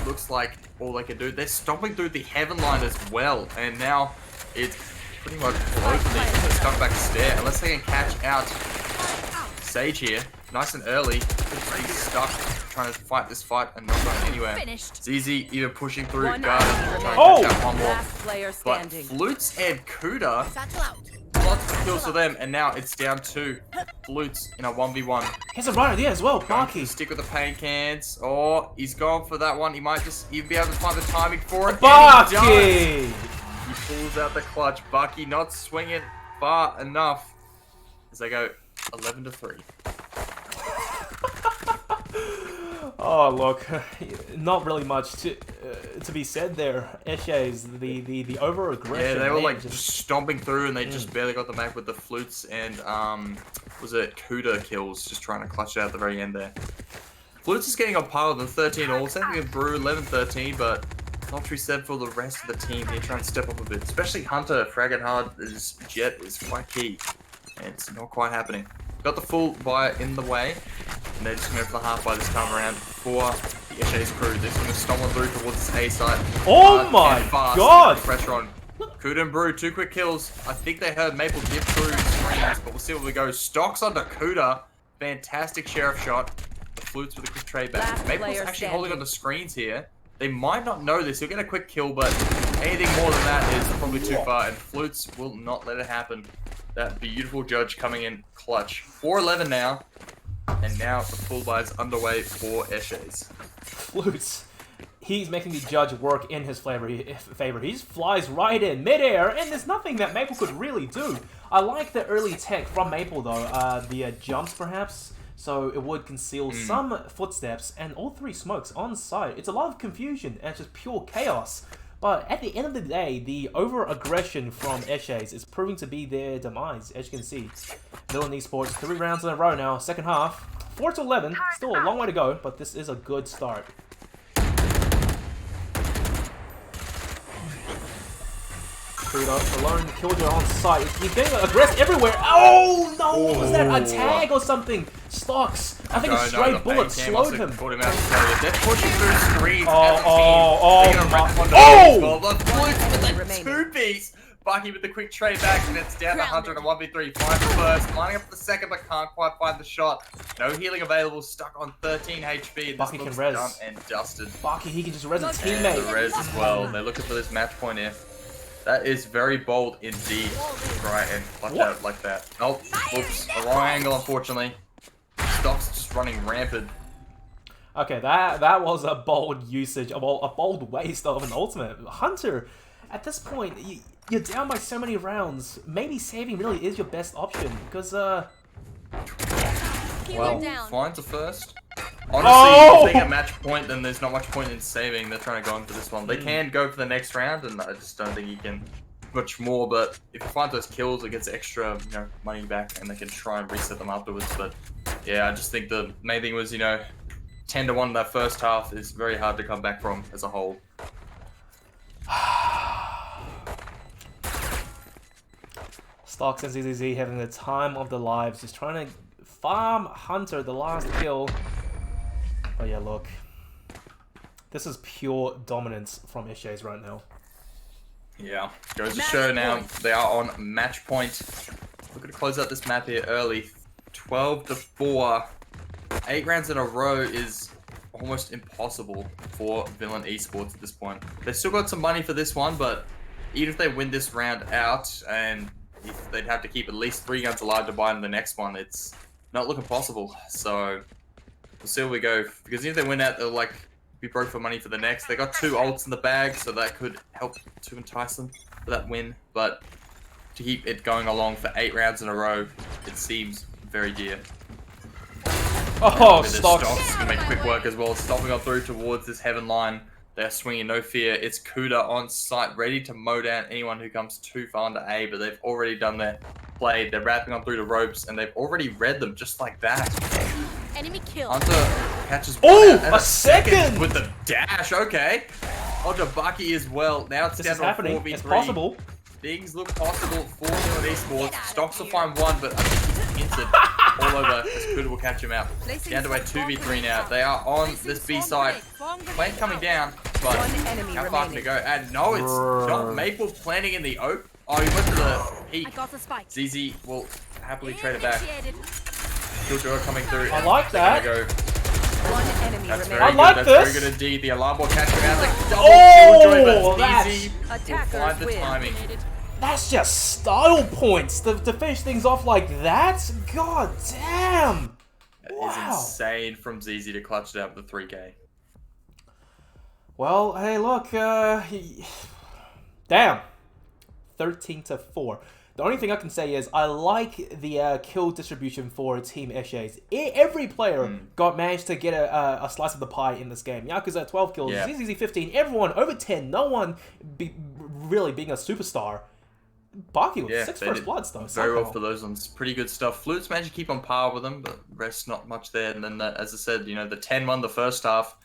looks like all they can do. They're stomping through the heaven line as well, and now it's pretty much closing the stuck back stair. Unless they can catch out Sage here, nice and early. He's stuck trying to fight this fight and not going anywhere. ZZ even pushing through guard and trying to catch out one more. But Flutes and Kuda. Lots of kills for them, and now it's down to Flutes in a 1v1. He has a right idea as well, Barky. Stick with the paint cans. Oh, he's gone for that one. He might just even be able to find the timing for it. Barky! He pulls out the clutch. Bucky not swinging far enough as they go 11-3. Oh, look, not really much to be said there. Eshays, the over-aggression. Yeah, they were like just stomping through, and they just barely got the back with the Flutes and, was it Kuda kills, just trying to clutch it out at the very end there. Flutes is getting on par with them, 13 all, same thing with Brew, 11-13, but not too said for the rest of the team. They're trying to step up a bit, especially Hunter, fragging hard, his jet is quite key, and it's not quite happening. Got the full buy in the way, and they're just going to go for the half buy this time around for the Eshays crew. They're just going to stumble through towards this A side. Oh my god! Pressure on Kuda and Brew, 2 quick kills. I think they heard Maple dip through screens, but we'll see where we go. Stocks onto Kuda. Fantastic sheriff shot. The Flutes with a quick trade back. Maple's actually holding on to screens here. They might not know this. He'll get a quick kill, but anything more than that is probably too far, and Flutes will not let it happen. That beautiful judge coming in clutch. 4-11 now. And now the full buy is underway for Eshays. Flutes. He's making the judge work in his favor. He just flies right in midair, and there's nothing that Maple could really do. I like the early tech from Maple, though. The jumps, perhaps, so it would conceal some footsteps, and all 3 smokes on site. It's a lot of confusion, and it's just pure chaos. But at the end of the day, the over-aggression from Eshays is proving to be their demise, as you can see. Villain Esports, 3 rounds in a row now, second half. 4-11, still a long way to go, but this is a good start. Kuda alone, Killjoy on site. He's getting aggressive everywhere. Oh no! Was that a tag or something? Stocks. I think a stray bullet slowed him. They're pushing through screens. Oh! The 2-piece. Bucky with the quick trade back, and it's down to Hunter in a 1v3. Finds the first, lining up for the second, but can't quite find the shot. No healing available, stuck on 13 HP. Bucky can res. Done and dusted. Bucky, he can just res a And teammate. the res as well. They're looking for this match point here. That is very bold indeed. Try and clutch out like that. Oh, oops. A wrong angle, unfortunately. Stock's just running rampant. Okay, that was a bold usage, a bold waste of an ultimate. Hunter, at this point, you're down by so many rounds. Maybe saving really is your best option, because, well, finds a first. Honestly, if they get a match point, then there's not much point in saving. They're trying to go in for this one. They can go for the next round, and I just don't think you can much more. But if you find those kills, it gets extra, money back, and they can try and reset them afterwards. But yeah, I just think the main thing was, 10-1 in that first half is very hard to come back from as a whole. Stocks and ZZZ having the time of their lives, just trying to farm Hunter the last kill. But yeah, look. This is pure dominance from Eshays right now. Yeah, goes to show now they are on match point. Looking to close out this map here early. 12-4. 8 rounds in a row is almost impossible for Villain Esports at this point. They've still got some money for this one, but even if they win this round out, and if they'd have to keep at least 3 guns alive to buy in the next one, it's not looking possible. So we'll see where we go. Because if they win out, they'll like be broke for money for the next. They got 2 ults in the bag, so that could help to entice them for that win. But to keep it going along for 8 rounds in a row, it seems very dear. Oh, Stocks Stocks. gonna make quick work as well. Stopping on through towards this heaven line. They're swinging no fear. It's Kuda on site, ready to mow down anyone who comes too far into A, but they've already done their play. They're wrapping on through the ropes, and they've already read them just like that. Enemy kill. Hunter catches one Oh, out, and a second! with the dash. Okay. Ojabaki as well. Now it's This down is to a happening. 4v3. It's possible. Things look possible for Villain Esports. Stocks will find one, but I think he's hinted all over as Kuda will catch him out. Down to a 2v3 now. They are on this B side. Plane coming down, but One enemy how far can remaining. it go? And no, it's not Maple planning in the oak. Oh, he went to the peak. I got the spike. ZZ will happily trade it back. Initiated. Killjoy coming through. I like that. Go. One enemy That's very remaining. I good. like That's this. very good indeed. The alarm ball catch him out. Like double Oh, Killjoy, but that's- ZZ will find Attackers the win. timing. That's just style points to finish things off like that. God damn. That is Wow. insane from ZZ to clutch it out with the 3K. Well, hey, look, damn, 13-4. The only thing I can say is I like the kill distribution for Team Eshays. Every player managed to get a slice of the pie in this game. Yakuza 12 kills, Yeah. ZZZ 15, everyone over 10. No one really being a superstar. Baki with Yeah, 6 they first did bloods though. very well somehow. for those ones. Pretty good stuff. Flutes managed to keep on par with them, but rest not much there. And then, as I said, you know, the 10 won the first half.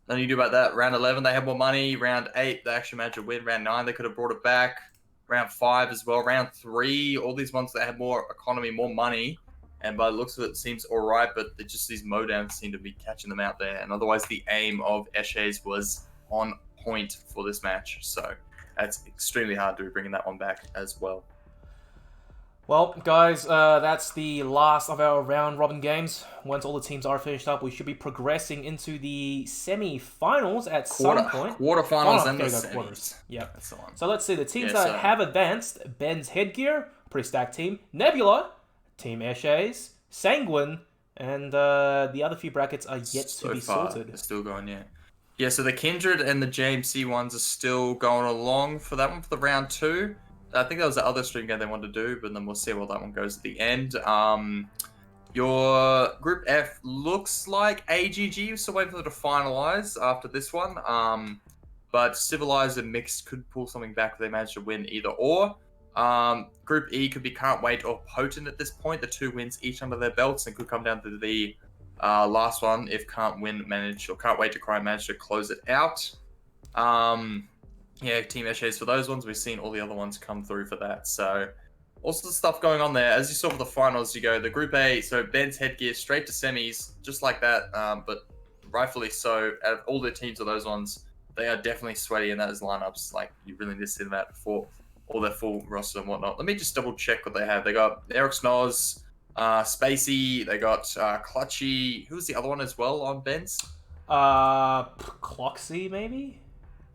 Nothing you do about that. Round 11, they had more money. Round 8, they actually managed to win. Round 9, they could have brought it back. Round 5 as well. Round 3, all these ones that had more economy, more money. And by the looks of it, it seems all right, but just these mowdowns seem to be catching them out there. And otherwise, the aim of Eshays was on point for this match. So that's extremely hard to be bringing that one back as well. Well, guys, that's the last of our round-robin games. Once all the teams are finished up, we should be progressing into the semi-finals at some point. Quarterfinals and there the we go, quarters. semis. Yep. That's the one. So let's see, the teams Yeah, that so- have advanced: Ben's Headgear, pretty stacked team, Nebula, Team Eshays, Sanguine, and the other few brackets are yet to be sorted. They're still going, yeah. Yeah, so the Kindred and the JMC ones are still going along for that one for the round 2. I think that was the other stream game they wanted to do, but then we'll see how that one goes at the end. Your Group F looks like AGG, still waiting for them to finalize after this one. But Civilized and Mixed could pull something back if they manage to win either or. Group E could be Can't Wait or Potent at this point. The 2 wins each under their belts and could come down to the last one if Can't Wait to Cry manage to close it out. Yeah, Team Eshays for those ones. We've seen all the other ones come through for that. So, all sorts of stuff going on there. As you saw for the finals, you go the Group A, so Ben's Headgear straight to semis, just like that. But rightfully so. Out of all the teams of those ones, they are definitely sweaty in those lineups. Like, you really need to see them out before all their full roster and whatnot. Let me just double check what they have. They got Eric Snoz, Spacey, they got Clutchy. Who's the other one as well on Ben's? Cloxy, maybe?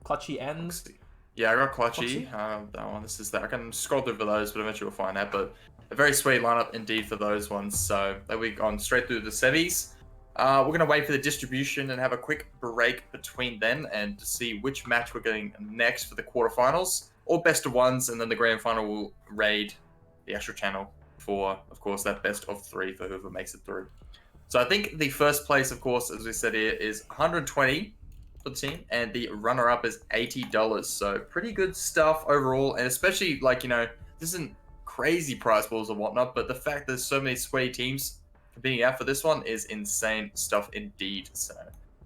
Clutchy ends. Yeah, I got Clutchy. That one, this is that. I can scroll through for those, but eventually we'll find out. But a very sweet lineup indeed for those ones. So then we've gone straight through the semis. We're going to wait for the distribution and have a quick break between then and to see which match we're getting next for the quarterfinals. Or best of ones, and then the grand final will raid the actual channel for, of course, that best of 3 for whoever makes it through. So I think the first place, of course, as we said here, is 120 for the team, and the runner-up is $80. So pretty good stuff overall, and especially, like, you know, this isn't crazy prize pools or whatnot, but the fact there's so many sweaty teams competing out for this one is insane stuff indeed. So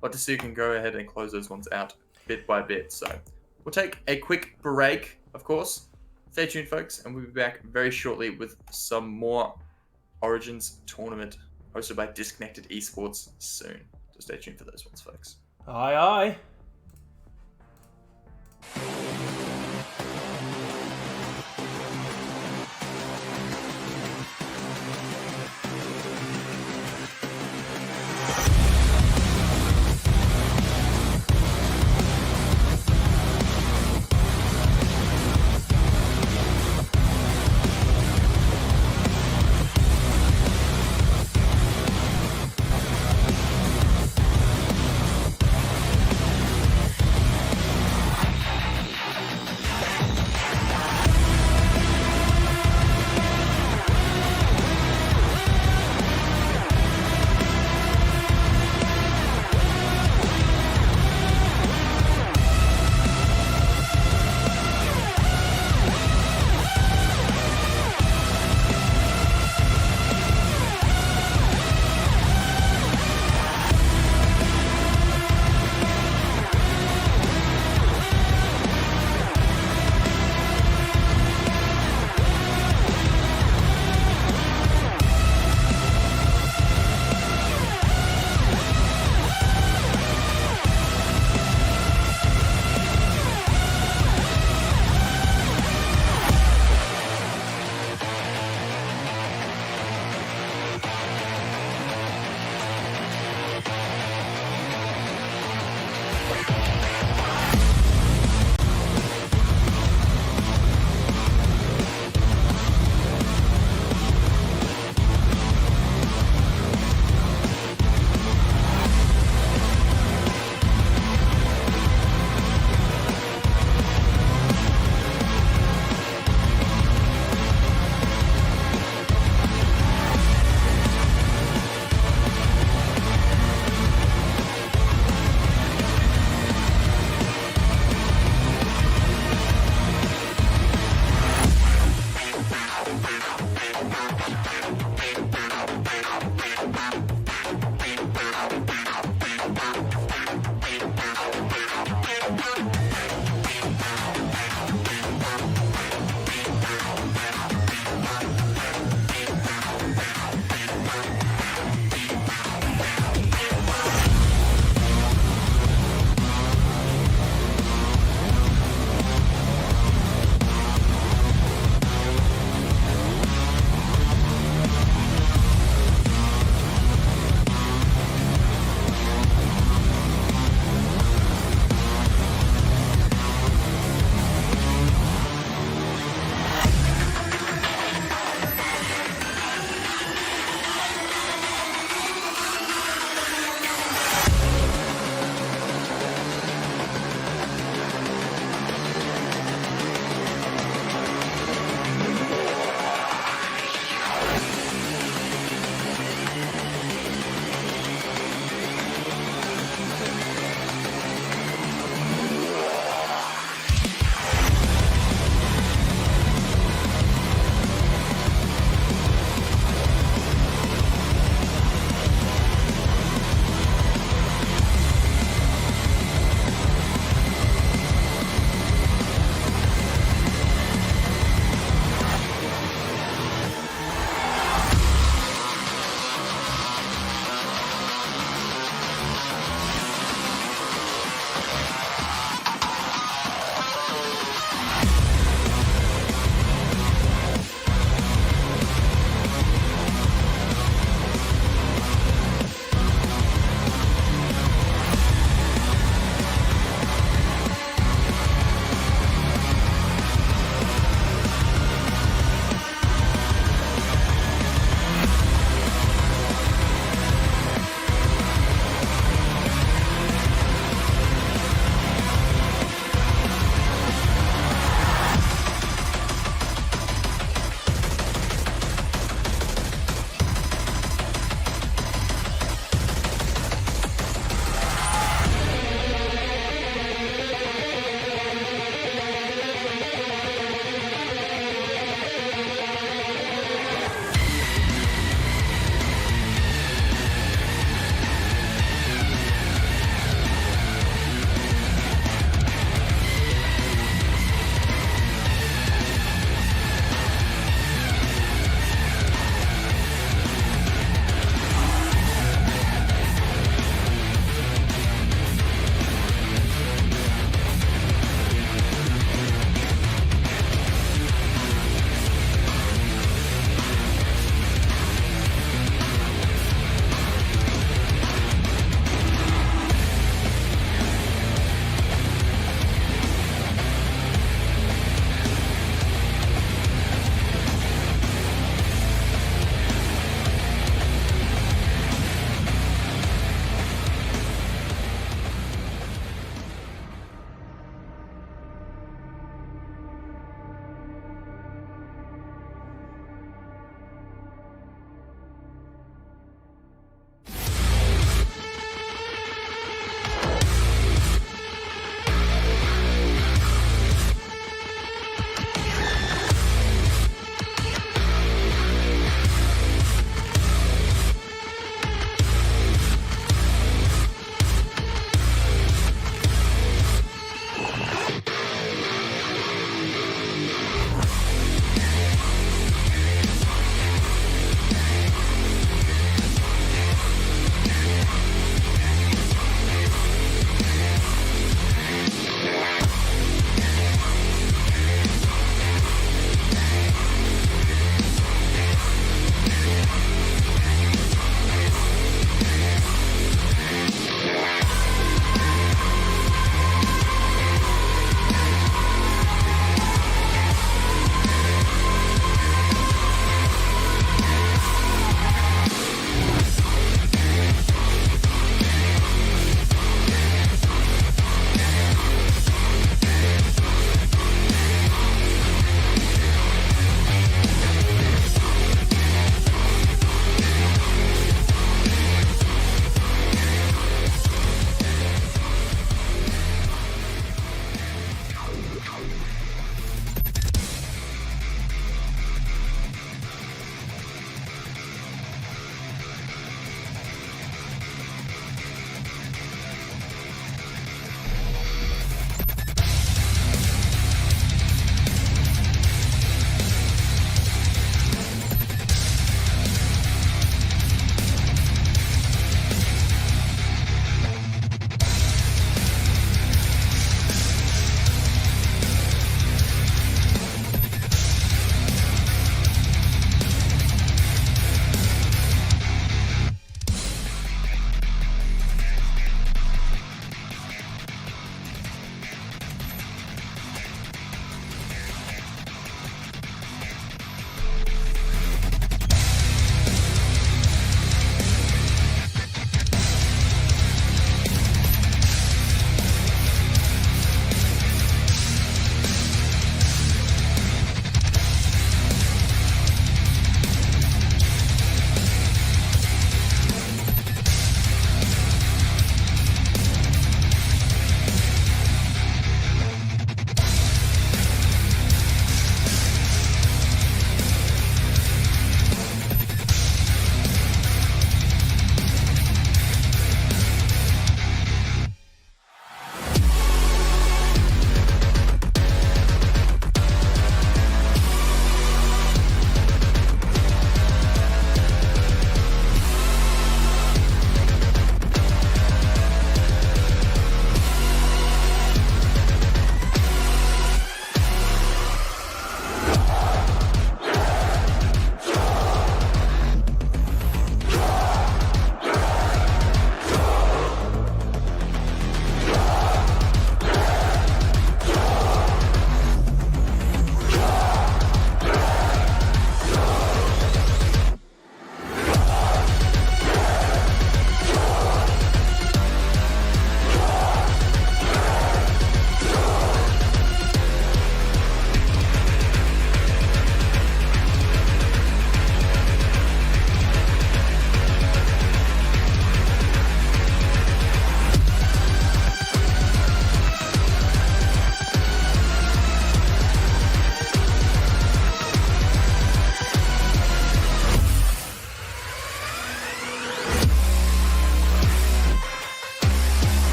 what to see, you can go ahead and close those ones out bit by bit. So we'll take a quick break, of course. Stay tuned, folks, and we'll be back very shortly with some more Origins tournament hosted by Disconnected Esports soon. So stay tuned for those ones, folks. Aye, aye. Wow.